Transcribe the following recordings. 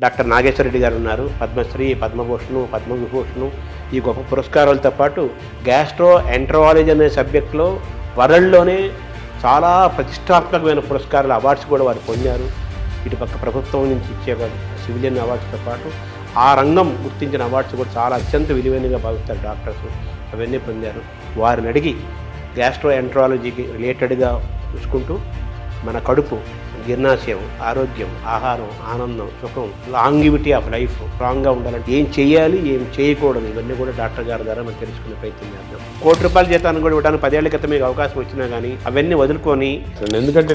Doctor Nageswara Reddy గారు ఉన్నారు. పద్మశ్రీ, పద్మభూషణ్, పద్మవిభూషణ్ ఈ గొప్ప పురస్కారాలతో పాటు గ్యాస్ట్రో ఎంటరాలజీ అనే సబ్జెక్ట్లో వరల్డ్లోనే చాలా ప్రతిష్టాత్మకమైన పురస్కారాలు అవార్డ్స్ కూడా వారు పొందారు. ఇటుపక్క ప్రభుత్వం నుంచి ఇచ్చే సివిలియన్ అవార్డ్స్తో పాటు ఆ రంగం గుర్తించిన అవార్డ్స్ కూడా చాలా అత్యంత విలువైనగా భావిస్తారు డాక్టర్స్. అవన్నీ పొందారు. వారిని అడిగి గ్యాస్ట్రో ఎంటరాలజీకి రిలేటెడ్గా చూసుకుంటూ మన కడుపు, జీర్ణాశయం, ఆరోగ్యం, ఆహారం, ఆనందం, సుఖం, లాంగివిటీ ఆఫ్ లైఫ్ స్ట్రాంగ్గా ఉండాలంటే ఏం చేయాలి, ఏం చేయకూడదు, ఇవన్నీ కూడా డాక్టర్ గారి ద్వారా మనం తెలుసుకునే ప్రయత్నం చేద్దాం. ₹1,00,00,000 జీతాన్ని కూడా ఇవ్వడానికి 10 ఏళ్ల క్రితం మీకు అవకాశం వచ్చినా కానీ అవన్నీ వదులుకొని, ఎందుకంటే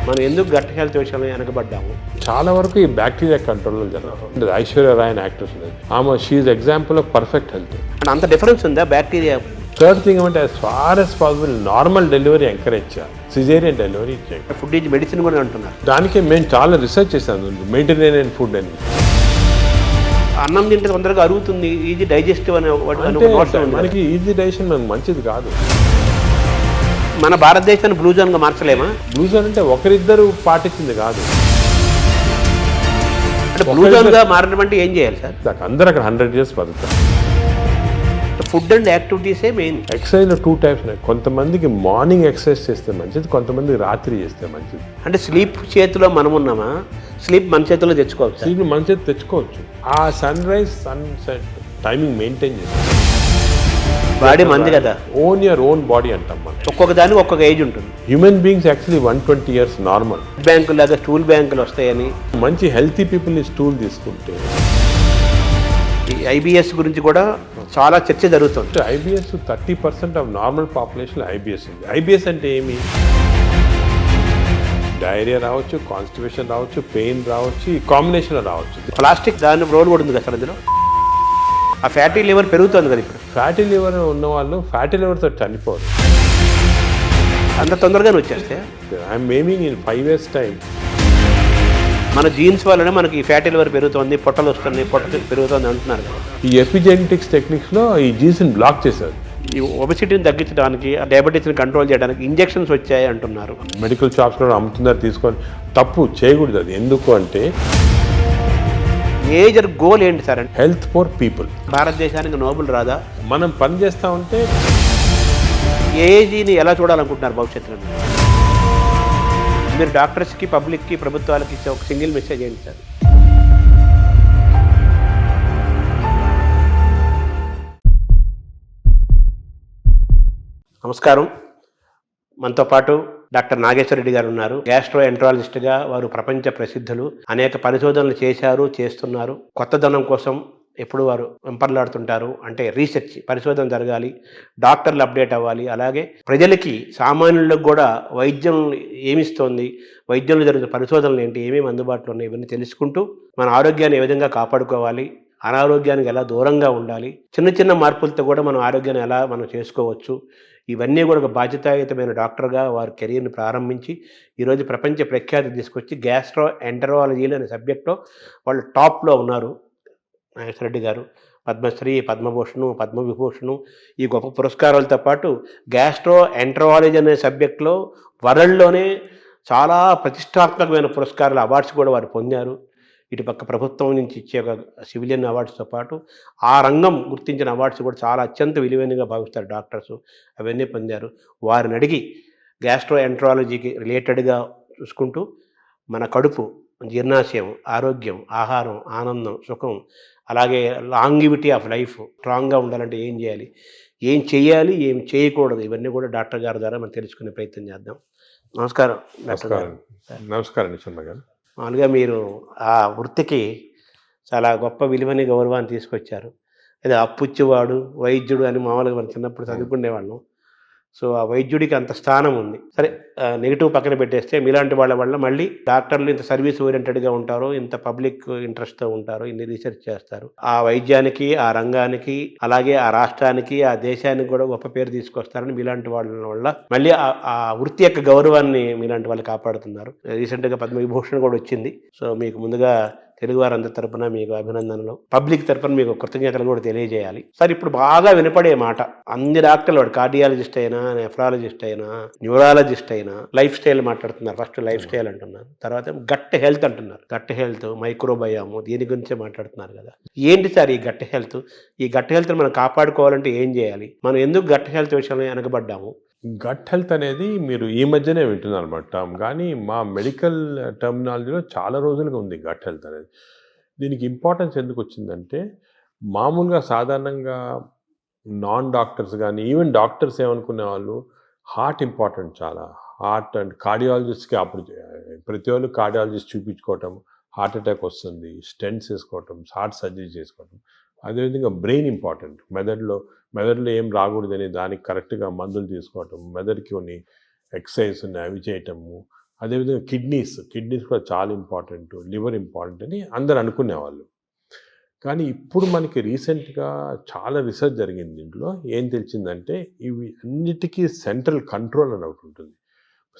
మనం ఎందుకు గట్ హెల్త్ విషయంలో వెనకబడ్డాము. చాలా వరకు ఈ బ్యాక్టీరియా కంట్రోల్లో జరుగుతుంది. ఐశ్వర్య రాయ్ అని యాక్ట్రెస్ ఉంది, ఆమె she's example of perfect health. అంత డిఫరెన్స్ ఉందా బ్యాక్టీరియా? థర్డ్ థింగ్ అంటే as far as possible normal delivery encourage చేయాలి, సిజేరియన్ డెలివరీ చేయాలి. ఫుడ్ ఈజ్ మెడిసిన్ కూడా అంటున్నారు. దానికి మేము చాలా రీసెర్చ్ చేశాను, మెడిటరేనియన్ ఫుడ్ అని. అన్నం తింటే తొందరగా అరుగుతుంది, ఈజీ డైజెస్టివ్ అనే మనకి ఈజీ డైజెషన్ మనకు మంచిది కాదు. మన భారతదేశాన్ని బ్లూ జోన్గా మార్చలేమా? బ్లూ జోన్ అంటే ఒకరిద్దరు పాటించింది కాదు. అంటే బ్లూ జోన్గా మారడం అంటే ఏం చేయాలి సార్? అందరూ అక్కడ 100 years బతుకుతారు. ఫుడ్ అండ్ యాక్టివిటీసే మెయిన్. ఎక్సర్సైజ్లో 2 types ఉన్నాయి. కొంతమందికి మార్నింగ్ ఎక్సర్సైజ్ చేస్తే మంచిది, కొంతమందికి రాత్రి చేస్తే మంచిది. అంటే స్లీప్ చేతిలో మనం ఉన్నామా, స్లీప్ మన చేతిలో తెచ్చుకోవచ్చు? స్లీప్ మన చేతి తెచ్చుకోవచ్చు. ఆ sunrise sunset timing maintain చేసి బాడీ మంది కదా, ఓన్ యువర్ ఓన్ బాడీ అంటాం మనం. ఒక్కొక్క దానికి ఒక్కొక్క ఏజ్ ఉంటుంది. Human beings actually 120 years normal. Bank లాగా స్టూల్ బ్యాంకులు వస్తాయని మంచి హెల్తీ పీపుల్ని స్టూల్ తీసుకుంటే. ఈ ఐబిఎస్ గురించి కూడా చాలా చర్చ జరుగుతుంది. IBS 30% of normal population IBS ఉంది. ఐబిఎస్ అంటే ఏమి? డైరియా రావచ్చు, కాన్స్టిపేషన్ రావచ్చు, పెయిన్ రావచ్చు, ఈ కాంబినేషన్లో రావచ్చు. ప్లాస్టిక్ దాని రోల్ కూడా ఉంది కదా సార్ అందులో. ఆ ఫ్యాటీ లివర్ పెరుగుతుంది కదా ఇప్పుడు. ఫ్యాటీ లివర్ ఉన్న వాళ్ళు ఫ్యాటీ లివర్తో చనిపోరు అంత తొందరగానే వచ్చేస్తే. I'm aiming in 5 years time. మన జీన్స్ వల్లనే మనకి ఈ ఫ్యాటీ లివర్ పెరుగుతుంది, పొట్టలు వస్తుంది, పొట్ట పెరుగుతుంది అంటున్నారు కదా. ఈ ఎపిజెనెటిక్స్ టెక్నిక్స్లో ఈ జీన్స్ని బ్లాక్ చేశారు. ఈ ఒబెసిటీని తగ్గించడానికి, డయాబెటీస్ని కంట్రోల్ చేయడానికి ఇంజెక్షన్స్ వచ్చాయి అంటున్నారు. మెడికల్ షాప్స్లో అమ్ముతున్నారు, తీసుకొని తప్పు చేయకూడదు. అది ఎందుకు అంటే మేజర్ గోల్ ఏంటి సార్ అంటే హెల్త్ ఫర్ పీపుల్. భారతదేశానికి నోబెల్ రాదా? మనం పని చేస్తూ ఉంటే ఏజీని ఎలా చూడాలనుకుంటున్నారు భవిష్యత్తులో? మీరు డాక్టర్స్కి, పబ్లిక్కి, ప్రభుత్వాలకి ఇచ్చే ఒక సింగిల్ మెసేజ్ ఏంటి సార్? నమస్కారం. మనతో పాటు డాక్టర్ నాగేశ్వర రెడ్డి గారు ఉన్నారు. గ్యాస్ట్రో ఎంటరాలజిస్ట్గా వారు ప్రపంచ ప్రసిద్ధులు. అనేక పరిశోధనలు చేశారు, చేస్తున్నారు. కొత్తదనం కోసం ఎప్పుడు వారు వెంపర్లాడుతుంటారు. అంటే రీసెర్చ్, పరిశోధన జరగాలి, డాక్టర్లు అప్డేట్ అవ్వాలి. అలాగే ప్రజలకి, సామాన్యులకు కూడా వైద్యం ఏమిస్తోంది, వైద్యంలో జరుగుతున్న పరిశోధనలు ఏంటి, ఏమేమి అందుబాటులో ఉన్నాయి, ఇవన్నీ తెలుసుకుంటూ మన ఆరోగ్యాన్ని ఏ విధంగా కాపాడుకోవాలి, అనారోగ్యానికి ఎలా దూరంగా ఉండాలి, చిన్న చిన్న మార్పులతో కూడా మనం ఆరోగ్యాన్ని ఎలా మనం చేసుకోవచ్చు, ఇవన్నీ కూడా ఒక బాధ్యతాయుతమైన డాక్టర్గా వారి కెరీర్ని ప్రారంభించి ఈరోజు ప్రపంచ ప్రఖ్యాతి తీసుకొచ్చి గ్యాస్ట్రో ఎంటరాలజీలు అనే సబ్జెక్ట్లో వాళ్ళు టాప్లో ఉన్నారు. నాగేశ్వర రెడ్డి గారు పద్మశ్రీ, పద్మభూషణ్, పద్మవిభూషణ్ ఈ గొప్ప పురస్కారాలతో పాటు గ్యాస్ట్రో ఎంటరాలజీ అనే సబ్జెక్ట్లో వరల్డ్లోనే చాలా ప్రతిష్టాత్మకమైన పురస్కారాలు, అవార్డ్స్ కూడా వారు పొందారు. ఇటుపక్క ప్రభుత్వం నుంచి ఇచ్చే సివిలియన్ అవార్డ్స్తో పాటు ఆ రంగం గుర్తించిన అవార్డ్స్ కూడా చాలా అత్యంత విలువైనగా భావిస్తారు డాక్టర్స్. అవన్నీ పొందారు. వారిని అడిగి గ్యాస్ట్రో ఎంటరాలజీకి రిలేటెడ్గా చూసుకుంటూ మన కడుపు, జీర్ణాశయం, ఆరోగ్యం, ఆహారం, ఆనందం, సుఖం, అలాగే లాంగివిటీ ఆఫ్ లైఫ్ స్ట్రాంగ్గా ఉండాలంటే ఏం చేయాలి, ఏం చేయాలి, ఏం చేయకూడదు, ఇవన్నీ కూడా డాక్టర్ గారి ద్వారా మనం తెలుసుకునే ప్రయత్నం చేద్దాం. నమస్కారం డాక్టర్ గారు. నమస్కారం శర్మ గారు. మామూలుగా మీరు ఆ వృత్తికి చాలా గొప్ప విలువని, గౌరవాన్ని తీసుకొచ్చారు. అదే అప్పుచ్చేవాడు వైద్యుడు అని మామూలుగా మనం చిన్నప్పుడు చదువుకునేవాళ్ళం. సో ఆ వైద్యుడికి అంత స్థానం ఉంది. సరే, నెగిటివ్ పక్కన పెట్టేస్తే మీలాంటి వాళ్ళ వల్ల మళ్ళీ డాక్టర్లు ఇంత సర్వీస్ ఓరియంటెడ్గా ఉంటారు, ఇంత పబ్లిక్ ఇంట్రెస్ట్తో ఉంటారు, ఇన్ని రీసెర్చ్ చేస్తారు. ఆ వైద్యానికి, ఆ రంగానికి, అలాగే ఆ రాష్ట్రానికి, ఆ దేశానికి కూడా గొప్ప పేరు తీసుకొస్తారని మీలాంటి వాళ్ళ వల్ల మళ్ళీ ఆ వృత్తి యొక్క గౌరవాన్ని మీలాంటి వాళ్ళు కాపాడుతున్నారు. రీసెంట్గా పద్మవిభూషణ్ కూడా వచ్చింది. సో మీకు ముందుగా తెలుగు వారందరి తరపున మీకు అభినందనలు, పబ్లిక్ తరపున మీకు కృతజ్ఞతలు కూడా తెలియజేయాలి. సార్ ఇప్పుడు బాగా వినపడే మాట, అన్ని డాక్టర్లు, వాడు కార్డియాలజిస్ట్ అయినా, నెఫ్రాలజిస్ట్ అయినా, న్యూరాలజిస్ట్ అయినా లైఫ్ స్టైల్ మాట్లాడుతున్నారు. ఫస్ట్ లైఫ్ స్టైల్ అంటున్నారు, తర్వాత గట్ హెల్త్ అంటున్నారు. గట్ హెల్త్, మైక్రోబయాము, దీని గురించే మాట్లాడుతున్నారు కదా. ఏంటి సార్ ఈ గట్ హెల్త్? ఈ గట్ హెల్త్ మనం కాపాడుకోవాలంటే ఏం చేయాలి? మనం ఎందుకు గట్ హెల్త్ విషయంలో వెనకబడ్డాము? గట్ హెల్త్ అనేది మీరు ఈ మధ్యనే వింటున్నారు అన్నమాట టర్మ్, కానీ మా మెడికల్ టర్మినాలజీలో చాలా రోజులుగా ఉంది గట్ హెల్త్ అనేది. దీనికి ఇంపార్టెన్స్ ఎందుకు వచ్చిందంటే, మామూలుగా సాధారణంగా నాన్ డాక్టర్స్ కానీ ఈవెన్ డాక్టర్స్ ఏమనుకునే వాళ్ళు, హార్ట్ ఇంపార్టెంట్ చాలా. హార్ట్ అండ్ కార్డియాలజిస్ట్కి అప్పుడు ప్రతి వాళ్ళు కార్డియాలజిస్ట్ చూపించుకోవటం, హార్ట్ అటాక్ వస్తుంది, స్టెంట్స్ వేసుకోవటం, హార్ట్ సర్జరీ చేసుకోవటం. అదేవిధంగా బ్రెయిన్ ఇంపార్టెంట్. మెదడులో ఏం రాకూడదని దానికి కరెక్ట్గా మందులు తీసుకోవటం, మెదడుకి కొన్ని ఎక్సర్సైజ్ ఉన్నాయి అవి చేయటము. అదేవిధంగా కిడ్నీస్ కూడా చాలా ఇంపార్టెంట్, లివర్ ఇంపార్టెంట్ అని అందరు అనుకునేవాళ్ళు. కానీ ఇప్పుడు మనకి రీసెంట్గా చాలా రీసెర్చ్ జరిగింది. దీంట్లో ఏం తెలిసిందంటే, ఇవి అన్నిటికీ సెంట్రల్ కంట్రోల్ అని ఒకటి ఉంటుంది.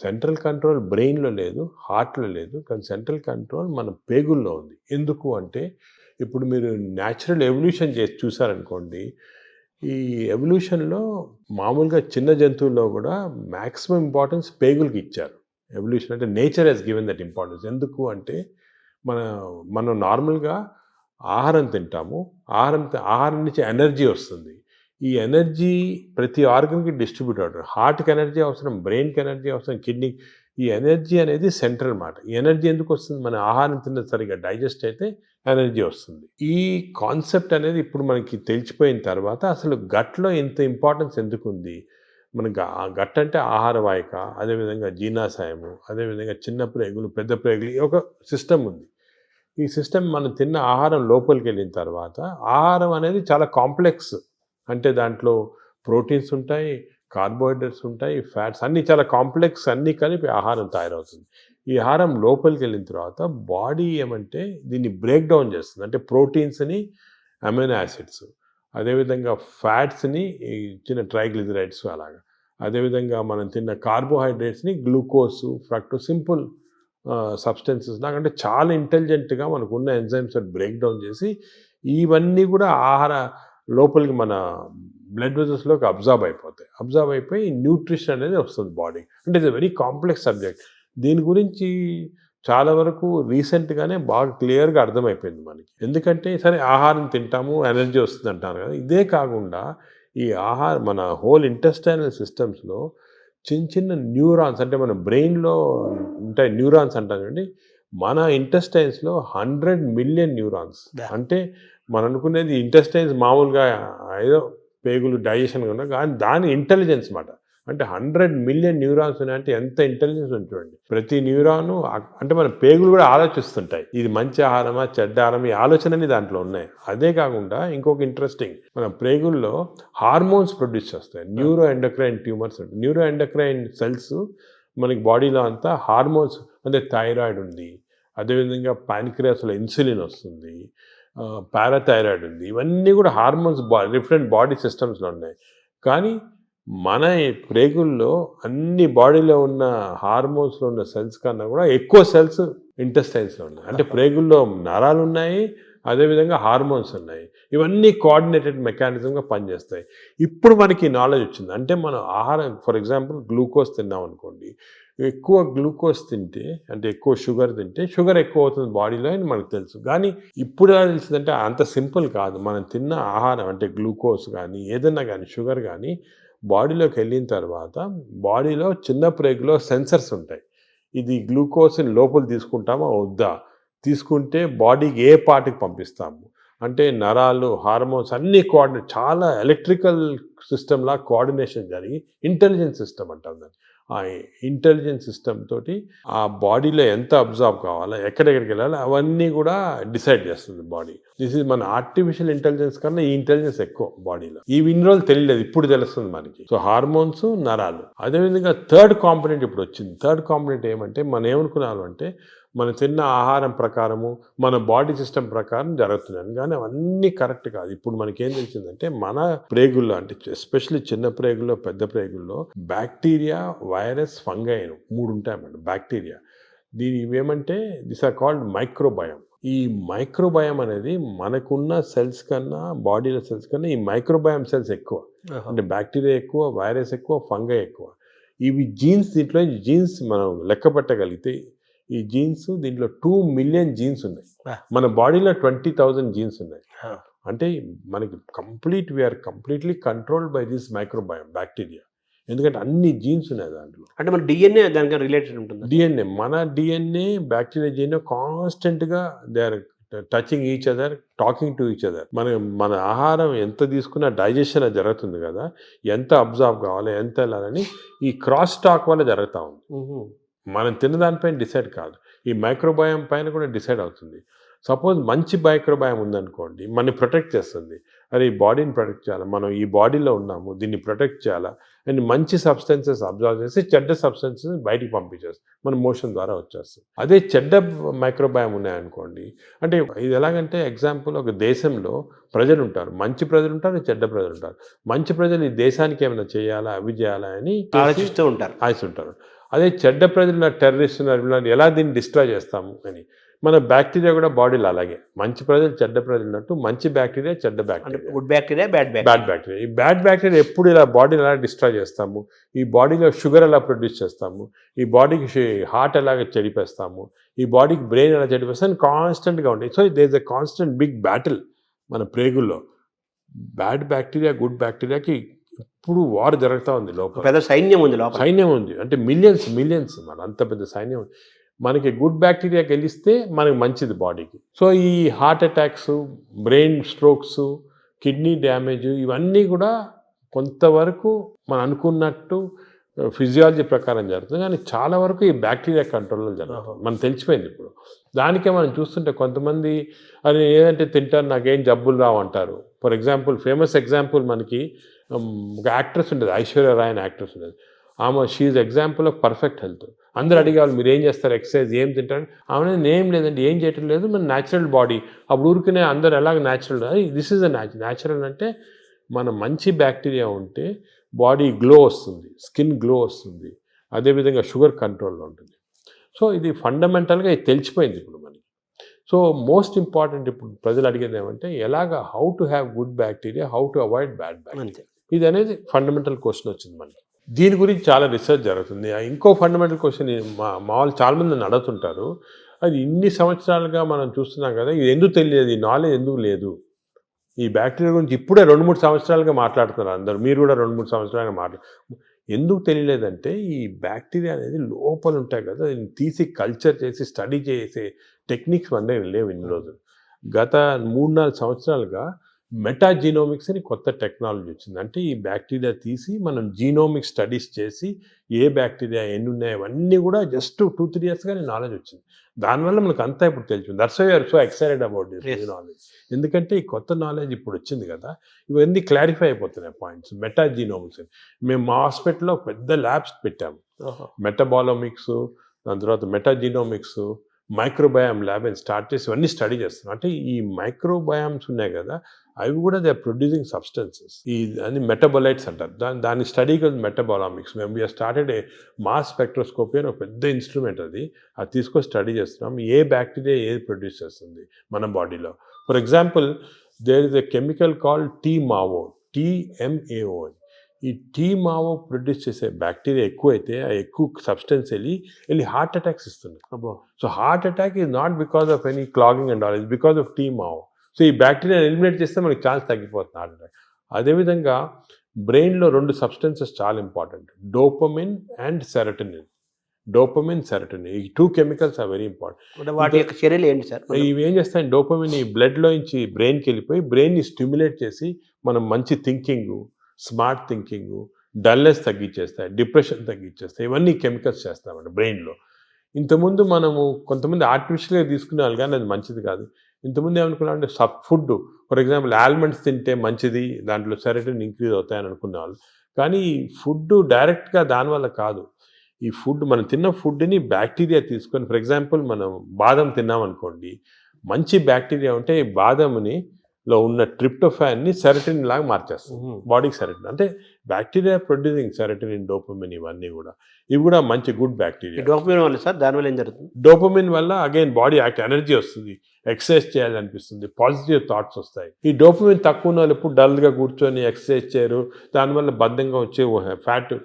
సెంట్రల్ కంట్రోల్ బ్రెయిన్లో లేదు, హార్ట్లో లేదు, కానీ సెంట్రల్ కంట్రోల్ మన పేగుల్లో ఉంది. ఎందుకు అంటే, ఇప్పుడు మీరు న్యాచురల్ ఎవల్యూషన్ చేసి చూసారనుకోండి, ఈ ఎవల్యూషన్లో మామూలుగా చిన్న జంతువుల్లో కూడా మ్యాక్సిమం ఇంపార్టెన్స్ పేగులకి ఇచ్చారు. ఎవల్యూషన్ అంటే nature has given that importance. ఎందుకు అంటే, మనం నార్మల్గా ఆహారం తింటాము, ఆహారం నుంచి ఎనర్జీ వస్తుంది. ఈ ఎనర్జీ ప్రతి ఆర్గన్కి డిస్ట్రిబ్యూట్ అవుతుంది. హార్ట్కి ఎనర్జీ అవసరం, బ్రెయిన్కి ఎనర్జీ అవసరం, కిడ్నీ. ఈ ఎనర్జీ అనేది సెంట్రల్ మాట. ఈ ఎనర్జీ ఎందుకు వస్తుంది? మన ఆహారం తిన్న సరిగా డైజెస్ట్ అయితే ఎనర్జీ వస్తుంది. ఈ కాన్సెప్ట్ అనేది ఇప్పుడు మనకి తెలిసిపోయిన తర్వాత అసలు గట్లో ఇంత ఇంపార్టెన్స్ ఎందుకు ఉంది? మనకు గట్ అంటే ఆహార వాహిక, అదేవిధంగా జీర్ణాశయము, అదేవిధంగా చిన్న ప్రేగులు, పెద్ద ప్రేగులు, ఒక సిస్టమ్ ఉంది. ఈ సిస్టమ్ మనం తిన్న ఆహారం లోపలికి వెళ్ళిన తర్వాత, ఆహారం అనేది చాలా కాంప్లెక్స్. అంటే దాంట్లో ప్రోటీన్స్ ఉంటాయి, కార్బోహైడ్రేట్స్ ఉంటాయి, ఫ్యాట్స్, అన్నీ చాలా కాంప్లెక్స్, అన్నీ కలిపి ఆహారం తయారవుతుంది. ఈ ఆహారం లోపలికి వెళ్ళిన తర్వాత బాడీ ఏమంటే దీన్ని బ్రేక్ డౌన్ చేస్తుంది. అంటే ప్రోటీన్స్ని అమైనో యాసిడ్స్, అదేవిధంగా ఫ్యాట్స్ని చిన్న ట్రైగ్లిజరైడ్స్ అలాగా, అదేవిధంగా మనం తిన్న కార్బోహైడ్రేట్స్ని గ్లూకోజ్, ఫ్రక్టోజ్, సింపుల్ సబ్స్టెన్సెస్ లాగా, అంటే చాలా ఇంటెలిజెంట్గా మనకున్న ఎంజైమ్స్ బ్రేక్ డౌన్ చేసి ఇవన్నీ కూడా ఆహార లోపలికి మన బ్లడ్ వెజల్స్లోకి అబ్జర్వ్ అయిపోయి న్యూట్రిషన్ అనేది వస్తుంది బాడీ. అంటే ఇట్స్ వెరీ కాంప్లెక్స్ సబ్జెక్ట్. దీని గురించి చాలా వరకు రీసెంట్గానే బాగా క్లియర్గా అర్థమైపోయింది మనకి. ఎందుకంటే సరే ఆహారం తింటాము, ఎనర్జీ వస్తుంది అంటారు కదా, ఇదే కాకుండా ఈ మన హోల్ ఇంటెస్టైనల్ సిస్టమ్స్లో చిన్న న్యూరాన్స్, అంటే మన బ్రెయిన్లో ఉంటాయి న్యూరాన్స్ అంటాం కండి, మన ఇంటెస్టైన్స్లో 100 మిలియన్ న్యూరాన్స్. అంటే మనం అనుకునేది ఇంటెస్టైన్స్ మామూలుగా ఏదో పేగులు డైజెషన్ ఉన్నా, కానీ దాని ఇంటెలిజెన్స్ మాట. అంటే 100 మిలియన్ న్యూరాన్స్ ఉన్నాయంటే ఎంత ఇంటెలిజెన్స్ ఉంటుంది. ప్రతి న్యూరాను అంటే మన పేగులు కూడా ఆలోచిస్తుంటాయి, ఇది మంచి ఆహారమా చెడ్డ ఆహారం, ఈ ఆలోచనని దాంట్లో ఉన్నాయి. అదే కాకుండా ఇంకొక ఇంట్రెస్టింగ్, మన పేగుల్లో హార్మోన్స్ ప్రొడ్యూస్ చేస్తాయి. Neuro endocrine tumours, neuro endocrine cells మనకి బాడీలో అంతా హార్మోన్స్, అంటే థైరాయిడ్ ఉంది, అదేవిధంగా ప్యాన్క్రియాస్లో ఇన్సులిన్ వస్తుంది, పారాథైరాయిడ్ ఉంది. ఇవన్నీ కూడా హార్మోన్స్ డిఫరెంట్ బాడీ సిస్టమ్స్లో ఉన్నాయి. కానీ మన ప్రేగుల్లో అన్ని బాడీలో ఉన్న హార్మోన్స్లో ఉన్న సెల్స్ కన్నా కూడా ఎక్కువ సెల్స్ ఇంటెస్టైన్స్లో ఉన్నాయి. అంటే ప్రేగుల్లో నరాలు ఉన్నాయి, అదేవిధంగా హార్మోన్స్ ఉన్నాయి. ఇవన్నీ కోఆర్డినేటెడ్ మెకానిజంగా పనిచేస్తాయి. ఇప్పుడు మనకి నాలెడ్జ్ వచ్చింది. అంటే మనం ఆహారం, ఫర్ ఎగ్జాంపుల్ గ్లూకోజ్ తిన్నాం అనుకోండి, ఎక్కువ గ్లూకోజ్ తింటే, అంటే ఎక్కువ షుగర్ తింటే షుగర్ ఎక్కువ అవుతుంది బాడీలో అని మనకు తెలుసు. కానీ ఇప్పుడు ఎలా తెలిసిందంటే అంత సింపుల్ కాదు. మనం తిన్న ఆహారం, అంటే గ్లూకోజ్ కానీ ఏదన్నా కానీ షుగర్ కానీ బాడీలోకి వెళ్ళిన తర్వాత బాడీలో చిన్న ప్రేగులో సెన్సర్స్ ఉంటాయి. ఇది గ్లూకోజ్ని లోపల తీసుకుంటామా వద్దా, తీసుకుంటే బాడీకి ఏ పార్ట్కి పంపిస్తాము, అంటే నరాలు, హార్మోన్స్ అన్నీ కోఆర్డినేట్, చాలా ఎలక్ట్రికల్ సిస్టమ్లా కోఆర్డినేషన్ జరిగి ఇంటెలిజెన్స్ సిస్టమ్ అంటాం దాన్ని. ఆ ఇంటెలిజెన్స్ సిస్టమ్ తోటి ఆ బాడీలో ఎంత అబ్జర్వ్ కావాలా, ఎక్కడెక్కడికి వెళ్ళాలి, అవన్నీ కూడా డిసైడ్ చేస్తుంది బాడీ. దిస్ ఈజ్ మన ఆర్టిఫిషియల్ ఇంటెలిజెన్స్ కన్నా ఈ ఇంటెలిజెన్స్ ఎక్కువ బాడీలో. ఇన్ని రోజులు తెలియలేదు, ఇప్పుడు తెలుస్తుంది మనకి. సో హార్మోన్స్, నరాలు. అదేవిధంగా థర్డ్ కాంపోనెంట్ ఇప్పుడు వచ్చింది. థర్డ్ కాంపోనెంట్ ఏమంటే, మనం ఏమనుకున్నాము అంటే మనం తిన్న ఆహారం ప్రకారము మన బాడీ సిస్టమ్ ప్రకారం జరుగుతున్నాయి, కానీ అవన్నీ కరెక్ట్ కాదు. ఇప్పుడు మనకేం తెలిసిందంటే మన ప్రేగుల్లో, అంటే ఎస్పెషల్లీ చిన్న ప్రేగుల్లో, పెద్ద ప్రేగుల్లో బ్యాక్టీరియా, వైరస్, ఫంగై 3 ఉంటాయి అన్నమాట. బ్యాక్టీరియా దీని ఇవేమంటే దిస్ ఆర్ కాల్డ్ మైక్రోబయం. ఈ మైక్రోబయం అనేది మనకున్న సెల్స్ కన్నా, బాడీలో సెల్స్ కన్నా ఈ మైక్రోబయం సెల్స్ ఎక్కువ. అంటే బ్యాక్టీరియా ఎక్కువ, వైరస్ ఎక్కువ, ఫంగై ఎక్కువ. ఇవి జీన్స్, దీంట్లో జీన్స్ మనం లెక్క పెట్టగలిగితే ఈ జీన్స్ దీంట్లో 2 మిలియన్ జీన్స్ ఉన్నాయి. మన బాడీలో 20,000 జీన్స్ ఉన్నాయి. అంటే మనకి we are completely controlled by this microbiome bacteria. ఎందుకంటే అన్ని జీన్స్ ఉన్నాయి దాంట్లో. అంటే మన డిఎన్ఏ దానికి రిలేటెడ్ ఉంటుంది. డిఎన్ఏ, మన డిఎన్ఏ బ్యాక్టీరియా డిఎన్ఏ కాన్స్టెంట్గా they are touching each other, talking to each other. మన ఆహారం ఎంత తీసుకున్నా డైజెషన్ జరుగుతుంది కదా, ఎంత అబ్జర్వ్ కావాలి, ఎంత వెళ్ళాలని ఈ క్రాస్ టాక్ వల్ల జరుగుతూ ఉంది. మనం తిన్నదానిపైన డిసైడ్ కాదు, ఈ మైక్రోబయం పైన కూడా డిసైడ్ అవుతుంది. సపోజ్ మంచి మైక్రోబయం ఉందనుకోండి, మనని ప్రొటెక్ట్ చేస్తుంది. అరే ఈ బాడీని ప్రొటెక్ట్ చేయాలి, మనం ఈ బాడీలో ఉన్నాము, దీన్ని ప్రొటెక్ట్ చేయాలా అండ్ మంచి సబ్స్టెన్సెస్ అబ్జర్వ్ చేసి చెడ్డ సబ్స్టెన్సెస్ బయటికి పంపించేస్తుంది, మన మోషన్ ద్వారా వచ్చేస్తుంది. అదే చెడ్డ మైక్రోబయం ఉన్నాయనుకోండి, అంటే ఇది ఎలాగంటే ఎగ్జాంపుల్, ఒక దేశంలో ప్రజలు ఉంటారు, మంచి ప్రజలు ఉంటారు, చెడ్డ ప్రజలు ఉంటారు. మంచి ప్రజలు ఈ దేశానికి ఏమైనా చేయాలా, అవి చేయాలా అని ఆలోచిస్తూ ఉంటారు. అదే చెడ్డ ప్రజలు టెర్రరిస్ట్ ఎలా దీన్ని డిస్ట్రాయ్ చేస్తాము అని. మన బ్యాక్టీరియా కూడా బాడీలో అలాగే, మంచి ప్రజలు చెడ్డ ప్రజలు ఉన్నట్టు మంచి బ్యాక్టీరియా చెడ్డ bacteria, good bacteria bad bacteria. ఈ బ్యాడ్ బ్యాక్టీరియా ఎప్పుడు ఇలా బాడీని ఎలా డిస్ట్రాయ్ చేస్తాము, ఈ బాడీలో షుగర్ ఎలా ప్రొడ్యూస్ చేస్తాము, ఈ బాడీకి హార్ట్ ఎలాగ చెడిపేస్తాము, ఈ బాడీకి బ్రెయిన్ ఎలా చెడిపేస్తాము కాన్స్టెంట్గా ఉంటాయి. So there is a constant big battle మన ప్రేగుల్లో. బ్యాడ్ బ్యాక్టీరియా గుడ్ బ్యాక్టీరియాకి ఇప్పుడు వార్ జరుగుతూ ఉంది. లోపల పెద్ద సైన్యం ఉంది. అంటే మిలియన్స్ మన అంత పెద్ద సైన్యం. మనకి గుడ్ బ్యాక్టీరియా గెలిస్తే మనకి మంచిది బాడీకి. సో ఈ heart attacks, brain strokes, kidney damage ఇవన్నీ కూడా కొంతవరకు మనం అనుకున్నట్టు ఫిజియాలజీ ప్రకారం జరుగుతుంది, కానీ చాలా వరకు ఈ బ్యాక్టీరియా కంట్రోల్లో జరుగుతుంది. మనకు తెలిసిపోయింది ఇప్పుడు. దానికే మనం చూస్తుంటే కొంతమంది అది ఏదంటే తింటారు, నాకేం జబ్బులు రావు అంటారు. ఫర్ ఎగ్జాంపుల్, ఫేమస్ ఎగ్జాంపుల్ మనకి ఒక యాక్ట్రెస్ ఉంటుంది, ఐశ్వర్య రాయ్ అని యాక్ట్రెస్ ఉంటుంది. ఆమె she's example of perfect health. అందరూ అడిగేవాళ్ళు మీరు ఏం చేస్తారు, ఎక్సర్సైజ్ ఏం తింటారు, ఆమె ఏం లేదండి, ఏం చేయటం లేదు, మన న్యాచురల్ బాడీ. అప్పుడు ఊరికనే అందరు ఎలాగ natural, this is a natural. అంటే మన మంచి బ్యాక్టీరియా ఉంటే బాడీ గ్లో వస్తుంది, స్కిన్ గ్లో వస్తుంది, అదేవిధంగా షుగర్ కంట్రోల్లో ఉంటుంది. సో ఇది ఫండమెంటల్గా ఇది తెలిసిపోయింది ఇప్పుడు మనకి. సో మోస్ట్ ఇంపార్టెంట్ ఇప్పుడు ప్రజలు అడిగేది ఏమంటే ఎలాగ how to have good bacteria, how to avoid bad bacteria, ఇది అనేది ఫండమెంటల్ క్వశ్చన్ వచ్చింది మనకి. దీని గురించి చాలా రీసెర్చ్ జరుగుతుంది. ఇంకో ఫండమెంటల్ క్వశ్చన్ మా వాళ్ళు చాలామంది నన్ను అడుగుతుంటారు, అది ఇన్ని సంవత్సరాలుగా మనం చూస్తున్నాం కదా, ఇది ఎందుకు తెలియదు, ఈ నాలెడ్జ్ ఎందుకు లేదు? ఈ బ్యాక్టీరియా గురించి ఇప్పుడే 2-3 సంవత్సరాలుగా మాట్లాడుతున్నారు అందరూ, మీరు కూడా 2-3 సంవత్సరాలుగా ఎందుకు తెలియలేదంటే ఈ బ్యాక్టీరియా అనేది లోపల ఉంటాయి కదా, దీన్ని తీసి కల్చర్ చేసి స్టడీ చేసే టెక్నిక్స్ మన దగ్గర లేవు ఇన్ని రోజులు. గత 3-4 సంవత్సరాలుగా మెటాజీనోమిక్స్ అని కొత్త టెక్నాలజీ వచ్చింది. అంటే ఈ బ్యాక్టీరియా తీసి మనం జీనోమిక్ స్టడీస్ చేసి ఏ బ్యాక్టీరియా ఎన్ని ఉన్నాయి అవన్నీ కూడా జస్ట్ 2-3 ఇయర్స్గానే నాలెడ్జ్ వచ్చింది. దానివల్ల మనకు అంతా ఇప్పుడు తెలిసింది. That's why you're so excited about this knowledge. ఎందుకంటే ఈ కొత్త నాలెడ్జ్ ఇప్పుడు వచ్చింది కదా, ఇవన్నీ క్లారిఫై అయిపోతున్నాయి పాయింట్స్. మెటాజీనోమిక్స్ అని మేము మా హాస్పిటల్లో పెద్ద ల్యాబ్స్ పెట్టాము. మెటబాలోమిక్స్, దాని తర్వాత మెటాజీనోమిక్స్, మైక్రోబయామ్ ల్యాబ్ అని స్టార్ట్ చేసి ఇవన్నీ స్టడీ చేస్తున్నాం. అంటే ఈ మైక్రోబయామ్స్ ఉన్నాయి కదా, అవి కూడా దే ఆర్ ప్రొడ్యూసింగ్ సబ్స్టెన్సెస్, ఈ అని మెటబొలైట్స్ అంటారు. దాని స్టడీకి మెటబాలామిక్స్. మేము we are started a mass spectroscopy అని ఒక పెద్ద ఇన్స్ట్రుమెంట్, అది తీసుకొని స్టడీ చేస్తున్నాం. ఏ బ్యాక్టీరియా ఏది ప్రొడ్యూస్ చేస్తుంది మన బాడీలో. For example, there is a chemical called TMAO, TMAO. ఈ TMAO ప్రొడ్యూస్ చేసే బ్యాక్టీరియా ఎక్కువైతే ఆ ఎక్కువ సబ్స్టెన్స్ వెళ్ళి హార్ట్ అటాక్స్ ఇస్తుంది. So heart attack is not because of any clogging and all, is because of TMAO. So ఈ bacteria eliminate చేస్తే మనకి ఛాన్స్ తగ్గిపోతుంది హార్ట్ అటాక్. అదేవిధంగా బ్రెయిన్లో 2 సబ్స్టెన్సెస్ చాలా ఇంపార్టెంట్, డోపమిన్ అండ్ సెరటోనిన్. ఈ 2 కెమికల్స్ ఆర్ వెరీ ఇంపార్టెంట్. వాటి యొక్క చర్యలు ఏంటి సార్? ఇవి ఏం చేస్తాయి, డోపమిన్ ఈ బ్లడ్లో నుంచి బ్రెయిన్కి వెళ్ళిపోయి బ్రెయిన్ని స్టిమ్యులేట్ చేసి మనం మంచి థింకింగ్, స్మార్ట్ థింకింగ్, డల్నెస్ తగ్గించేస్తాయి, డిప్రెషన్ తగ్గించేస్తాయి. ఇవన్నీ కెమికల్స్ చేస్తామండి బ్రెయిన్లో. ఇంతకుముందు మనము కొంతమంది ఆర్టిఫిషియల్గా తీసుకునే వాళ్ళు, కానీ అది మంచిది కాదు. ఇంతకుముందు ఏమనుకున్నామంటే ఫుడ్, ఫర్ ఎగ్జాంపుల్ ఆల్మండ్స్ తింటే మంచిది, దాంట్లో సెరటోనిన్ ఇంక్రీజ్ అవుతాయని అనుకునేవాళ్ళు. కానీ ఫుడ్ డైరెక్ట్గా దానివల్ల కాదు. ఈ ఫుడ్, మనం తిన్న ఫుడ్ని బ్యాక్టీరియా తీసుకొని, ఫర్ ఎగ్జాంపుల్ మనం బాదం తిన్నామనుకోండి, మంచి బ్యాక్టీరియా ఉంటే ఈ బాదంని లో ఉన్న ట్రిప్టోఫాన్ని సెరటిన్ లాగా మార్చేస్తుంది బాడీకి. సెరటిన్ అంటే బ్యాక్టీరియా ప్రొడ్యూసింగ్ సెరటిన్, డోపమిన్, ఇవన్నీ కూడా ఇవి కూడా మంచి గుడ్ ఈ బ్యాక్టీరియా. డోపమిన్ వల్ల సార్ దానివల్ల ఏం జరుగుతుంది? డోపమిన్ వల్ల అగైన్ బాడీ యాక్ట్, ఎనర్జీ వస్తుంది, ఎక్సర్సైజ్ చేయాలనిపిస్తుంది, పాజిటివ్ థాట్స్ వస్తాయి. ఈ డోపమిన్ తక్కువ ఉన్న వాళ్ళు ఎప్పుడు డల్గా కూర్చొని ఎక్సర్సైజ్ చేయరు, దానివల్ల బద్ధంగా వచ్చే ఫ్యాట్,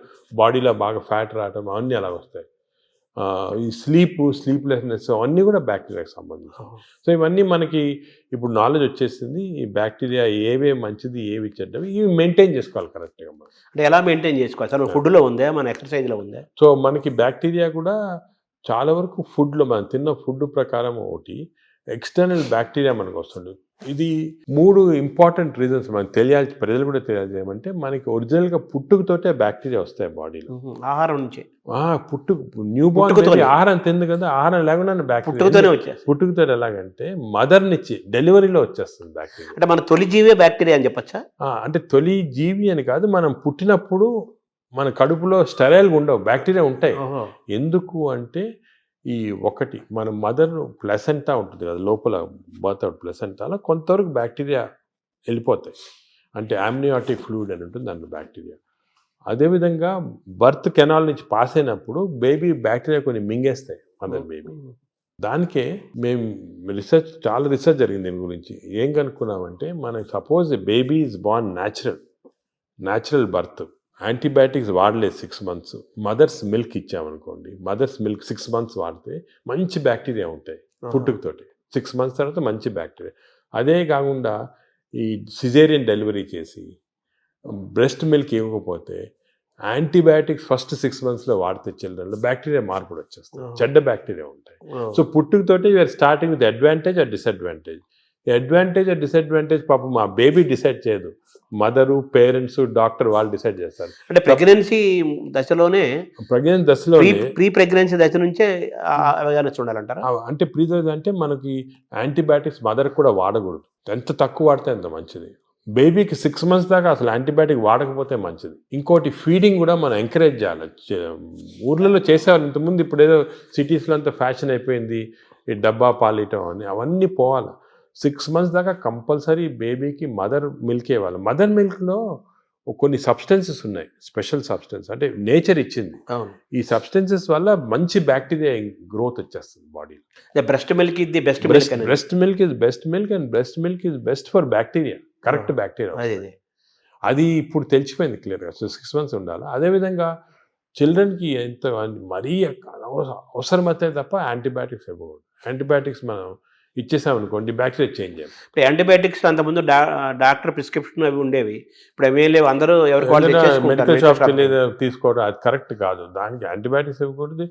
బాడీలో బాగా ఫ్యాట్ రావడం అవన్నీ అలా వస్తాయి. ఈ స్లీప్లెస్నెస్ అవన్నీ కూడా బ్యాక్టీరియాకి సంబంధించి. సో ఇవన్నీ మనకి ఇప్పుడు నాలెడ్జ్ వచ్చేసింది. ఈ బ్యాక్టీరియా ఏవే మంచిది, ఏవి చెడ్డవి, ఇవి మెయింటైన్ చేసుకోవాలి కరెక్ట్గా మనం. అంటే ఎలా మెయింటైన్ చేసుకోవాలి సార్? ఫుడ్లో ఉందా, మన ఎక్సర్సైజ్లో ఉందా? సో మనకి బ్యాక్టీరియా కూడా చాలా వరకు ఫుడ్లో, మనం తిన్న ఫుడ్ ప్రకారం ఒకటి, ఎక్స్టర్నల్ బ్యాక్టీరియా మనకు వస్తుంది. ఇది 3 ఇంపార్టెంట్ రీజన్స్ మనకు తెలియాలి, ప్రజలు కూడా తెలియాలి. ఏమంటే మనకి ఒరిజినల్గా పుట్టుకతోటే బ్యాక్టీరియా వస్తాయి బాడీలో, ఆహారం నుంచి. న్యూ బార్న్ ఆహారం తింది కదా, ఆహారం లేకుండా బ్యాక్టీరియా పుట్టుకతో. ఎలాగంటే మదర్ నుంచి డెలివరీలో వచ్చేస్తుంది బ్యాక్టీరియా. అంటే మన తొలి జీవే బ్యాక్టీరియా అని చెప్పచ్చా? అంటే తొలి జీవి అని కాదు, మనం పుట్టినప్పుడు మన కడుపులో స్టెరైల్గా ఉండవు, బ్యాక్టీరియా ఉంటాయి. ఎందుకు అంటే ఈ ఒకటి మన మదర్ ప్లసెంటా ఉంటుంది కదా, లోపల బర్త్ అవుట్ ప్లసెంటాలో కొంతవరకు బ్యాక్టీరియా వెళ్ళిపోతాయి. అంటే ఆమ్నియాటిక్ ఫ్లూయిడ్ అని ఉంటుంది దాంట్లో బ్యాక్టీరియా. అదేవిధంగా బర్త్ కెనాల్ నుంచి పాస్ అయినప్పుడు బేబీ బ్యాక్టీరియా కొన్ని మింగేస్తాయి మదర్ బేబీ. దానికే మేము చాలా రీసెర్చ్ జరిగింది దీని గురించి. ఏం కనుక్కున్నామంటే, మనకి suppose baby is born natural birth, antibiotics వాడలేదు 6 months, మదర్స్ మిల్క్ ఇచ్చామనుకోండి, మదర్స్ మిల్క్ 6 months వాడితే మంచి బ్యాక్టీరియా ఉంటాయి పుట్టుకతోటి. 6 months తర్వాత మంచి బ్యాక్టీరియా. అదే కాకుండా ఈ సిజేరియన్ డెలివరీ చేసి బ్రెస్ట్ మిల్క్ ఇవ్వకపోతే యాంటీబయాటిక్స్ ఫస్ట్ 6 monthsలో వాడితే చిల్డ్రన్లో బ్యాక్టీరియా మార్పులు వచ్చేస్తాయి, చెడ్డ బ్యాక్టీరియా ఉంటాయి. సో పుట్టుకతోటి we're starting with advantage or disadvantage. Advantage or disadvantage పాపం మా బేబీ డిసైడ్ చేయదు, మదరు, పేరెంట్స్, డాక్టర్ వాళ్ళు డిసైడ్ చేస్తారు. అంటే ప్రెగ్నెన్సీ దశలోనే ప్రీ ప్రెగ్నెన్సీ దశ నుంచే చూడాలంటారా? అంటే ప్రీ అంటే మనకి యాంటీబయాటిక్స్ మదర్ కూడా వాడకూడదు, ఎంత తక్కువ వాడితే అంత మంచిది. బేబీకి 6 months దాకా అసలు యాంటీబయాటిక్ వాడకపోతే మంచిది. ఇంకోటి ఫీడింగ్ కూడా మనం ఎంకరేజ్ చేయాలి. ఊర్లలో చేసేవాళ్ళు ఇంతకుముందు, ఇప్పుడు ఏదో సిటీస్లో అంతా ఫ్యాషన్ అయిపోయింది ఈ డబ్బా పాలియటం అని, అవన్నీ పోవాలి. 6 months దాకా కంపల్సరీ బేబీకి మదర్ మిల్క్ ఇవ్వాలి. మదర్ మిల్క్లో కొన్ని సబ్స్టెన్సెస్ ఉన్నాయి, స్పెషల్ సబ్స్టెన్స్, అంటే నేచర్ ఇచ్చింది. ఈ సబ్స్టెన్సెస్ వల్ల మంచి బ్యాక్టీరియా గ్రోత్ వచ్చేస్తుంది బాడీలో. బ్రెస్ట్ మిల్క్ ఇది best breast milk is best milk and breast milk is best for bacteria, correct bacteria. అది ఇప్పుడు తెలిసిపోయింది క్లియర్గా. సో 6 months ఉండాలి. అదేవిధంగా చిల్డ్రన్కి ఎంత మరీ అవసరమైతే తప్ప యాంటీబయాటిక్స్ ఇవ్వకూడదు. యాంటీబయాటిక్స్ మనం ఇచ్చేసామనుకోండి బ్యాక్టీరియా చేంజ్ అయ్యాం. ఇప్పుడు యాంటీబయాటిక్స్ అంతకుముందు డాక్టర్ ప్రిస్క్రిప్షన్ అవి ఉండేవి, ఇప్పుడు అవి లేవు, అందరూ మెడికల్ షాప్కి వెళ్ళి తీసుకోవడం అది కరెక్ట్ కాదు. దానికి యాంటీబయాటిక్స్ ఇవ్వకూడదు.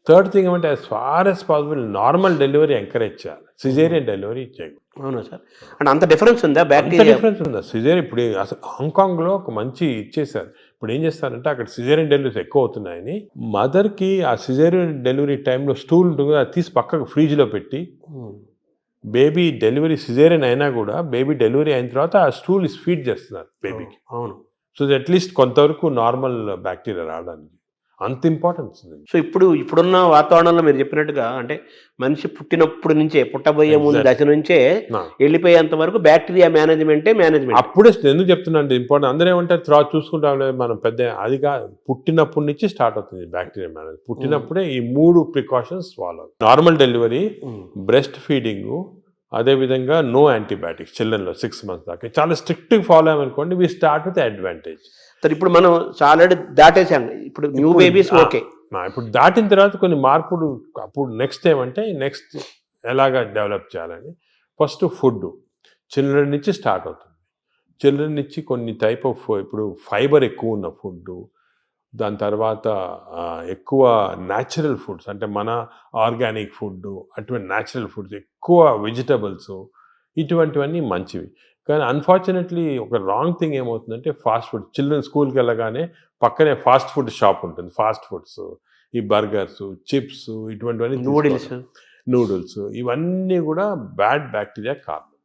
థర్డ్ థింగ్ ఏమంటే, as far as possible normal delivery encourage చేయాలి, సిజేరియన్ డెలివరీ చేయకూడదు. అవునా సార్? అంటే అంత డిఫరెన్స్ ఉందా? బ్యాక్టీరియా డిఫరెన్స్ ఉందా? సిజేరియన్ ఇప్పుడు అసలు హాంకాంగ్లో ఒక మంచి ఇచ్చేసారు. ఇప్పుడు ఏం చేస్తారంటే, అక్కడ సిజేరియన్ డెలివరీస్ ఎక్కువ అవుతున్నాయని మదర్కి ఆ సిజేరియన్ డెలివరీ టైంలో స్టూల్ ఉంటుంది, అది తీసి పక్కకు ఫ్రిడ్జ్లో పెట్టి బేబీ డెలివరీ సిజేరియన్ అయినా కూడా బేబీ డెలివరీ అయిన తర్వాత ఆ స్టూల్ ఫీడ్ చేస్తున్నారు బేబీకి. అవును. సో అట్లీస్ట్ కొంతవరకు నార్మల్ బ్యాక్టీరియా రావడానికి అంత ఇంపార్టెన్స్ ఉంది. సో ఇప్పుడున్న వాతావరణంలో మీరు చెప్పినట్టుగా, అంటే మనిషి పుట్టినప్పుడు నుంచే, పుట్టబోయే ముందు దశ నుంచే వెళ్ళిపోయేంత వరకు బ్యాక్టీరియా మేనేజ్మెంట్. అప్పుడే ఎందుకు చెప్తున్నా ఇంపార్టెంట్, అందరూ ఏమంటారు తర్వాత చూసుకుంటాం మనం పెద్ద, అది కాదు, పుట్టినప్పటి నుంచి స్టార్ట్ అవుతుంది బ్యాక్టీరియా మేనేజ్. పుట్టినప్పుడే ఈ 3 precautions follow: normal delivery, breast feeding, అదేవిధంగా నో యాంటీబయాటిక్స్ చిల్డ్రన్లో 6 months దాకా. చాలా స్ట్రిక్ట్గా ఫాలో అయ్యామనుకోండి, వీ స్టార్ట్ విత్ అడ్వాంటేజ్. ఇప్పుడు మనం ఆల్రెడీ దాటేసాం, ఇప్పుడు న్యూ బేబీస్ ఓకే. ఇప్పుడు దాటిన తర్వాత కొన్ని మార్పులు, అప్పుడు నెక్స్ట్ ఏమంటే నెక్స్ట్ ఎలాగా డెవలప్ చేయాలని, ఫస్ట్ ఫుడ్ చిల్డ్రన్ నుంచి స్టార్ట్ అవుతుంది. చిల్డ్రన్ నుంచి కొన్ని టైప్ ఆఫ్, ఇప్పుడు ఫైబర్ ఎక్కువ ఉన్న ఫుడ్, దాని తర్వాత ఎక్కువ న్యాచురల్ ఫుడ్స్, అంటే మన ఆర్గానిక్ ఫుడ్, అటువంటి న్యాచురల్ ఫుడ్స్, ఎక్కువ వెజిటబుల్స్, ఇటువంటివన్నీ మంచివి. కానీ అన్ఫార్చునేట్లీ ఒక రాంగ్ థింగ్ ఏమవుతుందంటే, ఫాస్ట్ ఫుడ్. చిల్డ్రన్ స్కూల్కి వెళ్ళగానే పక్కనే ఫాస్ట్ ఫుడ్ షాప్ ఉంటుంది, ఫాస్ట్ ఫుడ్స్, ఈ బర్గర్స్, చిప్స్, ఇటువంటివన్నీ, నూడిల్స్, ఇవన్నీ కూడా బ్యాడ్ బ్యాక్టీరియా కారణం.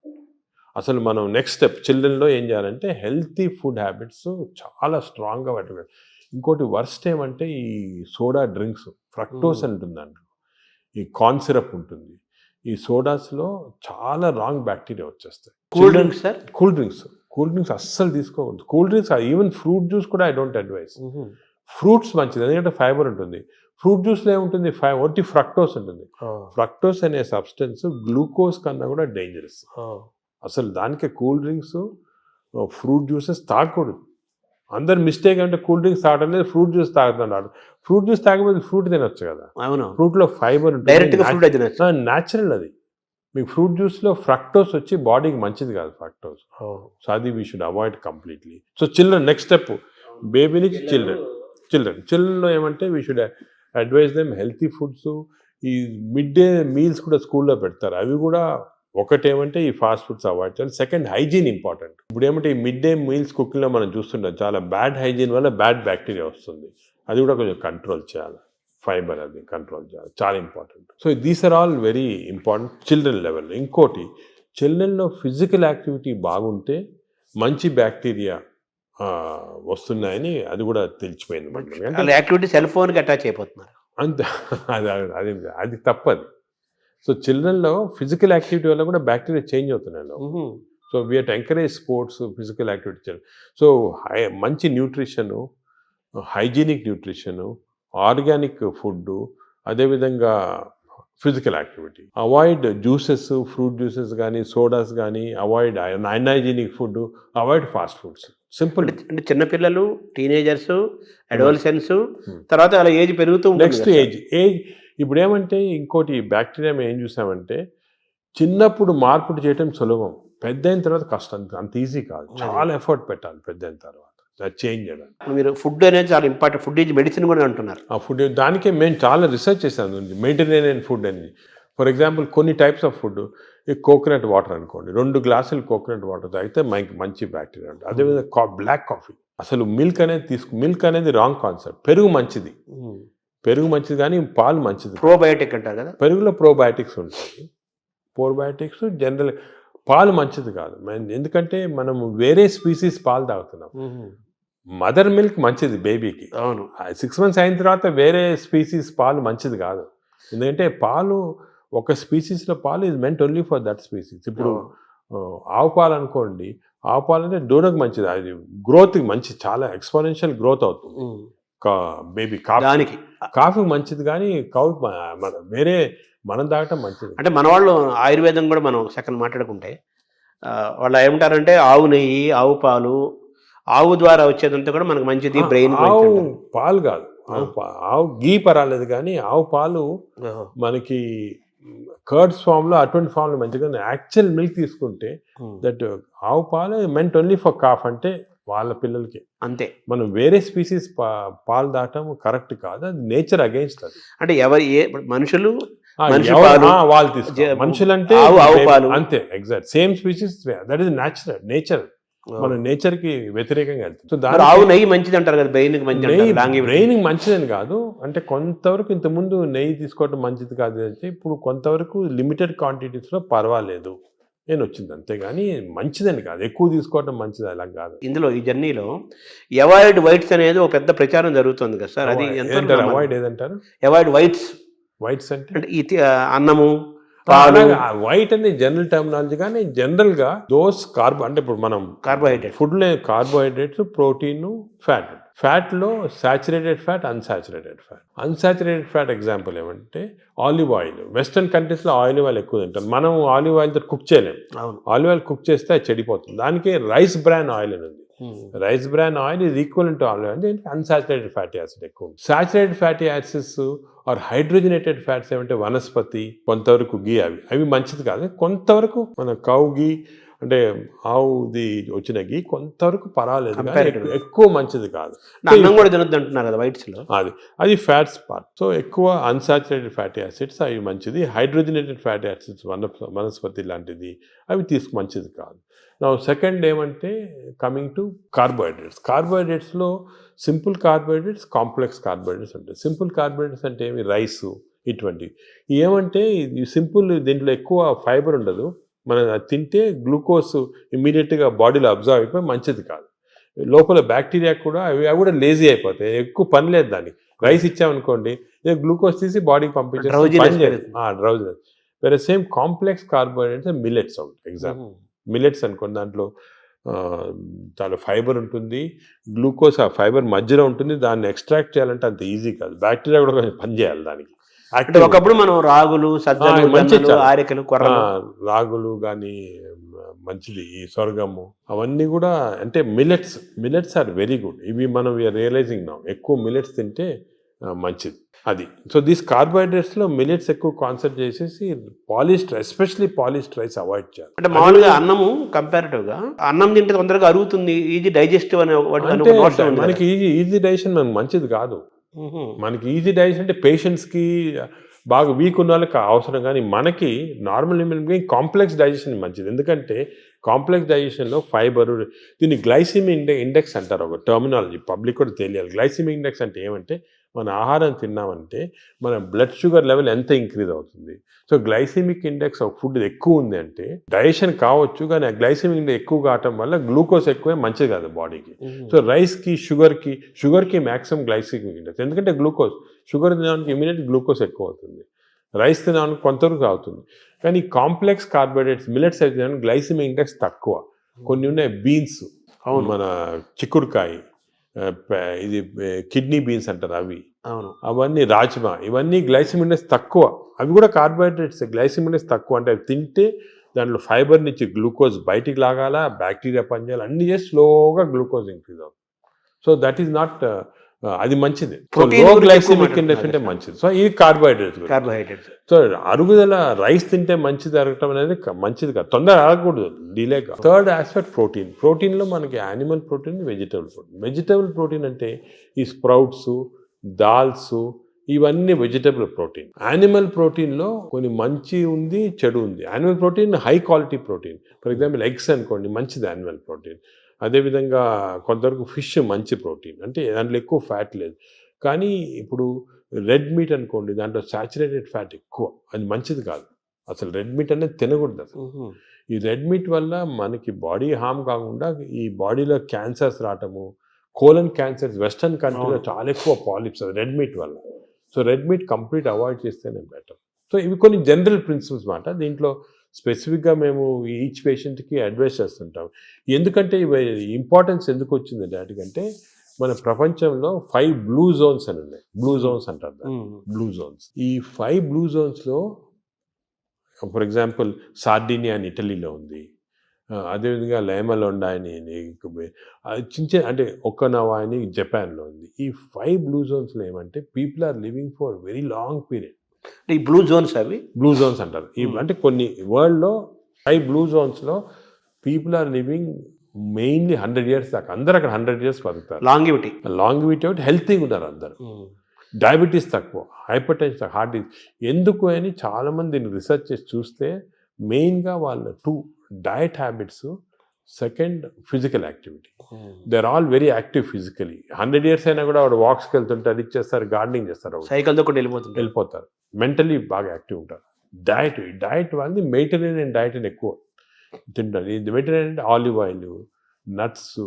అసలు మనం నెక్స్ట్ స్టెప్ చిల్డ్రన్లో ఏం చేయాలంటే, హెల్తీ ఫుడ్ హ్యాబిట్స్ చాలా స్ట్రాంగ్గా పెట్టాలి. ఇంకోటి వర్స్ట్ ఏమంటే, ఈ సోడా డ్రింక్స్, ఫ్రక్టోస్ అని ఉంటుంది దాంట్లో, ఈ కార్న్ సిరప్ ఉంటుంది, ఈ సోడాస్లో చాలా రాంగ్ బ్యాక్టీరియా వచ్చేస్తాయి. Cool drinks sir? Cool drinks అస్సలు తీసుకోకూడదు. Cool drinks even fruit juice కూడా ఐ డోంట్ అడ్వైస్. ఫ్రూట్స్ మంచిది, ఎందుకంటే ఫైబర్ ఉంటుంది. ఫ్రూట్ జ్యూస్లో ఏముంటుంది, ఒట్టి ఫ్రక్టోస్ ఉంటుంది. ఫ్రక్టోస్ అనే సబ్స్టెన్స్ గ్లూకోజ్ కన్నా కూడా డేంజరస్. అసలు దానికే కూల్ డ్రింక్స్, ఫ్రూట్ జ్యూసెస్ తాగకూడదు. అందరు మిస్టేక్ అంటే కూల్ డ్రింక్స్ తాగడం లేదు, ఫ్రూట్ జ్యూస్ తాగుతున్నాడు. ఫ్రూట్ జ్యూస్ తాగకపోతే ఫ్రూట్ తినొచ్చు కదా. అవును, ఫ్రూట్లో ఫైబర్ ఉంటుంది, న్యాచురల్ అది. మీకు ఫ్రూట్ జ్యూస్లో ఫ్రక్టోస్ వచ్చి బాడీకి మంచిది కాదు ఫ్రక్టోస్. సో అది we should avoid completely. So children next step, baby నుంచి చిల్డ్రన్లో ఏమంటే we should advise them healthy foods. ఈ మిడ్ డే మీల్స్ కూడా స్కూల్లో పెడతారు, అవి కూడా ఒకటేమంటే ఈ ఫాస్ట్ ఫుడ్స్ అవాయిడ్ చేయాలి. Second, hygiene important. ఇప్పుడు ఏమంటే ఈ మిడ్ డే మీల్స్ కుకింగ్లో మనం చూస్తుంటాం, చాలా బ్యాడ్ హైజీన్ వల్ల బ్యాడ్ బ్యాక్టీరియా వస్తుంది. అది కూడా కొంచెం కంట్రోల్ చేయాలి. ఫైబర్ అది కంట్రోల్ చేయాలి, చాలా important. So these are all very important children లెవెల్లో. ఇంకోటి, చిల్డ్రన్లో ఫిజికల్ యాక్టివిటీ బాగుంటే మంచి బ్యాక్టీరియా వస్తున్నాయని అది కూడా తెలిసిపోయింది. యాక్టివిటీ సెల్ ఫోన్కి అటాచ్ అయిపోతున్నారు అంతే. అది తప్పది. సో చిల్డ్రన్లో ఫిజికల్ యాక్టివిటీ వల్ల కూడా బ్యాక్టీరియా చేంజ్ అవుతున్నాయి. So we have to encourage sports, physical activity. So మంచి nutrition, hygienic nutrition, organic food, అదేవిధంగా physical activity. Avoid juices, fruit juices కానీ సోడాస్ కానీ, avoid unhygienic food, avoid fast foods. Simple. అంటే చిన్నపిల్లలు, teenagers, adolescence, తర్వాత అలా age పెరుగుతూ next age ఇప్పుడు ఏమంటే ఇంకోటి బ్యాక్టీరియా ఏం చూసామంటే, చిన్నప్పుడు మార్పులు చేయటం సులభం, పెద్ద అయిన తర్వాత కష్టం. అంత ఈజీ కాదు, చాలా ఎఫర్ట్ పెట్టాలి పెద్ద అయిన తర్వాత చేంజ్ చేయడానికి. మీరు ఫుడ్ అనేది చాలా ఇంపార్టెంట్, ఫుడ్ ఈజ్ మెడిసిన్ కూడా అంటున్నారు. ఆ ఫుడ్ దానికే మేము చాలా రీసెర్చ్ చేసాము, మెడిటరేనియన్ ఫుడ్ అని. ఫర్ ఎగ్జాంపుల్ కొన్ని టైప్స్ ఆఫ్ ఫుడ్, ఈ కోకోనట్ వాటర్ అనుకోండి, 2 గ్లాసులు కోకోనట్ వాటర్ తాగితే మంచి బ్యాక్టీరియా ఉంటుంది. అదేవిధంగా బ్లాక్ కాఫీ, అసలు మిల్క్ అనేది రాంగ్ కాన్సెప్ట్. పెరుగు మంచిది కానీ పాలు మంచిది. ప్రోబయోటిక్ అంటారు కదా, పెరుగులో ప్రోబయోటిక్స్ ఉంటాయి. ప్రోబయోటిక్స్ జనరల్, పాలు మంచిది కాదు. ఎందుకంటే మనం వేరే స్పీసీస్ పాలు తాగుతున్నాం. మదర్ మిల్క్ మంచిది బేబీకి. అవును, 6 months అయిన తర్వాత వేరే స్పీసీస్ పాలు మంచిది కాదు. ఎందుకంటే పాలు, ఒక స్పీసీస్లో పాలు is meant only for that species. ఇప్పుడు ఆవు పాలు అనుకోండి, ఆవు పాలు అంటే దూడకు మంచిది, అది గ్రోత్కి మంచిది, చాలా ఎక్స్పోనెన్షియల్ గ్రోత్ అవుతుంది బేబీ. కాఫీ మంచిది కానీ వేరే మనం తాగటం మంచిది. అంటే మన వాళ్ళు ఆయుర్వేదం కూడా మనం సెకండ్ మాట్లాడుకుంటే వాళ్ళు ఏమంటారంటే ఆవు నెయ్యి, ఆవు పాలు, ఆవు ద్వారా వచ్చేదంతా కూడా మనకు మంచిది, బ్రెయిన్. ఆవు పాలు కాదు, ఆవు గీ పర్వాలేదు కానీ ఆవు పాలు మనకి కర్డ్స్ ఫామ్లో, అటువంటి ఫామ్లో మంచిగా. యాక్చువల్ మిల్క్ తీసుకుంటే దట్ ఆవు పాలు మెంట్ ఓన్లీ ఫర్ కాఫ్, అంటే వాళ్ళ పిల్లలకి అంతే. మనం వేరే స్పీసీస్ పాలు దాటం కరెక్ట్ కాదు, అది నేచర్ అగైన్స్ట్. అది అంటే మనుషులు వాళ్ళు తీసుకోవాలి, మనుషులంటే అంతే, exact same species, that is nature. మన నేచర్ కి వ్యతిరేకంగా వెళ్తుంది. ఆవు నెయ్యి మంచిది అంటారు కదా, బ్రెయిన్ మంచిదని కాదు, అంటే కొంతవరకు ఇంతకుముందు నెయ్యి తీసుకోవడం మంచిది కాదు అంటే, ఇప్పుడు కొంతవరకు లిమిటెడ్ క్వాంటిటీస్ లో పర్వాలేదు నేను వచ్చింది, అంతేగాని మంచిదని కాదు, ఎక్కువ తీసుకోవడం మంచిది అలా కాదు. ఇందులో ఈ జర్నీలో అవాయిడ్ వైట్స్ అనేది ఒక పెద్ద ప్రచారం జరుగుతుంది కదా సార్, అది అవాయిడ్ ఏదంటారు? అవాయిడ్ వైట్స్ అంటే అన్నము, వైట్ అనేది జనరల్ టర్మినాలజీ, కానీ జనరల్ గా దోస్ అంటే ఇప్పుడు మనం ఫుడ్ లో కార్బోహైడ్రేట్స్, ప్రోటీన్, ఫ్యాట్ లో saturated fat, unsaturated fat example ఏమంటే ఆలివ్ ఆయిల్. వెస్టర్న్ కంట్రీస్ లో ఆలివ్ ఆయిల్ ఎక్కువ తింటాం, మనం ఆలివ్ ఆయిల్ తో కుక్ చేయలేము. ఆలివ్ ఆయిల్ కుక్ చేస్తే అది చెడిపోతుంది. దానికి రైస్ బ్రాన్ ఆయిల్ అని ఉంది. Rice bran oil is equal to olive oil, దీనికి అన్సాచురేటెడ్ ఫ్యాటీ యాసిడ్ ఎక్కువ. Saturated fatty acids are hydrogenated fats ఏమంటే వనస్పతి, కొంతవరకు గీ, అవి మంచిది కాదు. కొంతవరకు మన కౌ గీ అంటే ఆవుది వచ్చిన గీ కొంతవరకు పర్వాలేదు, ఎక్కువ మంచిది కాదు. అన్నం కూడా తినొద్దు అంటున్నారు కదా వైట్స్ లో, అది ఫ్యాట్స్ పార్ట్. సో ఎక్కువ అన్సాచురేటెడ్ ఫ్యాటీ యాసిడ్స్ అవి మంచిది. హైడ్రోజనేటెడ్ ఫ్యాటీ యాసిడ్స్ వనస్పతి లాంటిది అవి మంచిది కాదు. నా సెకండ్ ఏమంటే కమింగ్ టు కార్బోహైడ్రేట్స్లో సింపుల్ కార్బోహైడ్రేట్స్, కాంప్లెక్స్ కార్బోహైడ్రేట్స్ ఉంటాయి. సింపుల్ కార్బోహైడ్రేట్స్ అంటే ఏమి, రైసు ఇటువంటివి. ఏమంటే సింపుల్, దీంట్లో ఎక్కువ ఫైబర్ ఉండదు, మనం తింటే గ్లూకోజ్ ఇమ్మీడియట్గా బాడీలో అబ్జర్వ్ అయిపోయి మంచిది కాదు. లోపల బ్యాక్టీరియా కూడా అవి కూడా లేజీ అయిపోతాయి, ఎక్కువ పని లేదు దానికి. రైస్ ఇచ్చామనుకోండి, గ్లూకోజ్ తీసి బాడీకి పంపించేసి డ్రౌజినెస్. వేరే same complex carbohydrates millets out example. Millets అనుకోండి, దాంట్లో చాలా ఫైబర్ ఉంటుంది, గ్లూకోజ్ ఆ ఫైబర్ మధ్యలో ఉంటుంది. దాన్ని ఎక్స్ట్రాక్ట్ చేయాలంటే అంత ఈజీ కాదు, బ్యాక్టీరియా కూడా కొంచెం పనిచేయాలి దానికి. అంటే ఒకప్పుడు మనం రాగులు, సజ్జలు, మంచి జొన్నలు, ఆరికలు, కొర్రలు, రాగులు కానీ మంచిది, ఈ సొరగము అవన్నీ కూడా అంటే మిల్లెట్స్ ఆర్ వెరీ గుడ్. ఇవి మనం రియలైజింగ్ నా ఎక్కువ మిల్లెట్స్ తింటే మంచిది అది. సో దీస్ కార్బోహైడ్రేట్స్లో మిల్లెట్స్ ఎక్కువ కాన్సన్ట్రేట్ చేసేసి polished, especially polished rice avoid చేయాలి. అంటే మామూలుగా అన్నము కంపారిటివ్ గా అన్నం తింటే తొందరగా అరుగుతుంది, ఈజీ డైజెస్టివ్ అనే మనకి ఈజీ డైజెషన్ మనకు మంచిది కాదు. మనకి ఈజీ డైజెషన్ అంటే పేషెంట్స్కి బాగా వీక్ ఉన్న వాళ్ళకి అవసరం, కానీ మనకి నార్మల్ కాంప్లెక్స్ డైజెషన్ మంచిది. ఎందుకంటే కాంప్లెక్స్ డైజెషన్లో ఫైబర్, దీన్ని గ్లైసిమిక్ ఇండెక్స్ అంటారు, ఒక టర్మినాలజీ పబ్లిక్ కూడా తెలియాలి. గ్లైసిమిక్ ఇండెక్స్ అంటే ఏమంటే మన ఆహారం తిన్నామంటే మన బ్లడ్ షుగర్ లెవెల్ ఎంత ఇంక్రీజ్ అవుతుంది. సో గ్లైసిమిక్ ఇండెక్స్ ఒక ఫుడ్ ఎక్కువ ఉంది అంటే డైజెషన్ కావచ్చు, కానీ ఆ గ్లైసిమిక్ ఇండెక్స్ ఎక్కువ కావటం వల్ల గ్లూకోజ్ ఎక్కువే మంచిది కాదు బాడీకి. సో రైస్కి, షుగర్కి మ్యాక్సిమం గ్లైసిమిక్ ఇండెక్స్, ఎందుకంటే షుగర్ తినడానికి ఇమీడియట్ గ్లూకోజ్ ఎక్కువ అవుతుంది, రైస్ తినడానికి కొంతవరకు అవుతుంది. కానీ కాంప్లెక్స్ కార్బోహైడ్రేట్స్ మిల్లెట్స్ అయితే గ్లైసిమిక్ ఇండెక్స్ తక్కువ. కొన్ని ఉన్నాయి బీన్స్, మన చిక్కుడుకాయ, ఇది కిడ్నీ బీన్స్ అంటారు అవి, అవన్నీ రాజ్మా, ఇవన్నీ గ్లైసిమిక్ ఇండెక్స్ తక్కువ. అవి కూడా కార్బోహైడ్రేట్స్, గ్లైసిమిక్ ఇండెక్స్ తక్కువ. అంటే అవి తింటే దాంట్లో ఫైబర్ నుంచి గ్లూకోజ్ బయటికి లాగాల, బ్యాక్టీరియా పనిచేయాలి, అన్ని చేసి స్లోగా గ్లూకోజ్ ఇంక్రీజ్ అవుతుంది. సో దట్ ఈస్ నాట్, అది మంచిది. లో గ్లైసిమిక్ ఇండెక్స్ అంటే మంచిది. సో ఇది కార్బోహైడ్రేట్స్. సో అరుగుదల రైస్ తింటే మంచిది అరగటం అనేది మంచిది కాదు, తొందరగా అరగకూడదు, డిలేగా. థర్డ్ ఆస్పెక్ట్ ప్రోటీన్లో మనకి యానిమల్ ప్రోటీన్, వెజిటబుల్ ప్రోటీన్ అంటే ఈ స్ప్రౌట్స్, దాల్స్, ఇవన్నీ వెజిటబుల్ ప్రోటీన్. యానిమల్ ప్రోటీన్లో కొన్ని మంచి ఉంది, చెడు ఉంది. Animal protein high quality protein, for example eggs అనుకోండి, మంచిది యానిమల్ ప్రోటీన్. అదేవిధంగా కొంతవరకు ఫిష్ మంచి ప్రోటీన్, అంటే దాంట్లో ఎక్కువ ఫ్యాట్ లేదు. కానీ ఇప్పుడు రెడ్ మీట్ అనుకోండి, దాంట్లో సాచురేటెడ్ ఫ్యాట్ ఎక్కువ, అది మంచిది కాదు. అసలు రెడ్ మీట్ అనేది తినకూడదు అసలు. ఈ రెడ్ మీట్ వల్ల మనకి బాడీ హార్మ్ కాకుండా ఈ బాడీలో క్యాన్సర్స్ రావటము, కోలన్ క్యాన్సర్స్ వెస్టర్న్ కంట్రీలో చాలా ఎక్కువ పాలిప్స్ అది రెడ్ మీట్ వల్ల. So red meat complete avoid చేస్తేనే బెటర్. సో ఇవి కొన్ని జనరల్ ప్రిన్సిపల్స్ మాట. దీంట్లో స్పెసిఫిక్గా మేము ఈచ్ పేషెంట్కి అడ్వైస్ చేస్తుంటాం. ఎందుకంటే ఇవి ఇంపార్టెన్స్ ఎందుకు వచ్చింది వాటికంటే, మన ప్రపంచంలో 5 బ్లూ జోన్స్ అని ఉన్నాయి. బ్లూ జోన్స్ అంటారు, బ్లూ జోన్స్. ఈ 5 బ్లూ జోన్స్లో ఫర్ ఎగ్జాంపుల్ సార్డినియా అని ఇటలీలో ఉంది, అదేవిధంగా లైమలోండా అని చిన్న అంటే ఒక్కనవా అని జపాన్లో ఉంది. ఈ 5 బ్లూ జోన్స్లో ఏమంటే people are living for very long period. ఈ బ్లూ జోన్స్, అవి బ్లూ జోన్స్ అంటారు. అంటే కొన్ని వరల్డ్లో 5 బ్లూ జోన్స్లో people are living mainly 100 years దాకా. అందరు అక్కడ 100 years బతుకుతారు. లాంగివిటీ ఒకటి, హెల్తీగా ఉన్నారు అందరు. డయాబెటీస్ తక్కువ, హైపర్ టెన్షన్, హార్ట్ డిసీజ్. ఎందుకు అని చాలామంది దీన్ని రీసెర్చ్ చేసి చూస్తే మెయిన్గా వాళ్ళ 2 diet habits, second physical activity. They are all very active physically. 100 years అయినా కూడా వాడు వాక్స్కి వెళ్తుంటారు, అది చేస్తారు, గార్డెనింగ్ చేస్తారు, సైకిల్తో కూడా వెళ్ళిపోతారు. మెంటలీ బాగా యాక్టివ్ ఉంటారు. డయట్ వాళ్ళది మెడిటరేనియన్ డయట్ అని ఎక్కువ తింటారు. ఇది మెడిటరేనియన్ అంటే olive oil, nuts,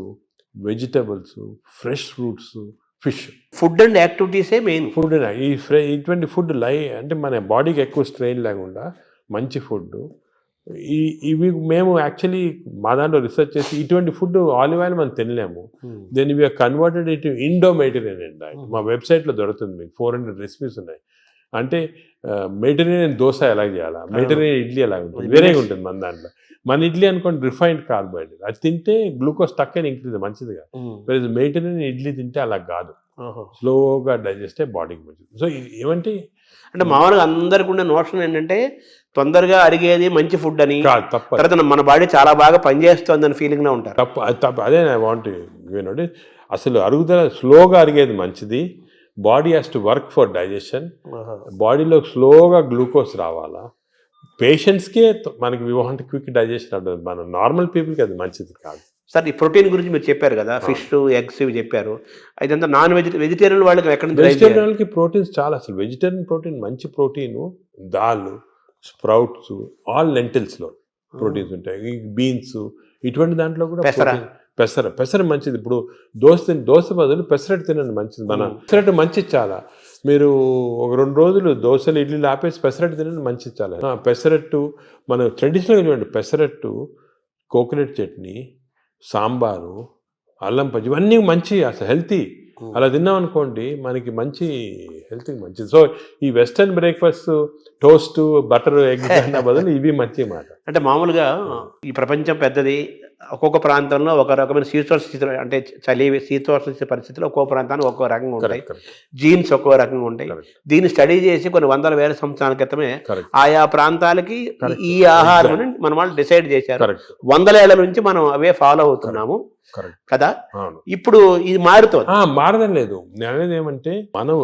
vegetables, fresh fruits, fish. Food and యాక్టివిటీసే మెయిన్. ఫుడ్ ఇటువంటి ఫుడ్ అంటే మన బాడీకి ఎక్కువ స్ట్రెయిన్ లేకుండా మంచి ఫుడ్. ఇవి మేము యాక్చువల్లీ మా దాంట్లో రీసెర్చ్ చేసి ఇటువంటి ఫుడ్ ఆలివ్ ఆయిల్ మనం తినలేము. Then we are converted it Indo Mediterranean diet. మా వెబ్సైట్లో దొరుకుతుంది, మీకు 400 రెసిపీస్ ఉన్నాయి. అంటే మెడిటరేనియన్ దోశ ఎలా చేయాలా, మెడిటరేనియన్ ఇడ్లీ ఎలా ఉంటుంది, వేరేగా ఉంటుంది మన దాంట్లో. మన ఇడ్లీ అనుకోండి రిఫైన్డ్ కార్బోహైడ్రేట్, అది తింటే గ్లూకోజ్ తక్కువ ఇంక్రీజ్ మంచిదిగా. మెడిటరేనియన్ ఇడ్లీ తింటే అలా కాదు, స్లోగా డైజెస్ట్ అయ్యి బాడీకి మంచిది. సో ఏమంటే అంటే మామూలుగా అందరికి ఉండే నోషన్ ఏంటంటే తొందరగా అరిగేది మంచి ఫుడ్ అని, తర్వాత మన బాడీ చాలా బాగా పనిచేస్తుంది అని ఫీలింగ్ లో ఉంటారు. తప్పు అదే ఐ వాంట్ యూనోటి. అసలు అరుగుదల స్లోగా అరిగేది మంచిది. Body has to work for digestion. బాడీలో స్లోగా గ్లూకోజ్ రావాలా. పేషెంట్స్కే మనకి వి వాంట్ క్విక్ డైజెషన్ ఉంటుంది, మన నార్మల్ పీపుల్కి అది మంచిది కాదు. సార్ ఈ ప్రోటీన్ గురించి మీరు చెప్పారు కదా, ఫిష్, ఎగ్స్ ఇవి చెప్పారు. ఇదంతా వెజిటేరియన్ వాళ్ళకి ఎక్కడ నుంచి? వెజిటేరియన్ వాళ్ళకి ప్రోటీన్స్ చాలా, అసలు వెజిటేరియన్ ప్రోటీన్ మంచి ప్రోటీను, దాల్, స్ప్రౌట్స్, ఆల్ లెంటిల్స్లో ప్రోటీన్స్ ఉంటాయి. బీన్స్, ఇటువంటి దాంట్లో కూడా పెసర మంచిది. ఇప్పుడు దోశ బదులు పెసరట్టు తినండి, మంచిది. మన పెసరట్టు మంచిది చాలా. మీరు ఒక 2 రోజులు దోశలు ఇడ్లీలు ఆపేసి పెసరట్టు తినండి, మంచిది చాలా. పెసరట్టు మన ట్రెడిషనల్గా చూడండి, పెసరట్టు, కోకోనట్ చట్నీ, సాంబారు, అల్లం పచ్చి, ఇవన్నీ మంచి అసలు హెల్తీ. అలా తిన్నాం అనుకోండి మనకి మంచి హెల్త్కి మంచిది. సో ఈ western breakfast toast butter egg అన్న బదులు ఇవి మంచి మాట. అంటే మామూలుగా ఈ ప్రపంచం పెద్దది, ఒక్కొక్క ప్రాంతంలో ఒక రకమైన శీతోష్ణ స్థితిలో, అంటే చలి శీతోష్ణ పరిస్థితుల్లో ఒక్కో ప్రాంతానికి ఒక్కో రకంగా ఉంటాయి, జీన్స్ ఒక్కో రకంగా ఉంటాయి. దీన్ని స్టడీ చేసి కొన్ని వందల వేల సంవత్సరాల క్రితమే ఆయా ప్రాంతాలకి ఈ ఆహారం మన వాళ్ళు డిసైడ్ చేశారు. 100 ఏళ్ల నుంచి మనం అవే ఫాలో అవుతున్నాము కదా. ఇప్పుడు ఇది మారుతుంది. మారడం లేదు. నేను అనేది ఏమంటే మనం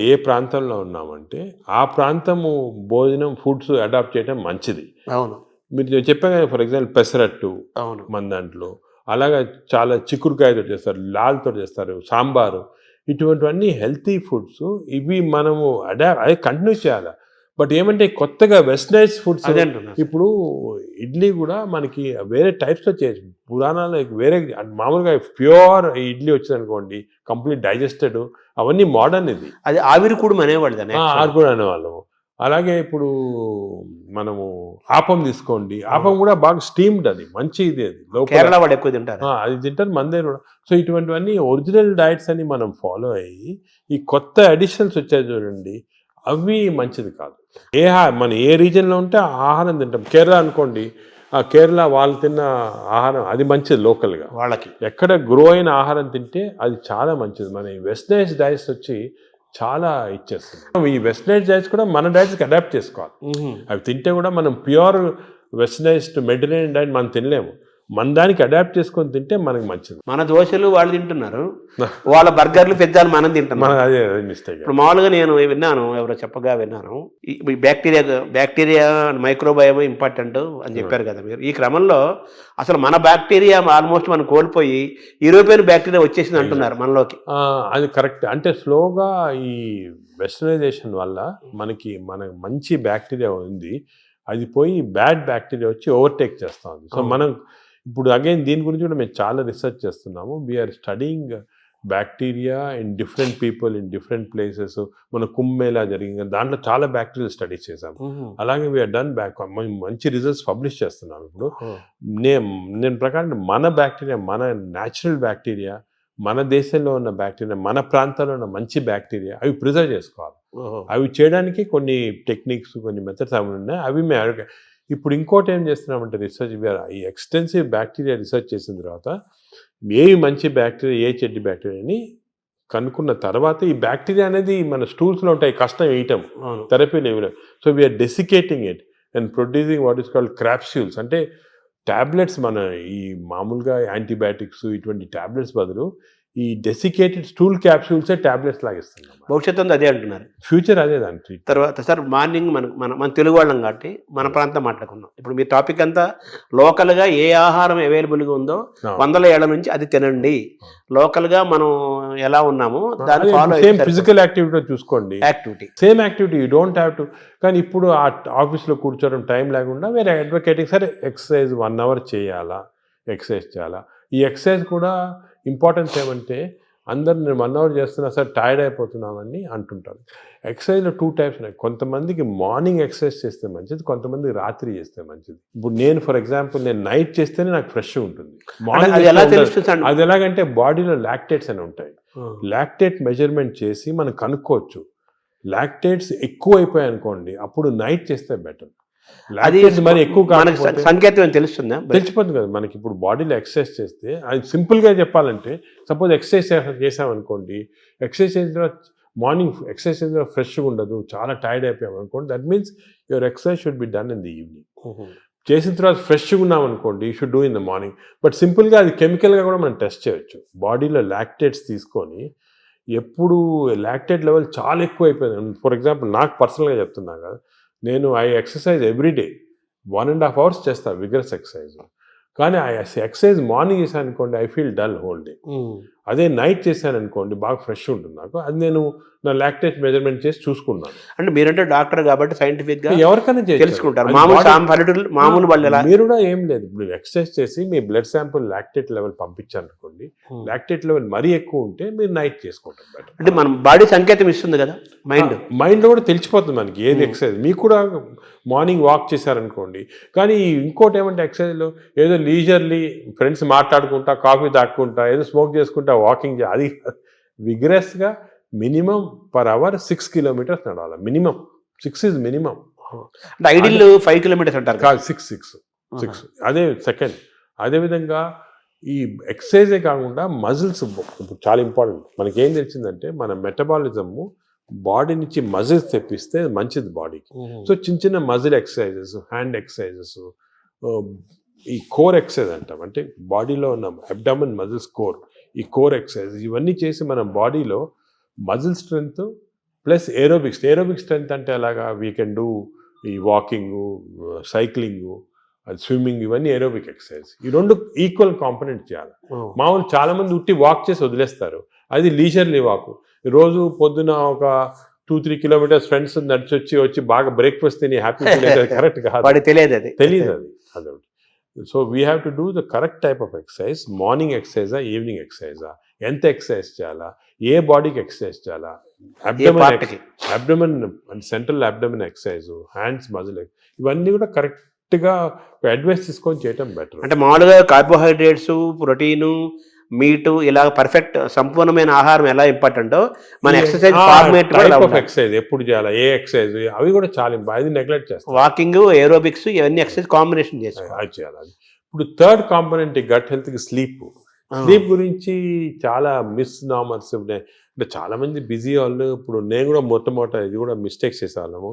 ఏ ప్రాంతంలో ఉన్నామంటే ఆ ప్రాంతము భోజనం ఫుడ్స్ అడాప్ట్ చేయడం మంచిది. అవును, మీరు చెప్పాను కదా, ఫర్ ఎగ్జాంపుల్ పెసరట్టు మన దాంట్లో, అలాగా చాలా చిక్కుడుకాయతో చేస్తారు, లాల్తో చేస్తారు, సాంబారు, ఇటువంటివన్నీ హెల్తీ ఫుడ్స్. ఇవి మనము అదే కంటిన్యూ చేయాలి. బట్ ఏమంటే కొత్తగా వెస్టర్నైజ్ ఫుడ్స్, ఇప్పుడు ఇడ్లీ కూడా మనకి వేరే టైప్స్లో చేయొచ్చు. పురాణాలు వేరే మామూలుగా ప్యూర్ ఇడ్లీ వచ్చింది అనుకోండి, కంప్లీట్ డైజెస్టెడ్, అవన్నీ మోడర్న్. ఇది అది ఆవిరికూడు అనేవాళ్ళు, ఆవిరికూడు అనేవాళ్ళము. అలాగే ఇప్పుడు మనము ఆపం తీసుకోండి, ఆపం కూడా బాగా స్టీమ్డ్, అది మంచి ఇది, అది కేరళ వాళ్ళు ఎక్కువ తింటారు, అది తింటారు మన దగ్గర కూడా. సో ఇటువంటివన్నీ ఒరిజినల్ డైట్స్ అని మనం ఫాలో అయ్యి ఈ కొత్త అడిషన్స్ వచ్చాయి చూడండి, అవి మంచిది కాదు. మన ఏ రీజన్లో ఉంటే ఆ ఆహారం తింటాం. కేరళ అనుకోండి, ఆ కేరళ వాళ్ళు తిన్న ఆహారం అది మంచిది, లోకల్గా వాళ్ళకి ఎక్కడ గ్రో అయిన ఆహారం తింటే అది చాలా మంచిది. మన ఈ వెస్టర్నైజ్ డైట్స్ వచ్చి చాలా ఇచ్చేస్తుంది. ఈ వెస్టర్నైజ్ డైట్స్ కూడా మన డైట్స్కి అడాప్ట్ చేసుకోవాలి. అవి తింటే కూడా మనం ప్యూర్ వెస్టర్నైజ్డ్ మెడిటరేనియన్ డైట్ మనం తినలేము. మన దానికి అడాప్ట్ చేసుకొని తింటే మనకి మంచిది. మన దోశలు వాళ్ళు తింటున్నారు, వాళ్ళ బర్గర్లు పిజ్జాలు మనం తింటున్నాం. అదే మిస్టేక్. ఇప్పుడు మామూలుగా నేను విన్నాను, ఎవరో చెప్పగా విన్నాను, ఈ బ్యాక్టీరియా మైక్రోబయోమ్ ఇంపార్టెంట్ అని చెప్పారు కదా మీరు. ఈ క్రమంలో అసలు మన బ్యాక్టీరియా ఆల్మోస్ట్ మనం కోల్పోయి యూరోపియన్ బ్యాక్టీరియా వచ్చేసింది అంటున్నారు మనలోకి. అది కరెక్ట్. అంటే స్లోగా ఈ వెస్టర్నైజేషన్ వల్ల మనకి మంచి బ్యాక్టీరియా ఉంది, అది పోయి బ్యాడ్ బ్యాక్టీరియా వచ్చి ఓవర్టేక్ చేస్తూ ఉంది. సో మనం ఇప్పుడు అగైన్ దీని గురించి కూడా మేము చాలా రీసెర్చ్ చేస్తున్నాము. We are studying bacteria in different people in different places. మన కుంభమేళా జరిగింది, దాంట్లో చాలా బ్యాక్టీరియల్ స్టడీస్ చేసాము. అలాగే వీఆర్ డన్ మంచి రిజల్ట్స్ పబ్లిష్ చేస్తున్నాము. ఇప్పుడు నేను ప్రకారం మన బ్యాక్టీరియా, మన న్యాచురల్ బ్యాక్టీరియా, మన దేశంలో ఉన్న బ్యాక్టీరియా, మన ప్రాంతాల్లో ఉన్న మంచి బ్యాక్టీరియా, అవి ప్రిజర్వ్ చేసుకోవాలి. అవి చేయడానికి కొన్ని టెక్నిక్స్, కొన్ని మెథడ్స్ అవి ఉన్నాయి. అవి మేము ఇప్పుడు ఇంకోటి ఏం చేస్తున్నామంటే రీసెర్చ్, ఈ ఎక్స్టెన్సివ్ బ్యాక్టీరియా రీసెర్చ్ చేసిన తర్వాత ఏవి మంచి బ్యాక్టీరియా, ఏ చెడ్డి బ్యాక్టీరియా అని కనుక్కున్న తర్వాత ఈ బ్యాక్టీరియా అనేది మన స్టూల్స్లో ఉంటాయి, కష్టం వేయటం, థెరపీలు ఇవ్వడం. So we're desiccating it and producing what is called crapsules. అంటే ట్యాబ్లెట్స్, మన ఈ మామూలుగా యాంటీబయాటిక్స్ ఇటువంటి ట్యాబ్లెట్స్ బదులు ఈ డెసికేటెడ్ స్టూల్ క్యాప్సూల్సే ట్యాబ్లెట్స్ లాగా ఇస్తున్నాం. భవిష్యత్తు అదే అంటున్నారు, ఫ్యూచర్ అదే దానికి. తర్వాత సార్ మార్నింగ్ మన తెలుగు వాళ్ళం కాబట్టి మన ప్రాంతం మాట్లాడుకున్నాం. ఇప్పుడు మీ టాపిక్ అంతా లోకల్గా ఏ ఆహారం అవైలబుల్గా ఉందో 100 ఏళ్ల నుంచి అది తినండి. లోకల్గా మనం ఎలా ఉన్నామో దాన్ని ఫాలో. సేమ్ ఫిజికల్ యాక్టివిటీ చూసుకోండి, same activity, you don't have to. కానీ ఇప్పుడు ఆ ఆఫీస్లో కూర్చోవడం టైం లేకుండా వేరే అడ్వకేటింగ్, సరే ఎక్సర్సైజ్ 1 అవర్ చేయాలా, ఎక్సర్సైజ్ చేయాలా. ఈ ఎక్సర్సైజ్ కూడా ఇంపార్టెన్స్ ఏమంటే అందరు నేను 1 అవర్ చేస్తున్నా సార్ టైర్డ్ అయిపోతున్నామని అంటుంటారు. ఎక్సర్సైజ్లో 2 టైప్స్ ఉన్నాయి. కొంతమందికి మార్నింగ్ ఎక్సర్సైజ్ చేస్తే మంచిది, కొంతమందికి రాత్రి చేస్తే మంచిది. ఇప్పుడు నేను ఫర్ ఎగ్జాంపుల్ నేను నైట్ చేస్తేనే నాకు ఫ్రెష్గా ఉంటుంది. మార్నింగ్ అది ఎలాగంటే బాడీలో లాక్టేట్స్ అని ఉంటాయి. లాక్టేట్ మెజర్మెంట్ చేసి మనం కనుక్కోవచ్చు. లాక్టేట్స్ ఎక్కువ అయిపోయాయి అనుకోండి, అప్పుడు నైట్ చేస్తే బెటర్. అది మరి ఎక్కువ సంకేతం తెలుస్తుందా? తెలిసిపోతుంది కదా మనకి. ఇప్పుడు బాడీలో ఎక్సర్సైజ్ చేస్తే, అది సింపుల్గా చెప్పాలంటే, సపోజ్ ఎక్సర్సైజ్ చేసామనుకోండి, ఎక్సర్సైజ్ చేసిన తర్వాత మార్నింగ్ ఎక్సర్సైజ్ చేసిన తర్వాత ఫ్రెష్గా ఉండదు, చాలా టైర్డ్ అయిపోయాం అనుకోండి, that means your exercise should be done in the evening. చేసిన తర్వాత ఫ్రెష్గా ఉన్నాం అనుకోండి, you should do in the morning. But సింపుల్గా అది కెమికల్గా కూడా మనం టెస్ట్ చేయొచ్చు. బాడీలో లాక్టేట్స్ తీసుకొని, ఎప్పుడు లాక్టేట్ లెవెల్ చాలా ఎక్కువ అయిపోయింది, ఫర్ ఎగ్జాంపుల్ నాకు పర్సనల్గా చెప్తున్నా కదా, నేను ఐ ఎక్సర్సైజ్ ఎవ్రీడే 1.5 hours చేస్తాను విగరస్ ఎక్సర్సైజ్. కానీ ఆ ఎక్సర్సైజ్ మార్నింగ్ చేశాను అనుకోండి, I feel dull whole day. అదే నైట్ చేశాను అనుకోండి బాగా ఫ్రెష్ ఉంటుంది నాకు. అది నేను నా లాక్టేజ్ మెజర్మెంట్ చేసి చూసుకున్నాను. అంటే మీరంటే డాక్టర్ కాబట్టి సైంటిఫిక్ గా ఎవరికైనా తెలుసుకుంటారు. మామూలు పల్లెటూరు మామూలు వాళ్ళు ఎలా మీరు కూడా ఏం లేదు, ఇప్పుడు ఎక్సర్సైజ్ చేసి మీ బ్లడ్ శాంపుల్ లాక్టేట్ లెవెల్ పంపించారనుకోండి, లాక్టేట్ లెవెల్ మరీ ఎక్కువ ఉంటే మీరు నైట్ చేసుకుంటారు బెటర్. అంటే మన బాడీ సంకేతం ఇస్తుంది కదా మైండ్ లో కూడా తెలిసిపోతుంది మనకి ఏది ఎక్సర్సైజ్. మీకు కూడా మార్నింగ్ వాక్ చేశారనుకోండి, కానీ ఇంకోటి ఏమంటే ఎక్సర్సైజ్లో ఏదో లీజర్లీ ఫ్రెండ్స్ మాట్లాడుకుంటా కాఫీ తాక్కుంటా ఏదో స్మోక్ చేసుకుంటా వాకింగ్ అది విగ్రెస్గా మినిమం పర్ అవర్ 6 kilometers నడవాలి. Minimum 6 is minimum. అంటే ఐడియల్ 5 kilometers అంటారు కాదు, 6. అదే సెకండ్. అదేవిధంగా ఈ ఎక్సర్సైజే కాకుండా మజిల్స్ చాలా ఇంపార్టెంట్. మనకి ఏం తెలిసిందంటే మన మెటబాలిజము బాడీ నుంచి మజిల్స్ తెప్పిస్తే మంచిది బాడీకి. సో చిన్న చిన్న మజిల్ ఎక్సర్సైజెస్, హ్యాండ్ ఎక్సర్సైజెస్, ఈ కోర్ ఎక్సర్సైజ్ అంటాం, అంటే బాడీలో ఉన్న అబ్డామిన్ మజిల్స్ కోర్, ఈ కోర్ ఎక్సర్సైజ్ ఇవన్నీ చేసి మన బాడీలో muscle strength plus aerobics. Aerobic strength అంటే అలాగా వీ కెన్ డూ ఈ వాకింగ్, సైక్లింగ్, స్విమ్మింగ్, ఇవన్నీ ఏరోబిక్ ఎక్సర్సైజ్. ఈ రెండు ఈక్వల్ కాంపనెంట్ చేయాలి. మామూలు చాలా మంది ఉట్టి వాక్ చేసి వదిలేస్తారు, అది లీజర్లీ వాక్. రోజు పొద్దున ఒక 2-3 kilometers ఫ్రెండ్స్ వచ్చి బాగా బ్రేక్ఫాస్ట్ తిని హ్యాపీ కరెక్ట్ కాదు, తెలియదు అది. So we have to do the correct type of exercise. Morning ఎక్సర్సైజా, ఈవినింగ్ ఎక్సర్సైజా, ఎంత ఎక్సర్సైజ్ చేయాలా, ఏ బాడీకి ఎక్సర్సైజ్ చేయాలా, abdomen central abdomen exercise, hands muscle, ఇవన్నీ కూడా కరెక్ట్గా అడ్వైస్ తీసుకొని చేయటం బెటర్. అంటే మామూలుగా కార్బోహైడ్రేట్స్, ప్రోటీను, మీటు ఇలా పర్ఫెక్ట్ సంపూర్ణమైన ఆహారం ఎలా ఇంపార్టెంటో మన ఎక్సర్సైజ్ ఫార్మేట్ ఎక్సర్సైజ్ ఎప్పుడు చేయాలా, ఏ ఎక్సర్సైజ్, అవి కూడా చాలా అది నెగ్లెక్ట్ చేస్తాం. వాకింగ్, ఏరోబిక్స్ ఇవన్నీ ఎక్సర్సైజ్ కాంబినేషన్ చేయాలి. ఇప్పుడు థర్డ్ కాంపోనెంట్ గట్ హెల్త్కి స్లీప్. స్లీప్ గురించి చాలా మిస్నామర్స్ ఉన్నాయి. అంటే చాలామంది బిజీ వాళ్ళు, ఇప్పుడు నేను కూడా మొట్టమొదట ఇది కూడా మిస్టేక్స్ చేసేవాళ్ళము.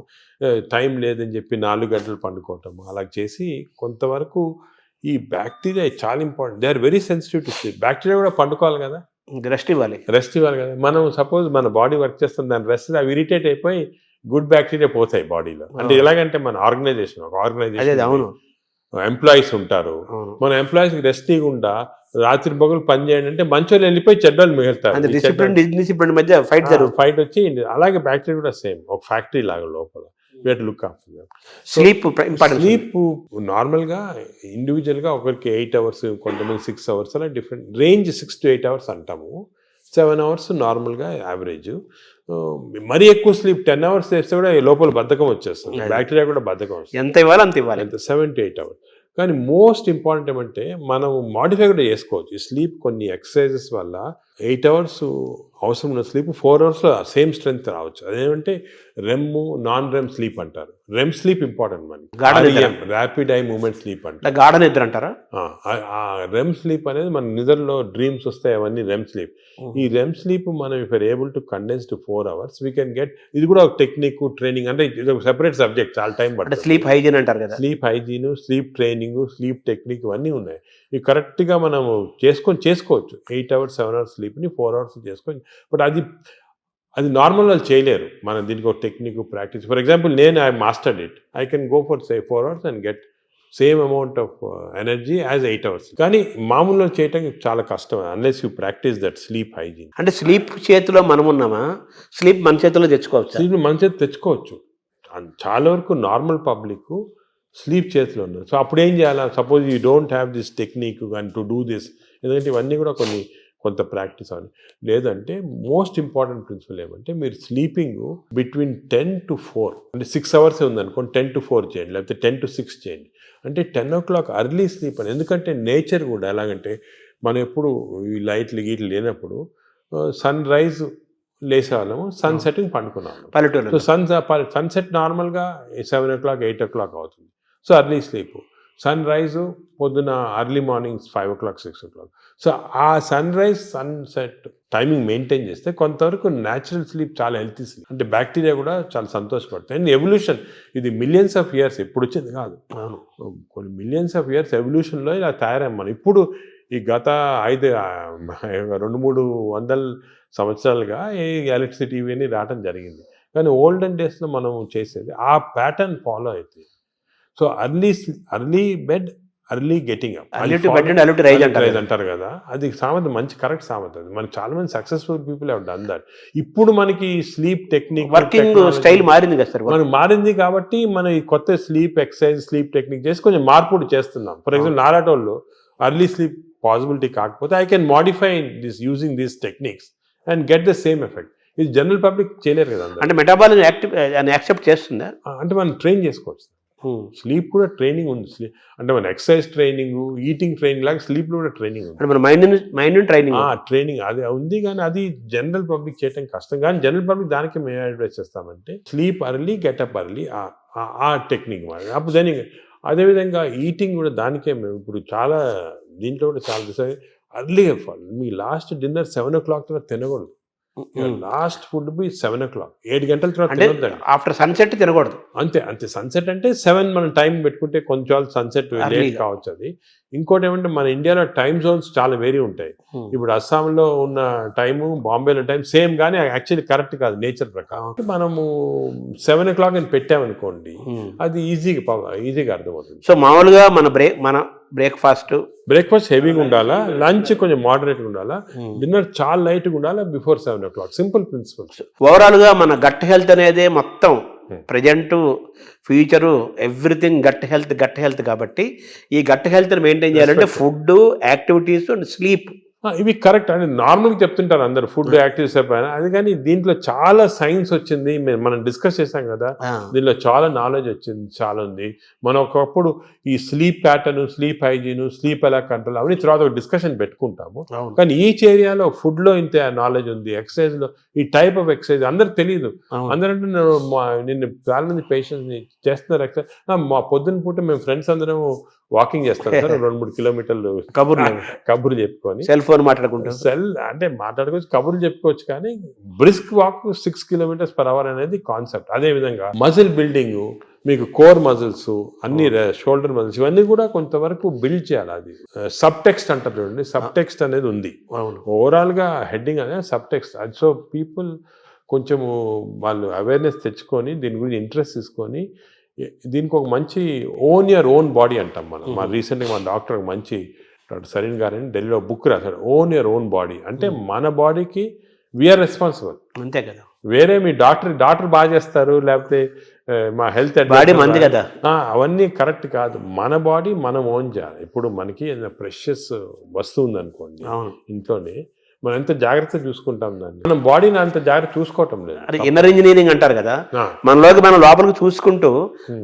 టైం లేదని చెప్పి 4 గంటలు పండుకోవటము అలా చేసి కొంతవరకు ఈ బ్యాక్టీరియా చాలా important. They are very sensitive to sleep. Bacteria కూడా పండుకోవాలి కదా, రెస్ట్ ఇవ్వాలి కదా. మనం సపోజ్ మన బాడీ వర్క్ చేస్తుంది, దాని రెస్ట్ అవి ఇరిటేట్ అయిపోయి గుడ్ బ్యాక్టీరియా పోతాయి బాడీలో. అంటే ఎలాగంటే మన ఆర్గనైజేషన్ ఎంప్లాయీస్ ఉంటారు, మన ఎంప్లాయీస్కి రెస్ట్ ఇవ్వకుండా రాత్రి పగలు పని చేయండి అంటే మంచోళ్ళు వెళ్ళిపోయి చెడ్డోళ్ళు మిగులుతారు, మధ్య ఫైట్ వచ్చి. అలాగే బ్యాక్టీరియా కూడా సేమ్ ఒక ఫ్యాక్టరీ లాగా లోపల. Look after sleep. స్లీప్ నార్మల్గా ఇండివిజువల్గా ఒకరికి 8 hours, కొంతమంది 6 hours, అలా డిఫరెంట్ రేంజ్. 6 to 8 hours అంటాము, 7 hours నార్మల్గా యావరేజ్. మరీ ఎక్కువ స్లీప్ 10 hours చేస్తే కూడా లోపల బద్ధకం వచ్చేస్తుంది, బ్యాక్టీరియా కూడా బద్ధకం వస్తుంది. ఎంత ఇవ్వాలి అంత ఇవ్వాలి, 7 to 8 hours. కానీ మోస్ట్ ఇంపార్టెంట్ ఏమంటే మనం మాడిఫై కూడా చేసుకోవచ్చు ఈ స్లీప్. కొన్ని ఎక్సర్సైజెస్ వల్ల 8 hours అవసరం ఉన్న స్లీప్ 4 hours సేమ్ స్ట్రెంగ్త్ రావచ్చు. అదేమంటే రెమ్, నాన్ రెమ్ స్లీప్ అంటారు. రెమ్ స్లీప్ ఇంపార్టెంట్ మనకి, ర్యాపిడ్ ఐ మూమెంట్ స్లీప్ అంటారు, గాఢ నిద్ర అంటారా. రెమ్ స్లీప్ అనేది మన నిద్రలో డ్రీమ్స్ వస్తాయి, అవన్నీ రెమ్ స్లీప్. ఈ రెమ్ స్లీప్ మనం if are able to condense to 4 hours we can get. ఇది కూడా ఒక టెక్నిక్, ట్రైనింగ్, అంటే ఇది ఒక సెపరేట్ సబ్జెక్ట్, చాలా టైం పడుతుంది. స్లీప్ హైజీన్ అంటారు కదా, sleep hygiene, sleep training, sleep technique ఇవన్నీ ఉన్నాయి. ఇవి కరెక్ట్గా మనం చేసుకోవచ్చు. 8 hours 7 hours స్లీప్ని 4 hours చేసుకోవచ్చు. బట్ అది నార్మల్ వాళ్ళు చేయలేరు. మనం దీనికి ఒక టెక్నిక్, ప్రాక్టీస్. ఫర్ ఎగ్జాంపుల్ నేను I mastered it, I can go for 4 hours and get same amount of energy as 8 hours. కానీ మామూలుగా చేయటం చాలా కష్టం unless you practice that sleep hygiene. అంటే స్లీప్ చేతిలో మనం ఉన్నామా, స్లీప్ మన చేతిలో తెచ్చుకోవచ్చు. స్లీప్ మన చేతి తెచ్చుకోవచ్చు. చాలా వరకు నార్మల్ పబ్లిక్ స్లీప్ చేతిలో ఉన్నారు. సో అప్పుడు ఏం చేయాలా, suppose you don't have this technique and to do this, ఎందుకంటే ఇవన్నీ కూడా కొంత ప్రాక్టీస్ అవ్వాలి. లేదంటే మోస్ట్ ఇంపార్టెంట్ ప్రిన్సిపల్ ఏమంటే మీరు స్లీపింగ్ బిట్వీన్ 10 to 4, అంటే 6 hours ఉందనుకోండి, 10 to 4 చేయండి, లేకపోతే 10 to 6 చేయండి. అంటే 10 o'clock అర్లీ స్లీప్ అని. ఎందుకంటే నేచర్ కూడా ఎలాగంటే మనం ఎప్పుడు ఈ లైట్లు గీట్లు లేనప్పుడు సన్ రైజ్ లేసేవాళ్ళము, సన్ సెట్టింగ్ పండుకున్నాము పల్లెటూరు. సో సన్సెట్ నార్మల్గా 7 o'clock 8 o'clock అవుతుంది. So early sleep. Sunrise పొద్దున early morning 5 o'clock 6 o'clock. So ఆ sunrise sunset timing maintain చేస్తే కొంతవరకు న్యాచురల్ స్లీప్ చాలా హెల్తీ స్లీప్. అంటే బ్యాక్టీరియా కూడా చాలా సంతోషపడతాయి. అండ్ ఎవల్యూషన్ ఇది మిలియన్స్ ఆఫ్ ఇయర్స్ ఎప్పుడు వచ్చింది కాదు, కొన్ని మిలియన్స్ ఆఫ్ ఇయర్స్ ఎవల్యూషన్లో ఇలా తయారయ్యాం మనం. ఇప్పుడు ఈ గత 200-300 సంవత్సరాలుగా ఈ ఎలక్ట్రిసిటీ ఇవన్నీ రావడం జరిగింది. కానీ ఓల్డెన్ డేస్లో మనం చేసేది ఆ ప్యాటర్న్ ఫాలో అవుతుంది. So early bed, early getting up, Early to bed and early to rise అంటారు కదా. అంటారు కదా, అది సామెత మంచి కరెక్ట్ సామెత. అది మనకి చాలా మంది successful people have done that. ఇప్పుడు మనకి స్లీప్ టెక్నిక్, వర్కింగ్ స్టైల్ మారింది కదా సార్. మనకు మారింది కాబట్టి మనం ఈ కొత్త స్లీప్ ఎక్సర్సైజ్, స్లీప్ టెక్నిక్ చేసి కొంచెం మార్పులు చేస్తున్నాం. ఫర్ ఎగ్జాంపుల్ నాలాటోళ్ళు అర్లీ స్లీప్ పాసిబిలిటీ కాకపోతే I can modify this using these techniques and get the same effect. ఇది జనరల్ పబ్లిక్ చేయలేరు కదా. అంటే మెటాబాలిజం యాక్సెప్ట్ చేస్తుందా? అంటే మనం ట్రైన్ చేసుకోవచ్చు. స్లీప్ కూడా ట్రైనింగ్ ఉంది. అంటే మన ఎక్సర్సైజ్ ట్రైనింగ్, ఈటింగ్ ట్రైనింగ్ లాగా స్లీప్ లో కూడా ట్రైనింగ్ ఉంది. అంటే మన మైండ్ ట్రైనింగ్ ట్రైనింగ్ అది ఉంది, కానీ అది జనరల్ పబ్లిక్ చేయడం కష్టం. కానీ జనరల్ పబ్లిక్ దానికి మేము అడ్వైస్ చేస్తామంటే స్లీప్ అర్లీ, గెటప్ అర్లీ, ఆ టెక్నిక్ మరి. అప్పుడు దానికి అదేవిధంగా ఈటింగ్ కూడా దానికే మేము ఇప్పుడు చాలా దీంట్లో కూడా చాలా అర్లీగా మీ లాస్ట్ డిన్నర్ 7 o'clock తర్వాత తినకూడదు. లాస్ట్ ఫుడ్ బి 7 o'clock, 7 గంటల తర్వాత తినొద్దండి. ఆఫ్టర్ సన్సెట్ తినకూడదు. అంతే సన్సెట్ అంటే 7 మనం టైం పెట్టుకుంటే కొంచెం సన్సెట్ లేట్ కావచ్చు. అది ఇంకోటి ఏమంటే మన ఇండియాలో టైం జోన్స్ చాలా వేరీ ఉంటాయి. ఇప్పుడు అస్సాంలో ఉన్న టైము, బాంబేలో టైం సేమ్, కానీ యాక్చువల్లీ కరెక్ట్ కాదు నేచర్ ప్రకారం. మనము 7 o'clock అని పెట్టామనుకోండి, అది ఈజీగా అర్థమవుతుంది. సో మామూలుగా మన బ్రేక్ఫాస్ట్ హెవీగా ఉండాలా, లంచ్ కొంచెం మోడరేట్గా ఉండాలా, డిన్నర్ చాలా లైట్గా ఉండాలా before 7 o'clock. Simple principles. Overall గా మన గట్ హెల్త్ అనేది మొత్తం present, future, everything gut health కాబట్టి ఈ గట్ హెల్త్ మెయింటైన్ చేయాలంటే ఫుడ్, యాక్టివిటీస్ అండ్ స్లీప్ ఇవి కరెక్ట్ అని నార్మల్గా చెప్తుంటారు అందరు, ఫుడ్ యాక్టివ్స్ అయిపోయినా. అది కానీ దీంట్లో చాలా సైన్స్ వచ్చింది, మనం డిస్కస్ చేసాం కదా, దీనిలో చాలా నాలెడ్జ్ వచ్చింది, చాలా ఉంది. మనం ఒకప్పుడు ఈ sleep pattern, sleep hygiene, sleep ఎలా కంట్రోల్ అవన్నీ తర్వాత ఒక డిస్కషన్ పెట్టుకుంటాము. కానీ ఈచ్ ఏరియాలో ఫుడ్లో ఇంత నాలెడ్జ్ ఉంది, ఎక్సర్సైజ్లో ఈ టైప్ ఆఫ్ ఎక్సర్సైజ్ అందరికి తెలియదు. అందరంటే నిన్ను చాలా మంది పేషెంట్స్ని చేస్తున్నారు ఎక్సర్సైజ్. మా పొద్దున్న పూట మేము ఫ్రెండ్స్ అందరం వాకింగ్ చేస్తాం సార్, 2-3 కిలోమీటర్లు కబుర్లు చెప్పుకొని, సెల్ ఫోన్ మాట్లాడుకుంటాం. అంటే మాట్లాడుకోవచ్చు, కబుర్లు చెప్పుకోవచ్చు. కానీ బ్రిస్క్ వాక్ 6 km/h అనేది కాన్సెప్ట్. అదే విధంగా మజిల్ బిల్డింగ్, మీకు కోర్ మజిల్స్, అన్ని షోల్డర్ మజిల్స్, ఇవన్నీ కూడా కొంతవరకు బిల్డ్ చేయాలి. అది సబ్ టెక్స్ట్ అంటారు చూడండి, సబ్ టెక్స్ట్ అనేది ఉంది. ఓవరాల్ గా హెడ్డింగ్ అనేది సబ్ టెక్స్ట్. సో పీపుల్ కొంచెము వాళ్ళు అవేర్నెస్ తెచ్చుకొని దీని గురించి ఇంట్రెస్ట్ తీసుకొని దీనికి ఒక మంచి ఓన్ బాడీ అంటాం మనం. మా రీసెంట్గా మన డాక్టర్ మంచి డాక్టర్ సరీన్ గారని ఢిల్లీలో బుక్ రాశారు, ఓన్ బాడీ. అంటే మన బాడీకి వీఆర్ రెస్పాన్సిబుల్, అంతే కదా. వేరే మీ డాక్టర్ బాగా చేస్తారు, లేకపోతే మా హెల్త్ బాడీ మంది కదా, అవన్నీ కరెక్ట్ కాదు. మన బాడీ మనం ఓన్ చేయాలి. ఇప్పుడు మనకి ప్రెషియస్ వస్తువు ఉందనుకోండి ఇంట్లోనే, మనం ఎంత జాగ్రత్త చూసుకుంటాం దాన్ని, మనం బాడీని అంత జాగ్రత్త చూసుకోవటం లేదు. అది ఇన్నర్ ఇంజనీరింగ్ అంటారు కదా, మనలోకి మనం లోపలికి చూసుకుంటూ,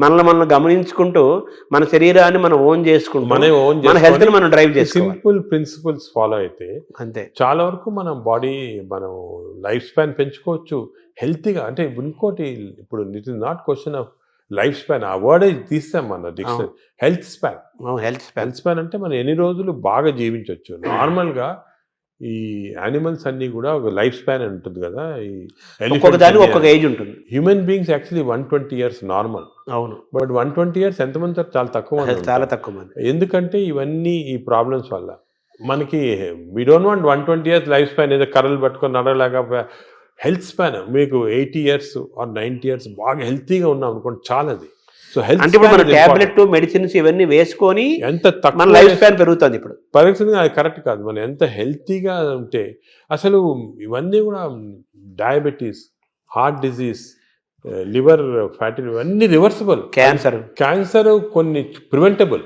మనల్ని గమనించుకుంటూ, మన శరీరాన్ని మనం ఓన్ చేసుకుంటూ, మన హెల్త్ ని మనం డ్రైవ్ చేసి సింపుల్ ప్రిన్సిపల్స్ ఫాలో అయితే అంతే చాలా వరకు మనం బాడీ, మనం లైఫ్ స్పాన్ పెంచుకోవచ్చు హెల్తీగా. అంటే ఇంకోటి, ఇప్పుడు it is not question of life span, ఆ వర్డ్ తీస్తాం మన డిక్షనరీ. హెల్త్ స్పాన్ అంటే మనం ఎన్ని రోజులు బాగా జీవించవచ్చు. నార్మల్గా ఈ యానిమల్స్ అన్ని కూడా ఒక లైఫ్ స్పాన్ అని ఉంటుంది కదా, ఒక్కొక్క ఏజ్ ఉంటుంది. Human beings actually 120 years normal. అవును, బట్ 120 years ఎంతమంది చాలా తక్కువ మంది. ఎందుకంటే ఇవన్నీ ఈ ప్రాబ్లమ్స్ వల్ల మనకి we don't want 120 years life span, ఏదో కర్రలు పట్టుకొని నడవలేక. హెల్త్ స్పాన్ మీకు 80 years or 90 years బాగా హెల్తీగా ఉన్నాం అనుకోండి, చాలా. అది సో హెల్త్ అంటే మన టాబ్లెట్, మెడిసిన్స్ ఇవన్నీ వేసుకొని ఎంత తక్కువ లైఫ్ స్పాన్ పెరుగుతుంది. ఇప్పుడు పరిస్థితి అది కరెక్ట్ కాదు. మనం ఎంత హెల్తీగా ఉంటే, అసలు ఇవన్నీ కూడా diabetes, heart disease, liver fatty, ఇవన్నీ రివర్సిబుల్. క్యాన్సర్ కొన్ని ప్రివెంటబుల్,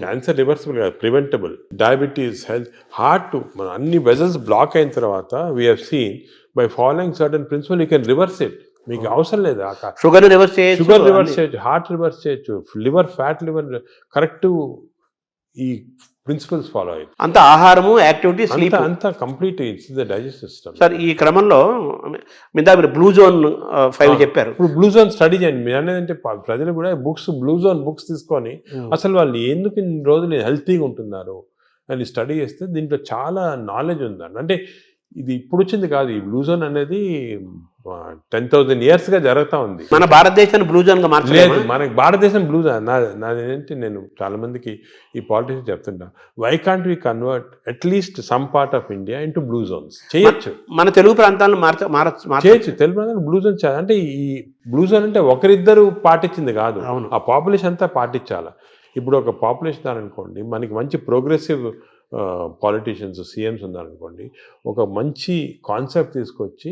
క్యాన్సర్ రివర్సిబుల్ కాదు, ప్రివెంటబుల్. డయాబెటీస్, హెల్త్, హార్ట్, మన అన్ని వెజల్స్ బ్లాక్ అయిన తర్వాత we have seen by following certain principal you can reverse it. మీకు అవసరం లేదు, షుగర్ రివర్స్ చేయొచ్చు, హార్ట్ రివర్స్ చేయొచ్చు, లివర్ ఫ్యాట్, లివర్ కరెక్ట్. ఈ ప్రిన్సిపల్స్ ఫాలో అయ్యి అంత ఆహారము, యాక్టివిటీ, స్లీప్ అంతా complete it's the digestive system. Sir ఈ క్రమంలో మీరు బ్లూ జోన్ 5 చెప్పారు. ఇప్పుడు బ్లూ జోన్ స్టడీ చేయండి. మీరు అనేదంటే ప్రజలు కూడా బ్లూ జోన్ బుక్స్ తీసుకొని అసలు వాళ్ళు ఎందుకు ఇన్ని రోజులు హెల్తీగా ఉంటున్నారు అని స్టడీ చేస్తే దీంట్లో చాలా నాలెడ్జ్ ఉందండి. అంటే ఇది ఇప్పుడు వచ్చింది కాదు, ఈ బ్లూ జోన్ అనేది 10,000 years గా జరుగుతూ ఉంది. మన భారతదేశాన్ని బ్లూ జోన్ గా మార్చలేదు. మనకి భారతదేశం బ్లూ జోన్. నాదేంటి, నేను చాలా మందికి ఈ పాలిటిక్స్ చెప్తుంటా, why can't we convert at least some part of India into blue zones? చేయొచ్చు. మన తెలుగు ప్రాంతాలను చేయొచ్చు. తెలుగు ప్రాంతాలు బ్లూ జోన్. అంటే ఈ బ్లూ జోన్ అంటే ఒకరిద్దరు పాటించింది కాదు, ఆ పాపులేషన్ అంతా పాటించాలి. ఇప్పుడు ఒక పాపులేషన్ అనుకోండి, మనకి మంచి ప్రోగ్రెసివ్ పాలిటీషియన్స్ సీఎంస్ ఉన్నారనుకోండి, ఒక మంచి కాన్సెప్ట్ తీసుకొచ్చి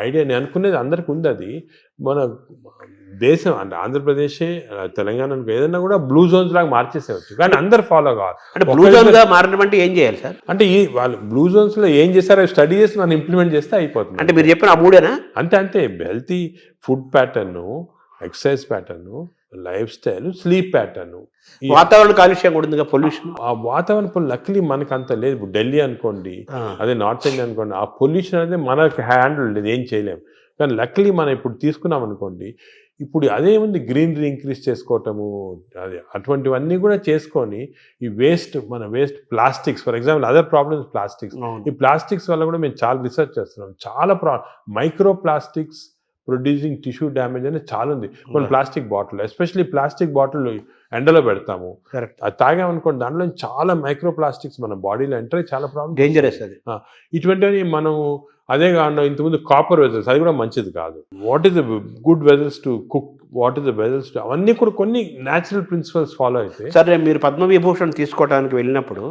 ఐడియా, నేను అనుకునేది అందరికి ఉంది, అది మన దేశం అంటే ఆంధ్రప్రదేశే తెలంగాణ ఏదైనా కూడా బ్లూ జోన్స్ లాగా మార్చేసేవచ్చు, కానీ అందరు ఫాలో కావాలి. అంటే బ్లూ జోన్గా మారడం అంటే ఏం చేయాలి సార్? అంటే ఈ వాళ్ళు బ్లూ జోన్స్లో ఏం చేస్తారో స్టడీ చేసి మనం ఇంప్లిమెంట్ చేస్తే అయిపోతుంది. అంటే మీరు చెప్పిన ఆ మూడేనా? అంతే healthy food pattern, exercise pattern, life style, sleep pattern, వాతావరణ కాలుష్యం కూడా ఉంది, పొల్యూషన్. ఆ వాతావరణ లక్లీ మనకు అంత లేదు. ఇప్పుడు ఢిల్లీ అనుకోండి, అదే నార్త్ ఇండియా అనుకోండి, ఆ పొల్యూషన్ అనేది మనకు హ్యాండిల్ లేదు, ఏం చేయలేము. కానీ లక్లీ మనం ఇప్పుడు తీసుకున్నాం అనుకోండి, ఇప్పుడు అదేముంది, గ్రీనరీ ఇంక్రీజ్ చేసుకోవటము, అది అటువంటివన్నీ కూడా చేసుకొని ఈ మన waste plastics, for example other problems plastics. ఈ ప్లాస్టిక్స్ వల్ల కూడా మేము చాలా రీసెర్చ్ చేస్తున్నాం. చాలా micro plastics producing tissue damage అనేది చాలా ఉంది. కొన్ని plastic bottle, especially plastic bottle ఎండలో పెడతాము, అది తాగామనుకోండి, దాంట్లో చాలా మైక్రో ప్లాస్టిక్స్ మన బాడీలో ఎంటర్ అయ్యి చాలా ప్రాబ్లమ్, డేంజరస్ అది. ఇటువంటివి మనం అదే కాకుండా ఇంతకుముందు కాపర్ వెజల్స్, అది కూడా మంచిది కాదు. What is the good vessels to cook, what is the vessels to, అవన్నీ కూడా కొన్ని న్యాచురల్ ప్రిన్సిపల్స్ ఫాలో అయితే. సరే, మీరు పద్మవిభూషణ్ తీసుకోవడానికి వెళ్ళినప్పుడు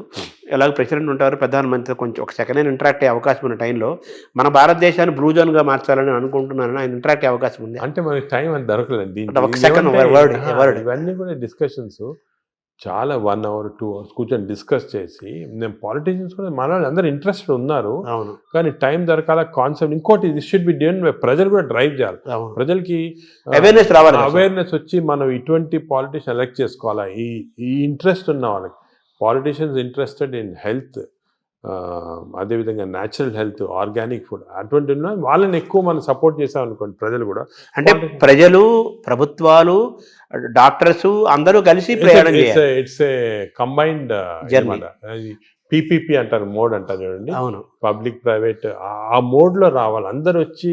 ఎలాగో ప్రెసిడెంట్ ఉంటారు, ప్రధానమంత్రి, కొంచెం ఒక సెకండ్ హ్యాండ్ ఇంటరాక్ట్ అయ్యే అవకాశం ఉన్న టైంలో మన భారతదేశాన్ని బ్లూ జోన్గా మార్చాలని అనుకుంటున్నాను, ఆయన ఇంటరాక్ట్ అయ్యే అవకాశం ఉంది అంటే మనకి టైం అని దొరకలేదు. ఇవన్నీ కూడా డిస్కషన్స్ చాలా 1 hour 2 hours కూర్చొని డిస్కస్ చేసి, నేను పాలిటీషియన్స్ కూడా మన వాళ్ళు అందరూ ఇంట్రెస్టెడ్ ఉన్నారు, కానీ టైం దొరకాల కాన్సెప్ట్. ఇంకోటి, this should be done by ప్రజలు కూడా డ్రైవ్ చేయాలి, ప్రజలకి అవేర్నెస్ రావాలి, అవేర్నెస్ వచ్చి మనం ఇటువంటి పాలిటీషియన్ ఎలక్ట్ చేసుకోవాలా. ఈ ఇంట్రెస్ట్ ఉన్న వాళ్ళకి, పాలిటీషియన్స్ ఇంట్రెస్టెడ్ ఇన్ హెల్త్, అదేవిధంగా న్యాచురల్ హెల్త్, ఆర్గానిక్ ఫుడ్, అటువంటి ఉన్న వాళ్ళని ఎక్కువ మనం సపోర్ట్ చేసాం అనుకోండి, ప్రజలు కూడా. అంటే ప్రజలు, ప్రభుత్వాలు, డాక్టర్స్ అందరూ కలిసి ప్రయాణం చేయాలి. ఇట్స్ ఏ కంబైన్డ్ పీపీపీ అంటారు, మోడ్ అంటారు చూడండి, పబ్లిక్ ప్రైవేట్, ఆ మోడ్లో రావాలి అందరు వచ్చి.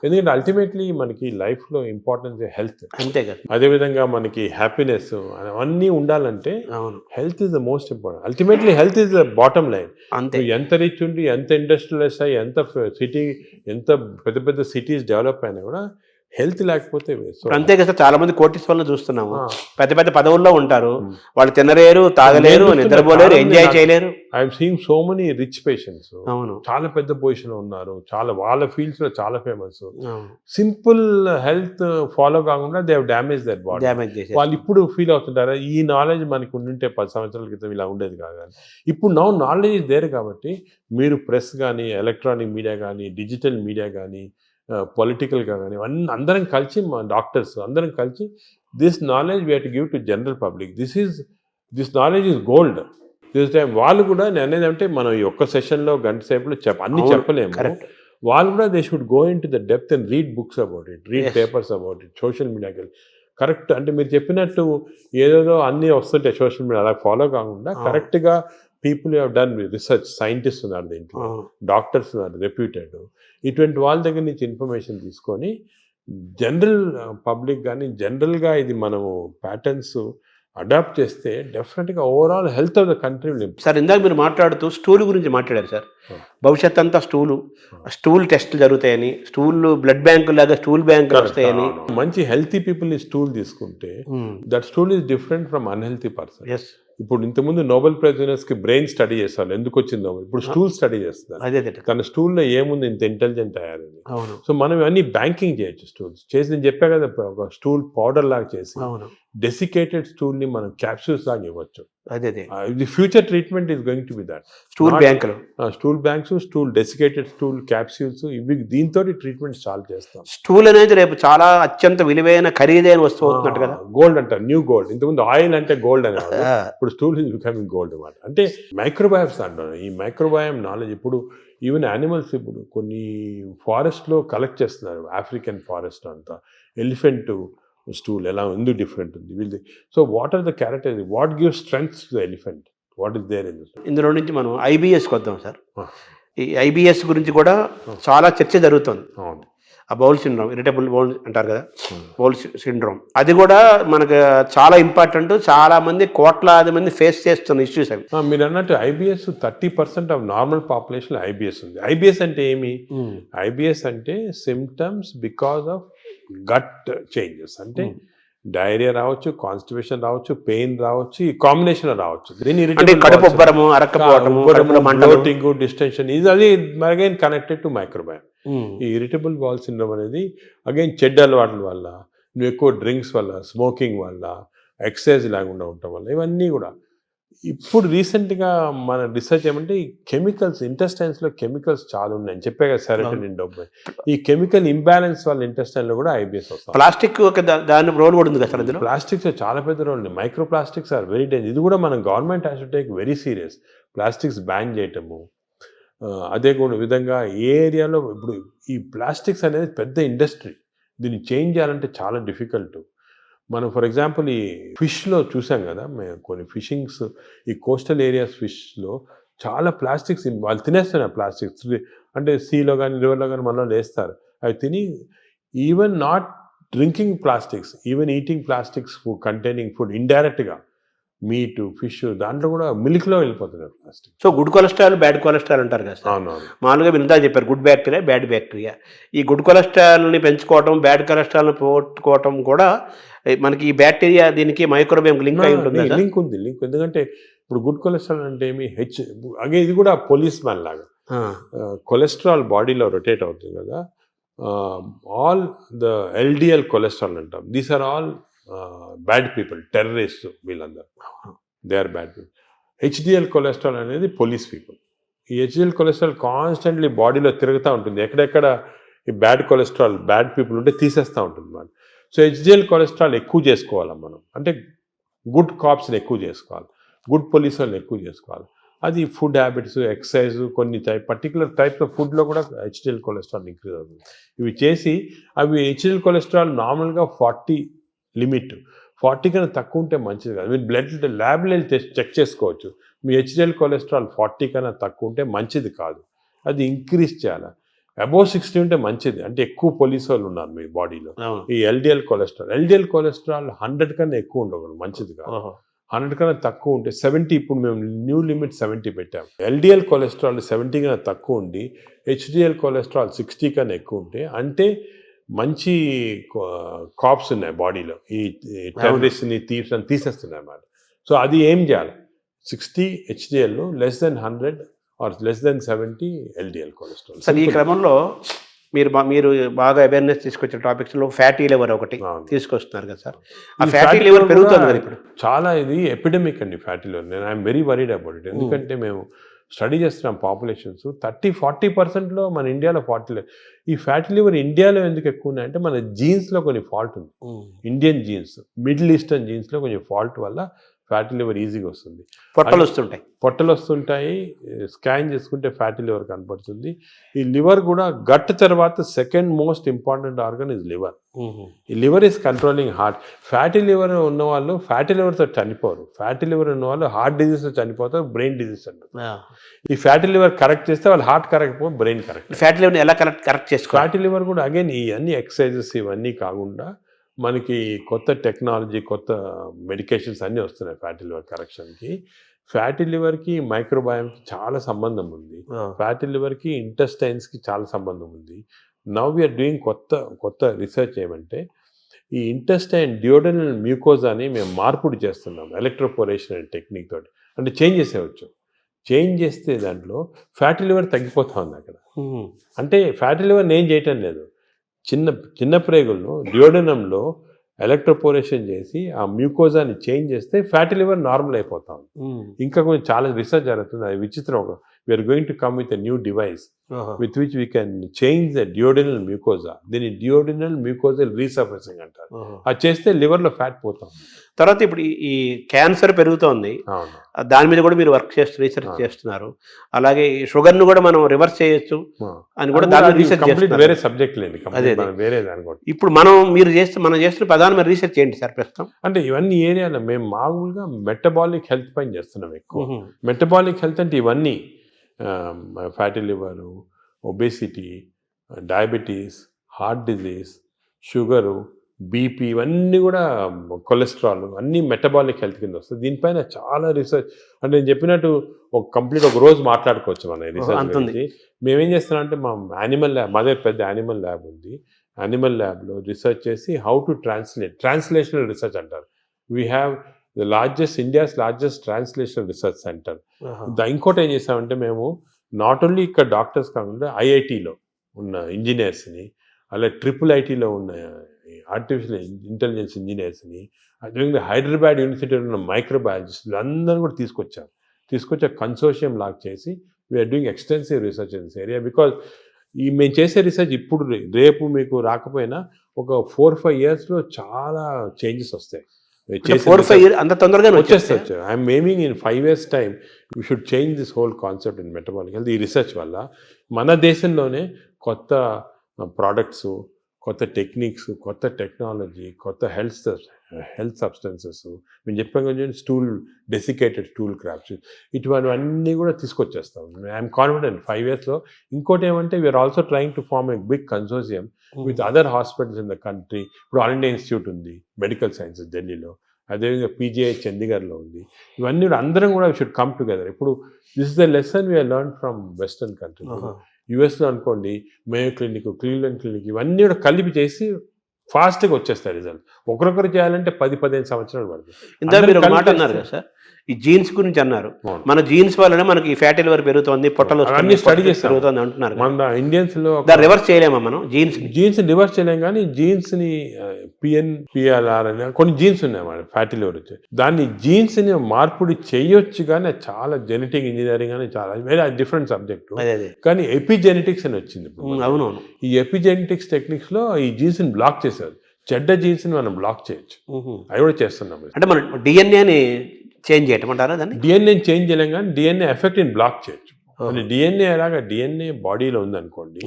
ఎందుకంటే అల్టిమేట్లీ మనకి లైఫ్లో ఇంపార్టెన్స్ హెల్త్, అంతే కదా. అదేవిధంగా మనకి హ్యాపీనెస్ అవన్నీ ఉండాలంటే health is the most important. Ultimately health is the bottom line. అంతే, ఎంత రిచ్ ఉండి, ఎంత ఇండస్ట్రియలైజ్ అయ్యి, ఎంత సిటీ, ఎంత పెద్ద పెద్ద సిటీస్ డెవలప్ అయినా కూడా హెల్త్ లేకపోతే అంతే కదా. చాలా మంది కోటీశ్వరులను చూస్తున్నాము, పెద్ద పెద్ద పదవుల్లో ఉంటారు, వాళ్ళు తినలేరు, తాగలేరు, నిద్రపోలేరు, ఎంజాయ్ చేయలేరు. I'm seeing so many rich patients, చాలా పెద్ద పొజిషన్ లో ఉన్నారు, చాలా వాళ్ళ ఫీల్డ్స్ లో చాలా ఫేమస్. సింపుల్ హెల్త్ ఫాలో కాకుండా they have damage their body. వాళ్ళు ఇప్పుడు ఫీల్ అవుతుంటారు, ఈ నాలెడ్జ్ మనకి ఉండుంటే 10 సంవత్సరాల క్రితం ఇలా ఉండేది కాదు. కానీ ఇప్పుడు నాలెడ్జ్ ఇస్ దేర్ కాబట్టి, మీరు ప్రెస్ కానీ, ఎలక్ట్రానిక్ మీడియా కానీ, డిజిటల్ మీడియా కానీ, పొలిటికల్గా కానీ, అందరం కలిసి, మా డాక్టర్స్ అందరం కలిసి, this knowledge we have to give to general public. This knowledge is gold. This time వాళ్ళు కూడా, నేను అనేది అంటే, మనం ఈ ఒక్క సెషన్లో గంట సేపులో అన్ని చెప్పలేము. వాళ్ళు కూడా they should go in to the depth and read books about it, read papers about it, social మీడియాకి వెళ్ళి కరెక్ట్. అంటే మీరు చెప్పినట్టు ఏదేదో అన్నీ వస్తుంటాయి సోషల్ మీడియా, అలా ఫాలో కాకుండా కరెక్ట్గా people have done research, scientist ఉన్నారు దీంట్లో, డాక్టర్స్ ఉన్నారు రెప్యూటెడ్, ఇటువంటి వాళ్ళ దగ్గర నుంచి ఇన్ఫర్మేషన్ తీసుకొని జనరల్ పబ్లిక్ కానీ, జనరల్గా ఇది మనము ప్యాటర్న్స్ అడాప్ట్ చేస్తే డెఫినెట్గా overall health of the country will improve. Sir, ఇందాక మీరు మాట్లాడుతూ స్టూల్ గురించి మాట్లాడారు సార్. భవిష్యత్ అంతా స్టూల్ టెస్టులు జరుగుతాయని, బ్లడ్ బ్యాంకు లాగా స్టూల్ బ్యాంకులు వస్తాయని. మంచి హెల్తీ పీపుల్ని స్టూల్ తీసుకుంటే that stool is different from unhealthy person. ఇప్పుడు ఇంతకుముందు నోబెల్ ప్రైజ్ విన్నర్స్కి బ్రెయిన్ స్టడీ చేస్తారు, ఎందుకు వచ్చింది నోబెల్, ఇప్పుడు స్టూల్ స్టడీ చేస్తున్నారు, తన స్టూల్లో ఏముంది ఇంత ఇంటెలిజెంట్ అయ్యారని. సో మనం ఇవన్నీ బ్యాంకింగ్ చేయొచ్చు, స్టూల్స్ చేసి. నేను చెప్పా కదా, ఒక స్టూల్ పౌడర్ లాగా చేసి డెసికేటెడ్ స్టూల్ ని మనం క్యాప్సూల్స్ లాగా ఇవ్వచ్చు. The future treatment is going to be that. Stool banks, stool desiccated stool capsules, ఇవి దీంతో ట్రీట్మెంట్ స్టార్ట్ చేస్తాం. స్టూల్ అనేది రేపు చాలా అత్యంత విలువైన, ఖరీదైన వస్తువు అవుతున్నట్టు కదా. గోల్డ్ అంటారు, న్యూ గోల్డ్. ఇంతకుముందు ఆయిల్ అంటే గోల్డ్ అనేవారు, ఇప్పుడు స్టూల్ ఈజ్ బికమింగ్ గోల్డ్ అన్నమాట. అంటే మైక్రోబయామ్స్ అంటారు. ఈ మైక్రోబయామ్ నాలెడ్జ్ ఇప్పుడు ఈవెన్ యానిమల్స్, ఇప్పుడు కొన్ని ఫారెస్ట్లో కలెక్ట్ చేస్తున్నారు, ఆఫ్రికన్ ఫారెస్ట్ అంతా, ఎలిఫెంట్ స్టూల్ ఎలా ఎందుకు డిఫరెంట్ ఉంది వీళ్ళది. So what are the characters, what give strength to the elephant, what is there in this. ఇందులో నుంచి మనం ఐబిఎస్కి వద్దాం సార్. ఈ ఐబిఎస్ గురించి కూడా చాలా చర్చ జరుగుతుంది. ఆ బౌల్ సిండ్రోమ్, ఇరిటబుల్ బౌల్ అంటారు కదా, బౌల్ సిండ్రోమ్, అది కూడా మనకు చాలా ఇంపార్టెంట్. చాలా మంది, కోట్లాది మంది ఫేస్ చేస్తున్న ఇష్యూస్ అవి. మీరు అన్నట్టు IBS 30% of normal population IBS ఉంది. ఐబిఎస్ అంటే ఏమి? ఐబిఎస్ అంటే symptoms because of gut changes. అంటే డయేరియా రావచ్చు, కాన్స్టిపేషన్ రావచ్చు, పెయిన్ రావచ్చు, ఈ కాంబినేషన్ రావచ్చు. దీని అంటే కడుపు ఉబ్బరము, అరక్కపోవటము, కడుపులో మంటలు, బ్లోటింగ్, డిస్టెన్షన్, ఇది అది అగైన్ కనెక్టెడ్ టు మైక్రోబయామ్. ఈ ఇరిటబుల్ బౌల్ సిండ్రోమ్ అనేది అగైన్ చెడ్డ అలవాట్ల వల్ల, నువ్వు ఎక్కువ డ్రింక్స్ వల్ల, స్మోకింగ్ వల్ల, ఎక్సర్సైజ్ లేకుండా ఉండటం వల్ల, ఇవన్నీ కూడా. ఇప్పుడు రీసెంట్గా మన రీసెర్చ్ ఏమంటే ఈ కెమికల్స్, ఇంటెస్టైన్స్లో కెమికల్స్ చాలా ఉన్నాయి. చెప్పే కదా సెరోటోనిన్, డోపమైన్. ఈ కెమికల్ ఇంబ్యాలెన్స్ వల్ల ఇంటెస్టైన్లో కూడా ఐబిఎస్ వస్తుంది. ప్లాస్టిక్ దాని రోల్ కూడా ఉంది కదా సార్ అందులో. ప్లాస్టిక్స్ చాలా పెద్ద రోల్ ఉంది. Microplastics are very danger. ఇది కూడా మనం government has to take very serious. Plastics ban చేయటము, అదే కూడా విధంగా ఏ ఏరియాలో ఇప్పుడు ఈ ప్లాస్టిక్స్ అనేది పెద్ద ఇండస్ట్రీ. దీన్ని చేంజ్ చేయాలంటే చాలా డిఫికల్ట్. మనం ఫర్ ఎగ్జాంపుల్ ఈ ఫిష్లో చూసాం కదా, మేము కొన్ని ఫిషింగ్స్, ఈ కోస్టల్ ఏరియాస్ ఫిష్లో చాలా ప్లాస్టిక్స్ వాళ్ళు తినేస్తున్నారు. ప్లాస్టిక్స్ అంటే సీలో కానీ రివర్లో కానీ మనలో వేస్తారు. అవి తిని even not drinking plastics, even eating plastics containing food ఇండైరెక్ట్గా, మీటు, ఫిష్, దాంట్లో కూడా మిల్క్లో వెళ్ళిపోతున్నారు plastic. So good cholesterol, bad cholesterol అంటారు కదా సార్. అవునవును. మామూలుగా మీరు ఇందా చెప్పారు గుడ్ బ్యాక్టీరియా, బ్యాడ్ బ్యాక్టీరియా. ఈ గుడ్ కొలెస్ట్రాల్ని పెంచుకోవటం, బ్యాడ్ కొలెస్ట్రాల్ని పోగొట్టుకోవటం కూడా మనకి ఈ బ్యాక్టీరియా దీనికి మైక్రోబయామ్ లింక్ అయి ఉంటుంది. లింక్ ఉంది. ఎందుకంటే ఇప్పుడు గుడ్ కొలెస్ట్రాల్ అంటే ఏమి అగే ఇది కూడా పోలీస్ మ్యాన్ లాగా. కొలెస్ట్రాల్ బాడీలో రొటేట్ అవుతుంది కదా. ఆల్ ద ఎల్డిఎల్ కొలెస్ట్రాల్ అంటాం. These are all bad people, terrorist, వీళ్ళందరూ they are bad people. HDL cholesterol అనేది పోలీస్ పీపుల్. ఈ హెచ్డిఎల్ కొలెస్ట్రాల్ కాన్స్టెంట్లీ బాడీలో తిరుగుతూ ఉంటుంది. ఎక్కడెక్కడ ఈ బ్యాడ్ కొలెస్ట్రాల్, బ్యాడ్ పీపుల్ ఉంటే తీసేస్తూ ఉంటుంది మనం. సో హెచ్డిఎల్ కొలెస్ట్రాల్ ఎక్కువ చేసుకోవాలి మనం. అంటే గుడ్ కాప్స్ని ఎక్కువ చేసుకోవాలి, గుడ్ పోలీస్ వాళ్ళని ఎక్కువ చేసుకోవాలి. అది ఫుడ్ హ్యాబిట్స్, ఎక్సర్సైజ్, కొన్ని పర్టికులర్ టైప్స్ ఆఫ్ ఫుడ్లో కూడా హెచ్డిఎల్ కొలెస్ట్రాల్ ఇంక్రీజ్ అవుతుంది. ఇవి చేసి అవి హెచ్డిఎల్ కొలెస్ట్రాల్ నార్మల్గా 40 లిమిట్, 40 కన్నా తక్కువ ఉంటే మంచిది కాదు. మీరు బ్లడ్ ల్యాబ్లో చెక్ చేసుకోవచ్చు. మీ హెచ్డిఎల్ కొలెస్ట్రాల్ 40 కన్నా తక్కువ ఉంటే మంచిది కాదు, అది ఇంక్రీజ్ చేయాలి. అబోవ్ 60 ఉంటే మంచిది, అంటే ఎక్కువ పోలీస్ వాళ్ళు ఉన్నారు మీ బాడీలో. ఈ ఎల్డిఎల్ కొలెస్ట్రాల్ 100 కన్నా ఎక్కువ ఉండకూడదు, మంచిది కాదు. 100 కన్నా తక్కువ ఉంటే 70, ఇప్పుడు మేము న్యూ లిమిట్ 70 పెట్టాము. ఎల్డిఎల్ కొలెస్ట్రాల్ 70 కన్నా తక్కువ ఉండి హెచ్డిఎల్ కొలెస్ట్రాల్ 60 కన్నా ఎక్కువ ఉంటే అంటే మంచి కాప్స్ ఉన్నాయి బాడీలో, ఈ టెర్రరిస్ట్ని, థీవ్స్ అని తీసేస్తున్నాయి అన్నమాట. సో అది ఏం చేయాలి, 60 HDL, less than 100 or less than 70 LDL cholesterol. Sir ఈ క్రమంలో మీరు బాగా అవేర్నెస్ తీసుకొచ్చిన టాపిక్స్లో ఫ్యాటీ లివర్ ఒకటి తీసుకొస్తున్నారు కదా సార్. ఆ ఫ్యాటీ లివర్ పెరుగుతుంది కదా ఇప్పుడు చాలా. ఇది ఎపిడమిక్ అండి ఫ్యాటీ లివర్. నేను I'm very worried about it. ఎందుకంటే మేము స్టడీ చేస్తున్నాం పాపులేషన్స్ 30-40%లో మన ఇండియాలో ఈ ఫ్యాటీ లివర్ ఇండియాలో ఎందుకు ఎక్కువ ఉన్నాయంటే మన జీన్స్లో కొన్ని ఫాల్ట్ ఉంది. ఇండియన్ జీన్స్, మిడిల్ ఈస్టర్న్ జీన్స్లో కొంచెం ఫాల్ట్ వల్ల ఫ్యాటీ లివర్ ఈజీగా వస్తుంది. పొట్టలు వస్తుంటాయి. స్కాన్ చేసుకుంటే ఫ్యాటీ లివర్ కనపడుతుంది. ఈ లివర్ కూడా గట్ తర్వాత second most important organ is liver. ఈ liver is controlling heart. Fatty liver ఉన్న వాళ్ళు ఫ్యాటీ లివర్తో చనిపోరు. ఫ్యాటీ లివర్ ఉన్న వాళ్ళు హార్ట్ డిజీజ్తో చనిపోతారు, బ్రెయిన్ డిజీజ్ అంటారు. ఈ ఫ్యాటీ లివర్ కరెక్ట్ చేస్తే వాళ్ళు హార్ట్ కరెక్ట్ పోయి బ్రెయిన్ కరెక్ట్. ఫ్యాటీ లివర్ ఎలా కరెక్ట్ చేసుకోవాలి? ఫ్యాటీ లివర్ కూడా అగైన్ ఈ అన్ని ఎక్సర్సైజెస్ ఇవన్నీ కాకుండా మనకి కొత్త టెక్నాలజీ, కొత్త మెడికేషన్స్ అన్నీ వస్తున్నాయి ఫ్యాటీ లివర్ కరెక్షన్కి. ఫ్యాటీ లివర్కి మైక్రోబయామ్కి చాలా సంబంధం ఉంది. ఫ్యాటీ లివర్కి ఇంటెస్టైన్స్కి చాలా సంబంధం ఉంది. నవ్ వీఆర్ డూయింగ్ కొత్త రీసెర్చ్ ఏమంటే ఈ ఇంటెస్టైన్ డియోడనల్ మ్యూకోజా అని మేము మార్పుడు చేస్తున్నాం ఎలక్ట్రోపోరేషన్ అనే టెక్నిక్ తోటి. అంటే చేంజ్ చేసేవచ్చు. చేంజ్ చేస్తే దాంట్లో ఫ్యాటీ లివర్ తగ్గిపోతా ఉంది అక్కడ. అంటే ఫ్యాటీ లివర్ నేను చేయటం లేదు, చిన్న ప్రేగులను డియోడనంలో ఎలక్ట్రోపోరేషన్ చేసి ఆ మ్యూకోజాని చేంజ్ చేస్తే ఫ్యాటీ లివర్ నార్మల్ అయిపోతాం. ఇంకా కొంచెం చాలా రీసెర్చ్ జరుగుతుంది. అది విచిత్రం. We are going to come with a new device with which we can change the duodenal mucosa. దీన్ని డియోడినల్ మ్యూకోజల్ రీసర్ఫేసింగ్ అంటారు. అది చేస్తే లివర్లో ఫ్యాట్ పోతాం. తర్వాత ఇప్పుడు ఈ క్యాన్సర్ పెరుగుతోంది, దాని మీద కూడా మీరు రీసెర్చ్ చేస్తున్నారు. అలాగే షుగర్ను కూడా మనం రివర్స్ చేయొచ్చు అని కూడా దాని రీసెర్చ్ చేస్తున్నారు. వేరే సబ్జెక్ట్ లేదు, వేరే దాని కూడా. ఇప్పుడు మనం చేస్తున్న ప్రధానమైన రీసెర్చ్ ఏంటి సార్ ప్రస్తుతం? అంటే ఇవన్నీ ఏరియాలో మేము మామూలుగా మెటబాలిక్ హెల్త్ పైన చేస్తున్నాం ఎక్కువ. మెటబాలిక్ హెల్త్ అంటే ఇవన్నీ fatty liver, obesity, diabetes, heart disease, sugar, BP, ఇవన్నీ కూడా కొలెస్ట్రాల్ అన్నీ మెటబాలిక్ హెల్త్ కింద వస్తుంది. దీనిపైన చాలా రీసెర్చ్. అంటే నేను చెప్పినట్టు ఒక రోజు మాట్లాడుకోవచ్చు మన రీసెర్చ్ గురించి. మేమేం చేస్తున్నాం అంటే మా యానిమల్ ల్యాబ్, మా దగ్గర పెద్ద యానిమల్ ల్యాబ్ ఉంది. యానిమల్ ల్యాబ్లో రీసెర్చ్ చేసి హౌ టు ట్రాన్స్లేషనల్ రీసెర్చ్ అంటారు. We have India's largest translational research centre. ఇంకోటి ఏం చేసామంటే మేము నాట్ ఓన్లీ ఇక్కడ డాక్టర్స్ కాకుండా ఐఐటీలో ఉన్న ఇంజనీర్స్ని, అలా IIITలో ఉన్న ఆర్టిఫిషియల్ ఇంటెలిజెన్స్ ఇంజనీర్స్ని, అదేవిధంగా హైదరాబాద్ యూనివర్సిటీలో ఉన్న మైక్రోబయాలజిస్టులు అందరూ కూడా తీసుకొచ్చి కన్సోర్షియం లాగా చేసి we are doing extensive research in this area. Because మేము చేసే రీసెర్చ్ ఇప్పుడు రేపు మీకు రాకపోయినా ఒక 4-5 yearsలో చాలా చేంజెస్ వస్తాయి. 4-5 years అంత తొందరగా వచ్చేస్తాయి. I'm aiming in 5 years time we should change this whole concept in metabolic health. ఈ రీసెర్చ్ వల్ల మన దేశంలోనే కొత్త ప్రోడక్ట్స్, కొత్త టెక్నిక్స్, కొత్త టెక్నాలజీ, కొత్త హెల్త్ సబ్స్టెన్సెస్, మేము చెప్పాం కొంచెం డెసికేటెడ్ స్టూల్ క్రాప్స్, ఇటువంటివన్నీ కూడా తీసుకొచ్చేస్తాం. ఐఎమ్ కాన్ఫిడెంట్ 5 yearsలో. ఇంకోటి ఏమంటే we are also trying to form a big consortium with other hospitals in the country. ఇప్పుడు ఆల్ ఇండియా ఇన్స్టిట్యూట్ ఉంది మెడికల్ సైన్సెస్ ఢిల్లీలో, అదేవిధంగా PGI చండీగఢ్లో ఉంది. ఇవన్నీ కూడా అందరం కూడా షుడ్ కమ్ టుగెదర్. ఇప్పుడు this is the lesson we are learn from western country. యుఎస్లో అనుకోండి మేయో క్లినిక్, క్లీవ్లాండ్ క్లినిక్, ఇవన్నీ కూడా కలిపి చేసి ఫాస్ట్గా వచ్చేస్తాయి రిజల్ట్. ఒకరొకరు చేయాలంటే 10-15 సంవత్సరాలు పడుతుంది. ఇందా మీరు ఒక మాట అన్నారు కదా సార్, ఈ జీన్స్ గురించి అన్నారు. మన జీన్స్ వల్లనే మనకి ఫ్యాటీ లివర్ పెరుగుతుంది, పొట్టలు అన్ని స్టడీ చేసి పెరుగుతుంది అంటున్నారు. మన ఇండియన్స్ లో రివర్స్ చేయలేమా మనం? జీన్స్ రివర్స్ చేయలేం, కానీ జీన్స్ ని PNPLR అని కొన్ని జీన్స్ ఉన్నాయి మన ఫ్యాటీ లివర్ వచ్చి, దాన్ని జీన్స్ ని మార్పుడి చేయొచ్చు. కానీ చాలా జెనెటిక్ ఇంజనీరింగ్ అని చాలా వేరే డిఫరెంట్ సబ్జెక్ట్. కానీ ఎపిజెనెటిక్స్ అని వచ్చింది. అవునవును. ఈ ఎపిజెనెటిక్స్ టెక్నిక్స్ లో ఈ జీన్స్ ని బ్లాక్ చేశారు. చెడ్డ జీన్స్ ని మనం బ్లాక్ చేయొచ్చు. అవి కూడా చేస్తున్నాం. అంటే మనం డిఎన్ఏని చేంజ్ చేయటమంటారా? దాన్ని డిఎన్ఏ చేంజ్ చేయలేం, కానీ డిఎన్ఏ ఎఫెక్ట్ ని బ్లాక్ చేయొచ్చు. డిఎన్ఏ ఎలాగా, డిఎన్ఏ బాడీలో ఉందనుకోండి,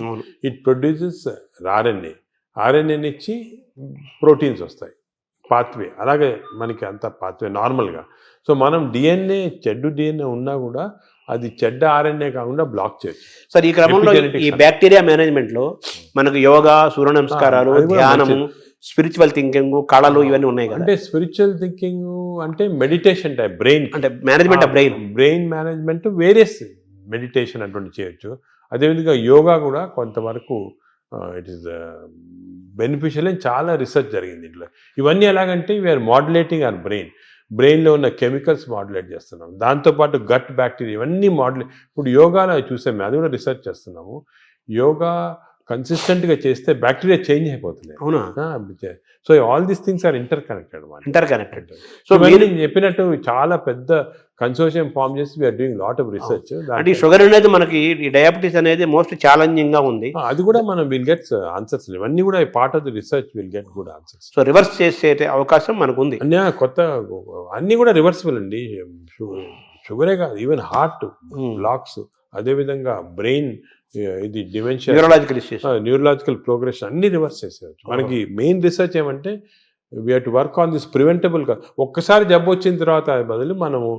ఇట్ ప్రొడ్యూసెస్ RNA ఇచ్చి ప్రోటీన్స్ వస్తాయి, పాత్వే. అలాగే మనకి అంత పాత్వే నార్మల్గా. సో మనం చెడ్డు డిఎన్ఏ ఉన్నా కూడా అది చెడ్డ RNA కాకుండా బ్లాక్ చేయొచ్చు. సార్, ఈ క్రమంలో ఈ బ్యాక్టీరియా మేనేజ్మెంట్ లో మనకు యోగా, సూర్య నమస్కారాలు, ధ్యానము, స్పిరిచువల్ థింకింగ్, కళలు ఇవన్నీ ఉన్నాయి కదా. అంటే స్పిరిచువల్ థింకింగ్ అంటే మెడిటేషన్ టైప్, బ్రెయిన్ అంటే management of brain management, various meditation అటువంటి చేయొచ్చు. అదేవిధంగా యోగా కూడా కొంతవరకు ఇట్ ఈస్ బెనిఫిషియల్ అని చాలా రీసెర్చ్ జరిగింది ఇంట్లో. ఇవన్నీ ఎలాగంటే వీఆర్ మాడ్యులేటింగ్ అవర్ బ్రెయిన్లో ఉన్న కెమికల్స్ మాడ్యులేట్ చేస్తున్నాం. దాంతోపాటు గట్ బ్యాక్టీరియా ఇవన్నీ ఇప్పుడు యోగాలో చూసాము, అది కూడా రీసెర్చ్ చేస్తున్నాము. యోగా కన్సిస్టెంట్గా చేస్తే బ్యాక్టీరియా చేంజ్ అయిపోతుంది. అవునా? So all these things are interconnected. So మీరు చెప్పినట్టు చాలా పెద్ద కన్సోర్షియం ఫామ్ చేసి we are doing lot of research. అంటే షుగర్ అనేది మనకి, ఈ డయాబెటీస్ అనేది మోస్ట్ ఛాలెంజింగ్ గా ఉంది. అది కూడా మనం విల్ గెట్ ఆన్సర్స్. ఇవన్నీ కూడా part of the research will get good answers. So reverse చేసే అవకాశం మనకు ఉంది. అన్ని కూడా రివర్సిబుల్ అండి. షుగరే కాదు, ఈవెన్ హార్ట్ బ్లాక్స్, అదేవిధంగా బ్రెయిన్ ఇది డిమెన్షియా, న్యూరలాజికల్ ప్రోగ్రెషన్ అన్ని రివర్స్ చేసేవచ్చు. మనకి మెయిన్ రీసెర్చ్ ఏమంటే we have to work on this preventable. ఒక్కసారి జబ్బు వచ్చిన తర్వాత బదులు మనము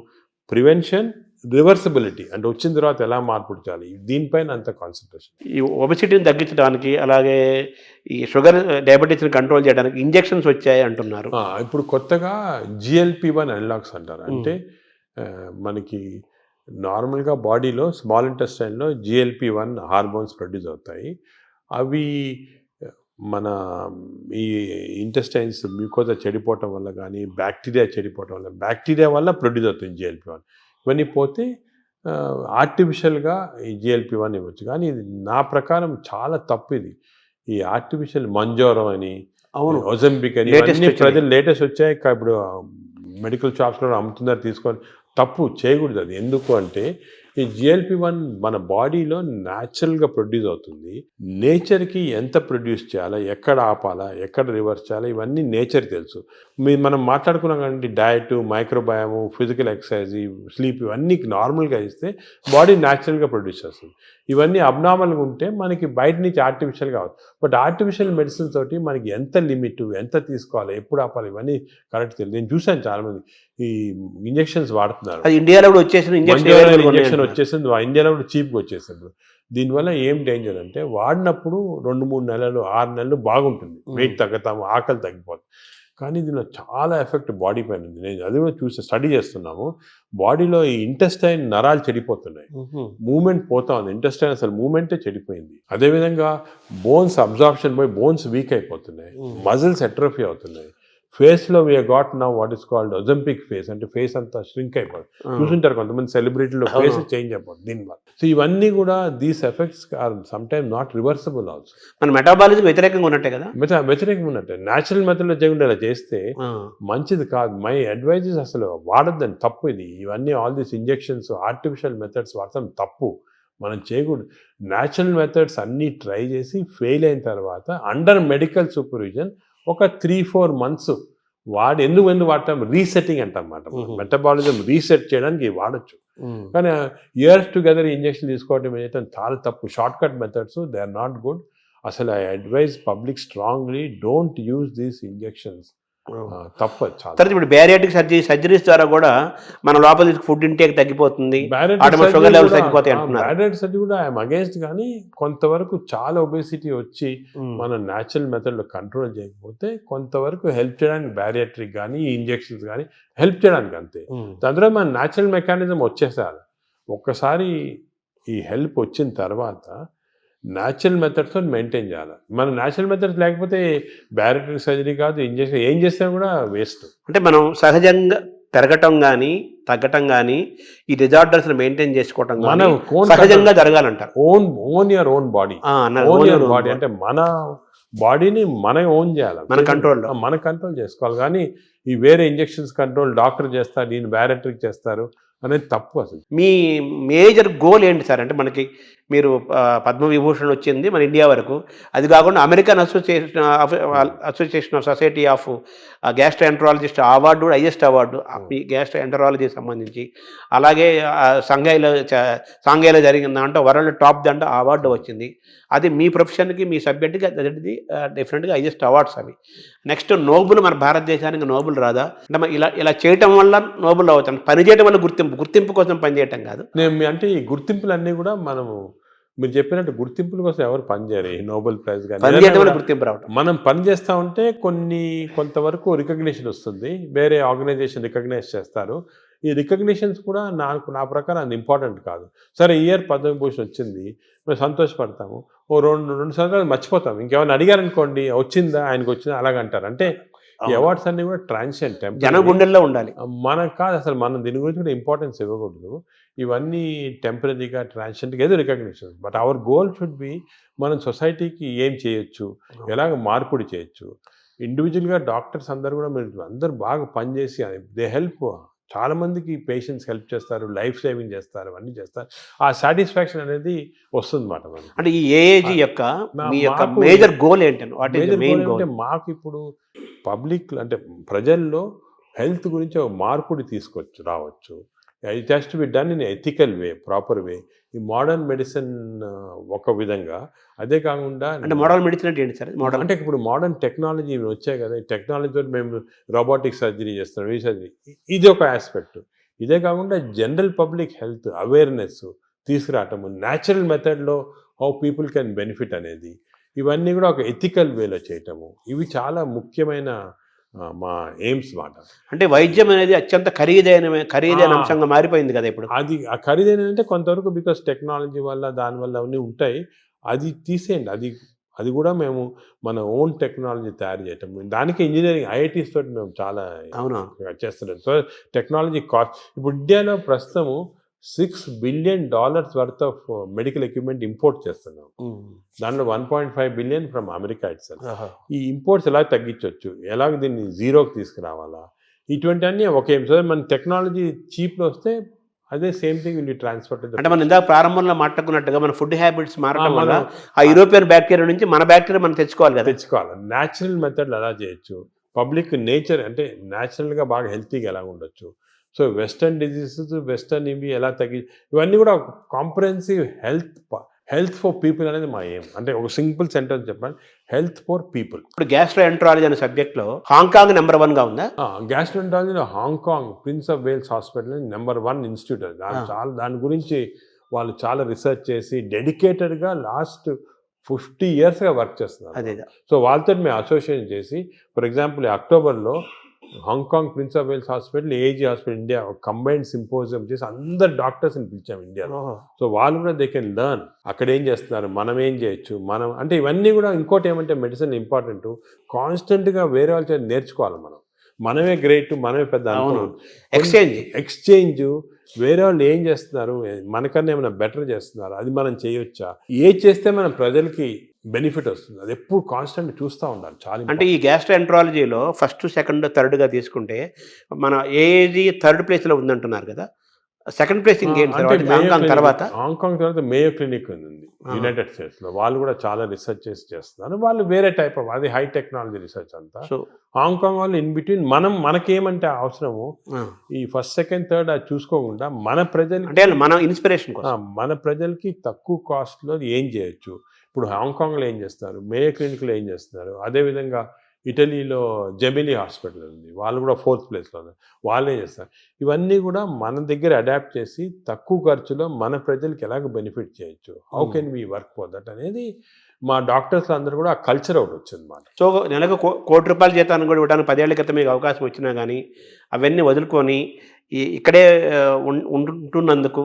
ప్రివెన్షన్, రివర్సిబిలిటీ అంటే వచ్చిన తర్వాత ఎలా మార్పు చేయాలి, దీనిపైన అంత కాన్సన్ట్రేషన్. ఈ ఒబెసిటీని తగ్గించడానికి, అలాగే ఈ షుగర్ డయాబెటీస్ని కంట్రోల్ చేయడానికి ఇంజెక్షన్స్ వచ్చాయి అంటున్నారు. ఇప్పుడు కొత్తగా GLP-1 అనలాగ్స్ అంటారు. అంటే మనకి నార్మల్గా బాడీలో స్మాల్ ఇంటెస్టైన్లో GLP-1 హార్మోన్స్ ప్రొడ్యూస్ అవుతాయి. అవి మన ఈ ఇంటెస్టైన్స్ మ్యూకోజా చెడిపోవటం వల్ల కానీ, బ్యాక్టీరియా వల్ల ప్రొడ్యూస్ అవుతుంది GLP-1. ఇవన్నీ పోతే ఆర్టిఫిషియల్గా ఈ GLP-1 ఇవ్వచ్చు. కానీ ఇది నా ప్రకారం చాలా తప్పు. ఇది ఈ ఆర్టిఫిషియల్ మంజోరో అని, ఒజంబిక్ అని ఇవన్నీ ప్రజలు లేటెస్ట్ వచ్చాయి. ఇప్పుడు మెడికల్ షాప్స్లో అమ్ముతున్నారు, తీసుకొని తప్పు చేయకూడదు. అది ఎందుకు అంటే ఈ GLP-1 మన బాడీలో న్యాచురల్గా ప్రొడ్యూస్ అవుతుంది. నేచర్కి ఎంత ప్రొడ్యూస్ చేయాలా, ఎక్కడ ఆపాలా, ఎక్కడ రివర్స్ చేయాలా, ఇవన్నీ నేచర్ తెలుసు. మనం మాట్లాడుకున్నాం కానీ డయట్, మైక్రోబయాము, ఫిజికల్ ఎక్సర్సైజ్, స్లీప్ ఇవన్నీ నార్మల్గా ఇస్తే బాడీ న్యాచురల్గా ప్రొడ్యూస్ చేస్తుంది. ఇవన్నీ అబ్నార్మల్గా ఉంటే మనకి బయట నుంచి ఆర్టిఫిషియల్గా అవుతుంది. బట్ ఆర్టిఫిషియల్ మెడిసిన్ తోటి మనకి ఎంత లిమిట్, ఎంత తీసుకోవాలి, ఎప్పుడు ఆపాలి, ఇవన్నీ కరెక్ట్ తెలియదు. నేను చూశాను చాలామంది ఈ ఇంజెక్షన్స్ వాడుతున్నారు. ఇండియాలో కూడా వచ్చేసింది వచ్చేసింది, ఇండియాలో కూడా చీప్గా వచ్చేసింది. దీనివల్ల ఏం డేంజర్ అంటే వాడినప్పుడు 2-3 నెలలు, 6 నెలలు బాగుంటుంది, వెయిట్ తగ్గుతాము, ఆకలి తగ్గిపోతుంది. కానీ దీనిలో చాలా ఎఫెక్ట్ బాడీ పైన ఉంది. నేను అది కూడా స్టడీ చేస్తున్నాము. బాడీలో ఈ ఇంటెస్టైన్ నరాలు చెడిపోతున్నాయి, మూమెంట్ పోతా ఉంది, ఇంటెస్టైన్ అసలు మూమెంటే చెడిపోయింది. అదేవిధంగా బోన్స్ అబ్జార్ప్షన్ పోయి బోన్స్ వీక్ అయిపోతున్నాయి, మజిల్స్ ఎట్రోఫీ అవుతున్నాయి. ఫేస్లో we got now what is called Ozempic face, అంటే ఫేస్ అంతా ష్రింక్ అయిపోతుంది. చూసుంటారు కొంతమంది సెలబ్రిటీలో ఫేస్ చేంజ్ అయిపోతుంది దీనివల్ల. సో ఇవన్నీ కూడా these effects are some time not reversible also. మన మెటాబాలిజం వ్యతిరేకంగా ఉన్నట్టే కదా. వ్యతిరేకంగా ఉన్నట్టే. న్యాచురల్ మెథడ్లో చేయకుండా ఇలా చేస్తే మంచిది కాదు. మై అడ్వైజెస్ అసలు వాడద్దని, తప్పు ఇది. ఇవన్నీ all these injections artificial methods వాడతాం తప్పు, మనం చేయకూడదు. న్యాచురల్ మెథడ్స్ అన్నీ ట్రై చేసి ఫెయిల్ అయిన తర్వాత అండర్ మెడికల్ సూపర్విజన్ ఒక 3-4 months వాడి ఎందుకు వాడతాం, రీసెట్టింగ్ అంటాం అన్నమాట. మెటబాలిజం రీసెట్ చేయడానికి వాడచ్చు. కానీ ఇయర్స్ టుగెదర్ ఇంజెక్షన్ తీసుకోవడం ఏదైతే చాలా తప్పు. Shortcut methods they are not good. అసలు I advise public strongly don't use these injections. తప్పు చాలా. తర్వాత ఇప్పుడు బ్యారియాటిక్ సర్జరీస్ ద్వారా కూడా మన లోపల ఫుడ్ ఇంటేక్ తగ్గిపోతుంది, షుగర్ లెవెల్స్ తగ్గిపోతాయి అంటున్నారు. బ్యారియాటిక్ సర్జరీ కూడా ఐఎమ్ అగేన్స్ట్, కానీ కొంతవరకు చాలా ఒబేసిటీ వచ్చి మనం న్యాచురల్ మెథడ్లో కంట్రోల్ చేయకపోతే కొంతవరకు హెల్ప్ చేయడానికి బ్యారియాట్రిక్ కానీ ఈ ఇంజెక్షన్స్ కానీ హెల్ప్ చేయడానికి అంతే. దాని తర్వాత మన న్యాచురల్ మెకానిజం వచ్చేసారు. ఒక్కసారి ఈ హెల్ప్ వచ్చిన తర్వాత న్యాచురల్ మెథడ్స్తో మెయింటైన్ చేయాలి. మన న్యాచురల్ మెథడ్స్ లేకపోతే బ్యారియాట్రిక్ సర్జరీ కాదు, ఇంజెక్షన్ ఏం చేసినా కూడా వేస్ట్. అంటే మనం సహజంగా పెరగటం కానీ తగ్గటం కానీ ఈ డిజార్డర్స్ మెయింటైన్ చేసుకోవటం మనం సహజంగా జరగాలంటారు. Own your own body. Body అంటే మన బాడీని మనం ఓన్ చేయాలి, మన కంట్రోల్ చేసుకోవాలి. కానీ ఈ వేరే ఇంజెక్షన్స్ కంట్రోల్ డాక్టర్ చేస్తారు, దీన్ని బ్యారియాట్రిక్ చేస్తారు అనేది తప్పు. అసలు మీ మేజర్ గోల్ ఏంటి సార్? అంటే మనకి మీరు పద్మవిభూషణ్ వచ్చింది మన ఇండియా వరకు, అది కాకుండా American association of society of gastroenterologist award కూడా హైయెస్ట్ అవార్డు ఈ గ్యాస్ట్రోఎంటరాలజీకి సంబంధించి. అలాగే సాంఘైలో జరిగిన దాంట్లో వరల్డ్ టాప్ దాంట్లో అవార్డు వచ్చింది. అది మీ ప్రొఫెషన్కి మీ సబ్జెక్ట్కి అది డెఫినెట్గా హైయెస్ట్ అవార్డ్స్ అవి. నెక్స్ట్ నోబుల్ మన భారతదేశానికి నోబుల్ రాదా? అంటే ఇలా చేయటం వల్ల నోబుల్ అవుతాం, పని చేయడం వల్ల గుర్తింపు కోసం పనిచేయటం కాదు. అంటే ఈ గుర్తింపులన్నీ కూడా మనము మీరు చెప్పినట్టు గుర్తింపుల కోసం ఎవరు పనిచేయరు. ఈ నోబెల్ ప్రైజ్ కానీ గుర్తింపు రావడం, మనం పని చేస్తూ ఉంటే కొంతవరకు రికగ్నిషన్ వస్తుంది, వేరే ఆర్గనైజేషన్ రికగ్నైజ్ చేస్తారు. ఈ రికగ్నిషన్స్ కూడా నా ప్రకారం అది ఇంపార్టెంట్ కాదు. సరే ఇయర్ పద్మవిభూషణ్ వచ్చింది, మేము సంతోషపడతాము, ఓ రెండు సంవత్సరాలు మర్చిపోతాం. ఇంకేమైనా అడిగారనుకోండి వచ్చిందా ఆయనకు వచ్చిందా అలాగంటారు. అంటే ఈ అవార్డ్స్ అన్ని కూడా ట్రాన్సియెంట్, జన గుండెల్లో ఉండాలి. మనకు కాదు అసలు, మనం దీని గురించి కూడా ఇంపార్టెన్స్ ఇవ్వకూడదు. ఇవన్నీ టెంపరీగా ట్రాన్సియెంట్గా ఏదో recognition. But our goal should be మనం సొసైటీకి ఏం చేయొచ్చు, ఎలాగ మార్పుడి చేయొచ్చు. ఇండివిజువల్గా డాక్టర్స్ అందరూ కూడా మీరు అందరూ బాగా పనిచేసి దే హెల్ప్, చాలామందికి పేషెంట్స్ హెల్ప్ చేస్తారు, లైఫ్ సేవింగ్ చేస్తారు, అవన్నీ చేస్తారు. ఆ సాటిస్ఫాక్షన్ అనేది వస్తుంది అన్నమాట. అంటే ఈ ఏఏజీ యొక్క మేజర్ గోల్ ఏంటంటే మాకు ఇప్పుడు పబ్లిక్ అంటే ప్రజల్లో హెల్త్ గురించి ఒక మార్పుడి రావచ్చు. It has to be done in ethical way, proper way. ఈ మోడర్న్ మెడిసిన్ ఒక విధంగా, అదే కాకుండా అంటే మోడర్న్ మెడిసిన్ అంటే ఏంటి సార్? అంటే ఇప్పుడు మోడర్న్ టెక్నాలజీ వచ్చాయి కదా, ఈ టెక్నాలజీతో మేము రోబోటిక్ సర్జరీ చేస్తున్నాం, ఈ సర్జరీ, ఇది ఒక ఆస్పెక్ట్. ఇదే కాకుండా జనరల్ పబ్లిక్ హెల్త్ అవేర్నెస్ తీసుకురావటము, న్యాచురల్ మెథడ్లో హౌ పీపుల్ కెన్ బెనిఫిట్ అనేది, ఇవన్నీ కూడా ఒక ఎథికల్ వేలో చేయటము, ఇవి చాలా ముఖ్యమైన మా ఎయిమ్స్ మాట. అంటే వైద్యం అనేది అత్యంత ఖరీదైన అంశంగా మారిపోయింది కదా ఇప్పుడు. అది ఆ ఖరీదైన అంటే కొంతవరకు బికాస్ టెక్నాలజీ వల్ల దానివల్ల అవన్నీ ఉంటాయి, అది తీసేయండి. అది కూడా మేము మన ఓన్ టెక్నాలజీ తయారు చేయటం, దానికి ఇంజనీరింగ్ ఐఐటీస్ తోటి మేము చాలా చేస్తున్నాం. సో టెక్నాలజీ కాస్ట్ ఇప్పుడు ఇండియాలో ప్రస్తుతము $6 billion worth of medical equipment import చేస్తున్నాం. దాంట్లో 1.5 billion ఫ్రమ్ అమెరికా ఇట్సెల్ఫ్. ఈ ఇంపోర్ట్స్ ఎలా తగ్గించవచ్చు, ఎలాగ దీన్ని జీరోకి తీసుకురావాలా, ఇటువంటి అన్నీ ఒకే. సో మన టెక్నాలజీ చీప్లో వస్తే అదే same thing will be transfer. అంటే మనం ఇందాక ప్రారంభంలో మాట్లాడుకున్నట్టుగా మన ఫుడ్ హ్యాబిట్స్ మారడం వల్ల ఆ యూరోపియన్ బ్యాక్టీరియా నుంచి మన బ్యాక్టీరియా మనం తెచ్చుకోవాలి. న్యాచురల్ మెథడ్లు అలా చేయొచ్చు. పబ్లిక్ నేచర్ అంటే న్యాచురల్గా బాగా హెల్తీగా ఎలా ఉండొచ్చు. సో వెస్టర్న్ డిజీజెస్, వెస్టర్న్ ఇవి ఎలా ఇవన్నీ కూడా కాంప్రహెన్సివ్ హెల్త్ ఫర్ పీపుల్ అనేది మా ఎయిమ్. అంటే ఒక సింపుల్ సెంటెన్స్ చెప్పండి, హెల్త్ ఫర్ పీపుల్. ఇప్పుడు గ్యాస్ట్రోఎంటరాలజీ అనే సబ్జెక్ట్లో హాంకాంగ్ నెంబర్ 1గా ఉందా? గ్యాస్ట్రోఎంటరాలజీలో Hong Kong prince of Wales hospital number 1 institute. దాని గురించి వాళ్ళు చాలా రీసెర్చ్ చేసి డెడికేటెడ్గా లాస్ట్ 50 ఇయర్స్గా వర్క్ చేస్తున్నారు. అదే సో వాళ్ళతో మేము అసోసియేషన్ చేసి, ఫర్ ఎగ్జాంపుల్ అక్టోబర్లో Hong Kong prince of Wales hospital, AG hospital India combined symposium చేసి అందరు డాక్టర్స్ని పిలిచాం ఇండియాలో. సో వాళ్ళు కూడా దే కెన్ లెర్న్ అక్కడ ఏం చేస్తున్నారు, మనం ఏం చేయొచ్చు, మనం అంటే ఇవన్నీ కూడా. ఇంకోటి ఏమంటే మెడిసిన్ ఇంపార్టెంట్, కాన్స్టెంట్గా వేరే వాళ్ళ చేత నేర్చుకోవాలి. మనమే గ్రేట్, మనమే పెద్ద ఎక్స్చేంజ్ వేరే వాళ్ళు ఏం చేస్తున్నారు, మనకన్నా ఏమైనా బెటర్ చేస్తున్నారు, అది మనం చేయొచ్చా, ఏది చేస్తే మనం ప్రజలకి బెనిఫిట్ వస్తుంది, అది ఎప్పుడు కాన్స్టెంట్ చూస్తూ ఉండాలి. చాలా అంటే ఈ గ్యాస్ట్రోఎంట్రాలజీలో ఫస్ట్, సెకండ్, థర్డ్గా తీసుకుంటే మన ఏజీ థర్డ్ ప్లేస్లో ఉందంటున్నారు కదా, సెకండ్ ప్లేస్ ఇంకేంటి తర్వాత? హాంకాంగ్ తర్వాత మేయో క్లినిక్ ఉంది యునైటెడ్ స్టేట్స్లో. వాళ్ళు కూడా చాలా రీసెర్చ్ చేస్తున్నారు. వాళ్ళు వేరే టైప్ ఆఫ్, అది హై టెక్నాలజీ రీసెర్చ్ అంతా. సో హాంకాంగ్ వాళ్ళు ఇన్ బిట్వీన్ మనకేమంటే అవసరము ఈ ఫస్ట్, సెకండ్, థర్డ్ అది చూసుకోకుండా మన ప్రజలు అంటే మన ఇన్స్పిరేషన్ మన ప్రజలకి తక్కువ కాస్ట్లో ఏం చేయొచ్చు. ఇప్పుడు హాంకాంగ్లో ఏం చేస్తారు, మేయో క్లినిక్లో ఏం చేస్తున్నారు, అదేవిధంగా ఇటలీలో జెమినీ హాస్పిటల్ ఉంది, వాళ్ళు కూడా 4th ప్లేస్లో ఉన్నారు, వాళ్ళే చేస్తారు. ఇవన్నీ కూడా మన దగ్గర అడాప్ట్ చేసి తక్కువ ఖర్చులో మన ప్రజలకి ఎలాగ బెనిఫిట్ చేయొచ్చు, how can we work for that అనేది మా డాక్టర్స్ అందరూ కూడా ఆ కల్చర్ ఒకటి వచ్చింది మాట. సో నెలకు ₹1,00,00,000 జీతాన్ని కూడా ఇవ్వడానికి 10 ఏళ్ల క్రితం మీకు అవకాశం వచ్చినా కానీ అవన్నీ వదులుకొని ఇక్కడే ఉంటున్నందుకు,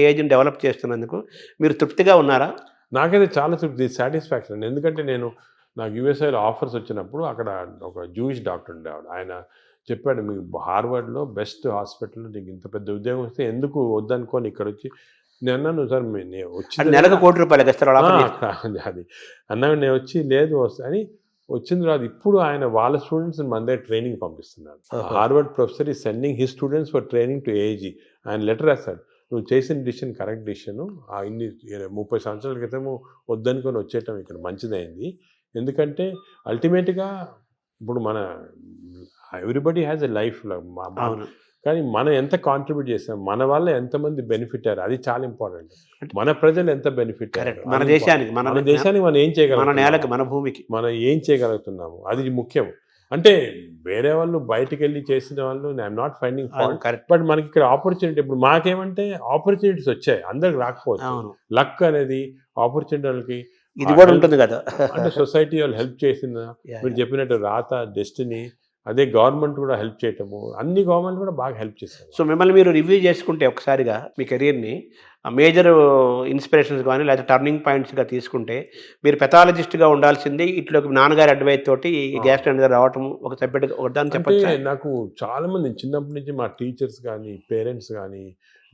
ఏజెంట్ డెవలప్ చేస్తున్నందుకు మీరు తృప్తిగా ఉన్నారా? నాకైతే చాలా తృప్తి, సాటిస్ఫాక్షన్. ఎందుకంటే నాకు యూఎస్ఐలో ఆఫర్స్ వచ్చినప్పుడు అక్కడ ఒక జూయిష్ డాక్టర్ ఉండేవాడు. ఆయన చెప్పాడు, మీకు హార్వర్డ్లో బెస్ట్ హాస్పిటల్లో నీకు ఇంత పెద్ద ఉద్యోగం వస్తే ఎందుకు వద్దనుకోని ఇక్కడ వచ్చి. నేను అన్నాను, సార్ వచ్చి నెలకు ₹1,00,00,000 అది అన్నాడు. నేను వచ్చి లేదు అని వచ్చిన తర్వాత ఇప్పుడు ఆయన వాళ్ళ స్టూడెంట్స్ మన దగ్గర ట్రైనింగ్ పంపిస్తున్నాడు. హార్వర్డ్ ప్రొఫెసర్ ఈ sending his students for training to AG. ఆయన లెటర్ రాశాడు, నువ్వు చేసిన డిసిషన్ కరెక్ట్ డిసిషను, ఇన్ని 30 సంవత్సరాల క్రితము వద్దనుకొని వచ్చేయటం ఇక్కడ మంచిదైంది. ఎందుకంటే అల్టిమేట్గా ఇప్పుడు ఎవ్రీబడి హ్యాస్ ఎ లైఫ్, కానీ మనం ఎంత కాంట్రిబ్యూట్ చేసాం, మన వల్ల ఎంతమంది బెనిఫిట్ అయ్యారు, అది చాలా ఇంపార్టెంట్. మన ప్రజలు ఎంత బెనిఫిట్ అయ్యారు, మన దేశానికి మనం ఏం చేయగలం, మన నేలకి, మన భూమికి మనం ఏం చేయగలుగుతున్నాము, అది ముఖ్యం. అంటే వేరే వాళ్ళు బయటకు వెళ్ళి చేసిన వాళ్ళు I'm not finding fault, but మనకి ఇక్కడ ఆపర్చునిటీ, ఇప్పుడు మాకేమంటే ఆపర్చునిటీస్ వచ్చాయి, అందరికి రాకపోవచ్చు. లక్ అనేది ఆపర్చునిటీ వాళ్ళకి ఇది కూడా ఉంటుంది కదా. అంటే సొసైటీ వాళ్ళు హెల్ప్ చేసిన, మీరు చెప్పినట్టు రాత, డెస్టినీ, అదే గవర్నమెంట్ కూడా హెల్ప్ చేయటము, అన్ని గవర్నమెంట్ కూడా బాగా హెల్ప్ చేస్తారు. సో మిమ్మల్ని మీరు రివ్యూ చేసుకుంటే ఒకసారిగా మీ కెరీర్ని మేజర్ ఇన్స్పిరేషన్స్ కానీ లేదా టర్నింగ్ పాయింట్స్గా తీసుకుంటే, మీరు పెథాలజిస్ట్గా ఉండాల్సింది ఇట్లోకి నాన్నగారి అడ్వైస్ తోటి గ్యాస్ట్రోఎంట్రాలజీ రావటం ఒక సబ్జెక్ట్ ఒకదాన్ని చెప్పచ్చు. నాకు చాలామంది చిన్నప్పటి నుంచి మా టీచర్స్ కానీ, పేరెంట్స్ కానీ,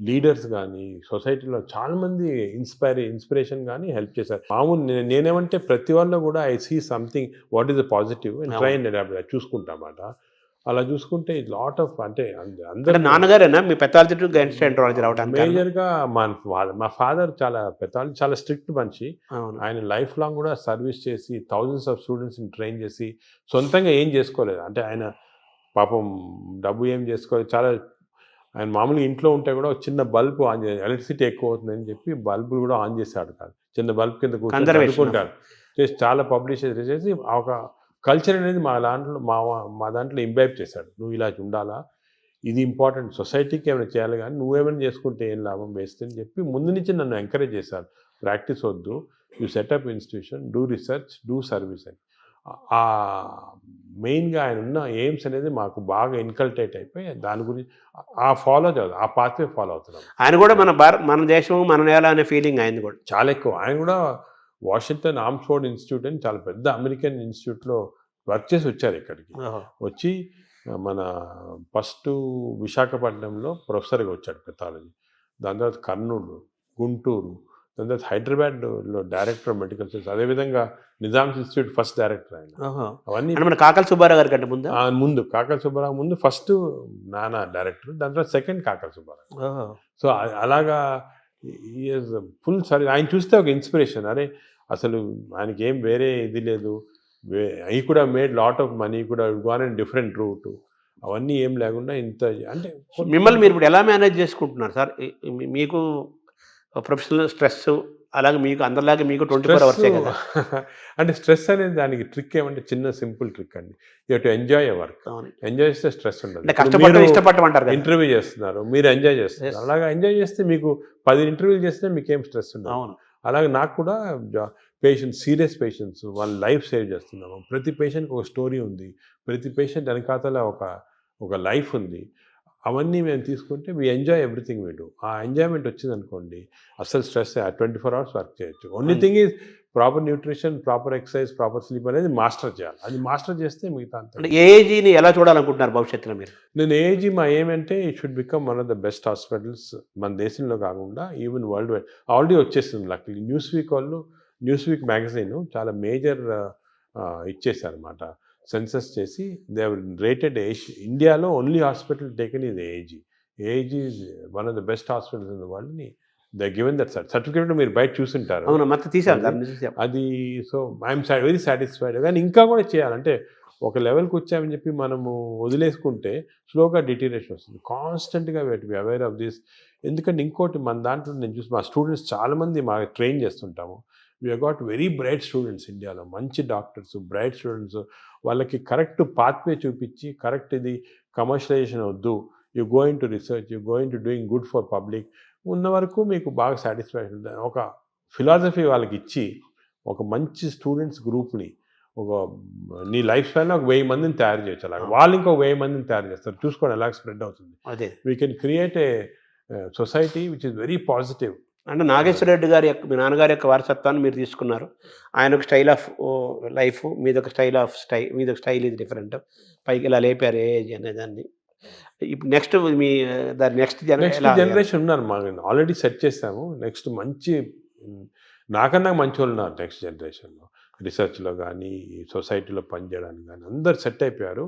లీడర్స్ కానీ, సొసైటీలో చాలామంది ఇన్స్పిరేషన్ కానీ హెల్ప్ చేశారు. మామూలు నేనేమంటే ప్రతి వాళ్ళు కూడా I see something what is the positive and try and adapt చూసుకుంటామాట. అలా చూసుకుంటే లాట్ ఆఫ్, అంటే అందరూ నాన్నగారేనా మీ పెథాలజీ టు గ్యాస్ట్రోఎంట్రాలజీ రావడానికి? మేజర్గా మా ఫాదర్ చాలా స్ట్రిక్ట్ మనిషి. ఆయన లైఫ్ లాంగ్ కూడా సర్వీస్ చేసి థౌజండ్స్ ఆఫ్ స్టూడెంట్స్ని ట్రైన్ చేసి సొంతంగా ఏం చేసుకోలేదు. అంటే ఆయన పాపం డబ్బు ఏం చేసుకోలేదు. ఆయన మామూలుగా ఇంట్లో ఉంటే కూడా చిన్న బల్బు ఆన్ చేసి, ఎలక్ట్రిసిటీ ఎక్కువ అవుతుందని చెప్పి బల్బులు కూడా ఆన్ చేశాడు కాదు, చిన్న బల్బ్ కింద కూర్చుంటాడు చేసి చాలా పబ్లిష్ చేసి ఒక కల్చర్ అనేది మా దాంట్లో ఇంబైబ్ చేశాడు. నువ్వు ఇలా ఉండాలా, ఇది ఇంపార్టెంట్, సొసైటీకి ఏమైనా చేయాలి, కానీ నువ్వేమైనా చేసుకుంటే ఏం లాభం వేస్ట్ అని చెప్పి ముందు నుంచి నన్ను ఎంకరేజ్ చేశారు. ప్రాక్టీస్ వద్దు, you setup institution, do research, do service అని. మెయిన్గా ఆయన ఉన్న ఎయిమ్స్ అనేది మాకు బాగా ఇన్కల్టేట్ అయిపోయి దాని గురించి ఆ పాత్వే ఫాలో అవుతున్నాం. ఆయన కూడా మన దేశం, మన నేల అనే ఫీలింగ్ ఆయన కూడా చాలా ఎక్కువ. ఆయన కూడా వాషింగ్టన్ ఆర్మ్స్ఫోర్డ్ ఇన్స్టిట్యూట్ అని చాలా పెద్ద అమెరికన్ ఇన్స్టిట్యూట్లో వర్క్ చేసి వచ్చారు. ఇక్కడికి వచ్చి మన ఫస్ట్ విశాఖపట్నంలో ప్రొఫెసర్గా వచ్చాడు పెథాలజీ, దాని తర్వాత కర్నూలు, గుంటూరు, దాని తర్వాత హైదరాబాద్లో డైరెక్టర్ ఆఫ్ మెడికల్ సైన్స్, అదేవిధంగా నిజామ్స్ ఇన్స్టిట్యూట్ ఫస్ట్ డైరెక్టర్ ఆయన. అవన్నీ మన కాకల సుబ్బారావు గారి కంటే ముందు కాకల సుబ్బారావు ముందు ఫస్ట్ నాన్న డైరెక్టర్, దాని తర్వాత సెకండ్ కాకల సుబ్బారావు. సో అలాగా ఫుల్ సర్వీస్. ఆయన చూస్తే ఒక ఇన్స్పిరేషన్, అరే అసలు ఆయనకి ఏం వేరే ఇది లేదు, ఈ కూడా మేడ్ లాట్ ఆఫ్ మనీ, కూడా గోన్ అండ్ డిఫరెంట్ రూట్, అవన్నీ ఏం లేకుండా ఇంత. అంటే మిమ్మల్ని మీరు ఇప్పుడు ఎలా మేనేజ్ చేసుకుంటున్నారు సార్? మీకు ప్రొఫెషనల్ స్ట్రెస్ అలాగే మీకు అందరిలాగే మీకు 24 hours కదా. అంటే స్ట్రెస్ అనేది దానికి ట్రిక్ ఏమంటే చిన్న సింపుల్ ట్రిక్ అండి, you to enjoy your work. Enjoy చేస్తే స్ట్రెస్ ఉండదు. ఇష్టపడమంటారు, ఇంటర్వ్యూ చేస్తున్నారు, మీరు ఎంజాయ్ చేస్తున్నారు, అలాగా ఎంజాయ్ చేస్తే మీకు 10 ఇంటర్వ్యూలు చేస్తే మీకేం స్ట్రెస్ ఉండదు. అలాగే నాకు కూడా సీరియస్ పేషెంట్స్ వాళ్ళ లైఫ్ సేవ్ చేస్తున్నాము. ప్రతి పేషెంట్కి ఒక స్టోరీ ఉంది. ప్రతి పేషెంట్ వెనకాతల ఒక లైఫ్ ఉంది. అవన్నీ మేము తీసుకుంటే we enjoy everything we do. ఆ ఎంజాయ్మెంట్ వచ్చిందనుకోండి అసలు స్ట్రెస్ 24 అవర్స్ వర్క్ చేయొచ్చు. Only thing is proper nutrition, proper exercise, proper sleep అనేది మాస్టర్ చేయాలి. అది మాస్టర్ చేస్తే మిగతా అంతా. అంటే ఏఏజీని ఎలా చూడాలనుకుంటున్నారు భవిష్యత్తులో మీరు? నేను ఏజీ మా ఏమంటే it should become one of the best hospitals మన దేశంలో కాకుండా ఈవెన్ వరల్డ్ వైడ్. ఆల్రెడీ వచ్చేస్తుంది లక్కీ. న్యూస్ వీక్ మ్యాగజైన్ చాలా మేజర్ ఇచ్చేసారనమాట. సెన్సస్ చేసి దే హవ్ రేటెడ్ ఇండియాలో only hospital taken is AG. AG is one of the best hospitals in the world ని they given that certificate. మీరు బయట చూసింటారు. అవును, మొత్తం తీసారు సార్, చూసాం. అది సో ఐఎమ్ వెరీ సాటిస్ఫైడ్. కానీ ఇంకా కూడా చేయాలంటే ఒక లెవెల్కి వచ్చామని చెప్పి మనము వదిలేసుకుంటే స్లోగా డిటీరియేషన్ వస్తుంది. కాన్స్టెంట్గా బి అవేర్ ఆఫ్ దిస్. ఎందుకంటే ఇంకోటి మన దాంట్లో నేను చూసి మా స్టూడెంట్స్ చాలామంది మా ట్రైన్ చేస్తుంటాము. We got very bright students ఇండియాలో, మంచి డాక్టర్స్, బ్రైట్ స్టూడెంట్స్. వాళ్ళకి కరెక్ట్ పాత్వే చూపించి కరెక్ట్ ఇది కమర్షియలైజేషన్ వద్దు, you going to research, you going to doing good for public ఉన్న వరకు మీకు బాగా సాటిస్ఫాక్షన్. ఒక ఫిలాసఫీ వాళ్ళకి ఇచ్చి ఒక మంచి స్టూడెంట్స్ గ్రూప్ని నీ లైఫ్ స్టైల్లో ఒక 1000 మందిని తయారు చేయొచ్చు. అలాగే వాళ్ళు ఇంకో 1000 మందిని తయారు చేస్తారు. చూసుకోండి ఎలా స్ప్రెడ్ అవుతుంది. అదే we can create a society which is very positive. అంటే నాగేశ్వర రెడ్డి గారి యొక్క, మీ నాన్నగారి యొక్క వారసత్వాన్ని మీరు తీసుకున్నారు. ఆయన ఒక స్టైల్ ఆఫ్ లైఫ్, మీదొక మీదొక స్టైల్ ఇది డిఫరెంట్. పైకి ఇలా లేపారు ఏజ్ అనే దాన్ని. ఇప్పుడు నెక్స్ట్ మీ నెక్స్ట్ జనరేషన్ ఉన్నారు మా ఆల్రెడీ సెట్ చేసాము. నెక్స్ట్ మంచి నాకన్నా మంచి వాళ్ళు ఉన్నారు నెక్స్ట్ జనరేషన్లో. రీసెర్చ్లో కానీ సొసైటీలో పనిచేయడానికి కానీ అందరు సెట్ అయిపోయారు.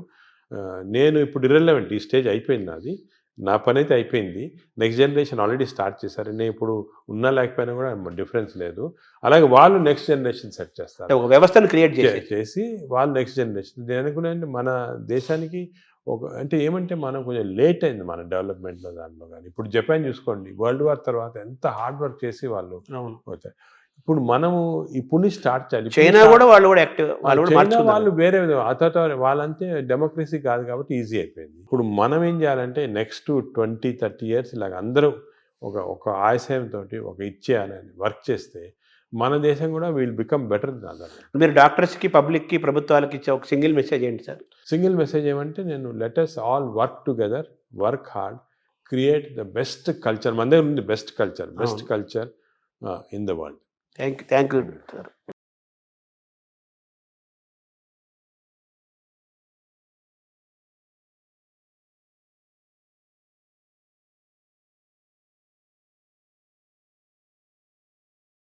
నేను ఇప్పుడు ఇర్రెలెవెంట్, ఈ స్టేజ్ అయిపోయింది నాది. నా పని అయితే అయిపోయింది. నెక్స్ట్ జనరేషన్ ఆల్రెడీ స్టార్ట్ చేశారు. నేను ఇప్పుడు ఉన్నా లేకపోయినా కూడా డిఫరెన్స్ లేదు. అలాగే వాళ్ళు నెక్స్ట్ జనరేషన్ సెట్ చేస్తారు. ఒక వ్యవస్థను క్రియేట్ చేసి వాళ్ళు నెక్స్ట్ జనరేషన్. నేను అనుకున్నాను మన దేశానికి అంటే ఏమంటే మనం కొంచెం లేట్ అయింది మన డెవలప్మెంట్లో దాంట్లో కానీ. ఇప్పుడు జపాన్ చూసుకోండి, వరల్డ్ వార్ తర్వాత ఎంత హార్డ్ వర్క్ చేసి వాళ్ళు వచ్చారు. ఇప్పుడు మనము ఇప్పుడు స్టార్ట్ చేయాలి. చైనా కూడా వాళ్ళు యాక్టివ్, వాళ్ళు వేరే వాళ్ళంతే డెమోక్రసీ కాదు కాబట్టి ఈజీ అయిపోయింది. ఇప్పుడు మనం ఏం చేయాలంటే నెక్స్ట్ 20-30 ఇయర్స్ ఇలాగ అందరూ ఒక ఆశయంతో ఒక ఇచ్చేయాలని వర్క్ చేస్తే మన దేశం కూడా విల్ బికమ్ బెటర్. మీరు డాక్టర్స్కి, పబ్లిక్కి, ప్రభుత్వాలకి ఇచ్చే ఒక సింగిల్ మెసేజ్ ఏంటి సార్? సింగిల్ మెసేజ్ ఏమంటే నేను let us all work together, work hard, create the best culture. మన దగ్గర ఉంది best culture in the world. Thank you sir.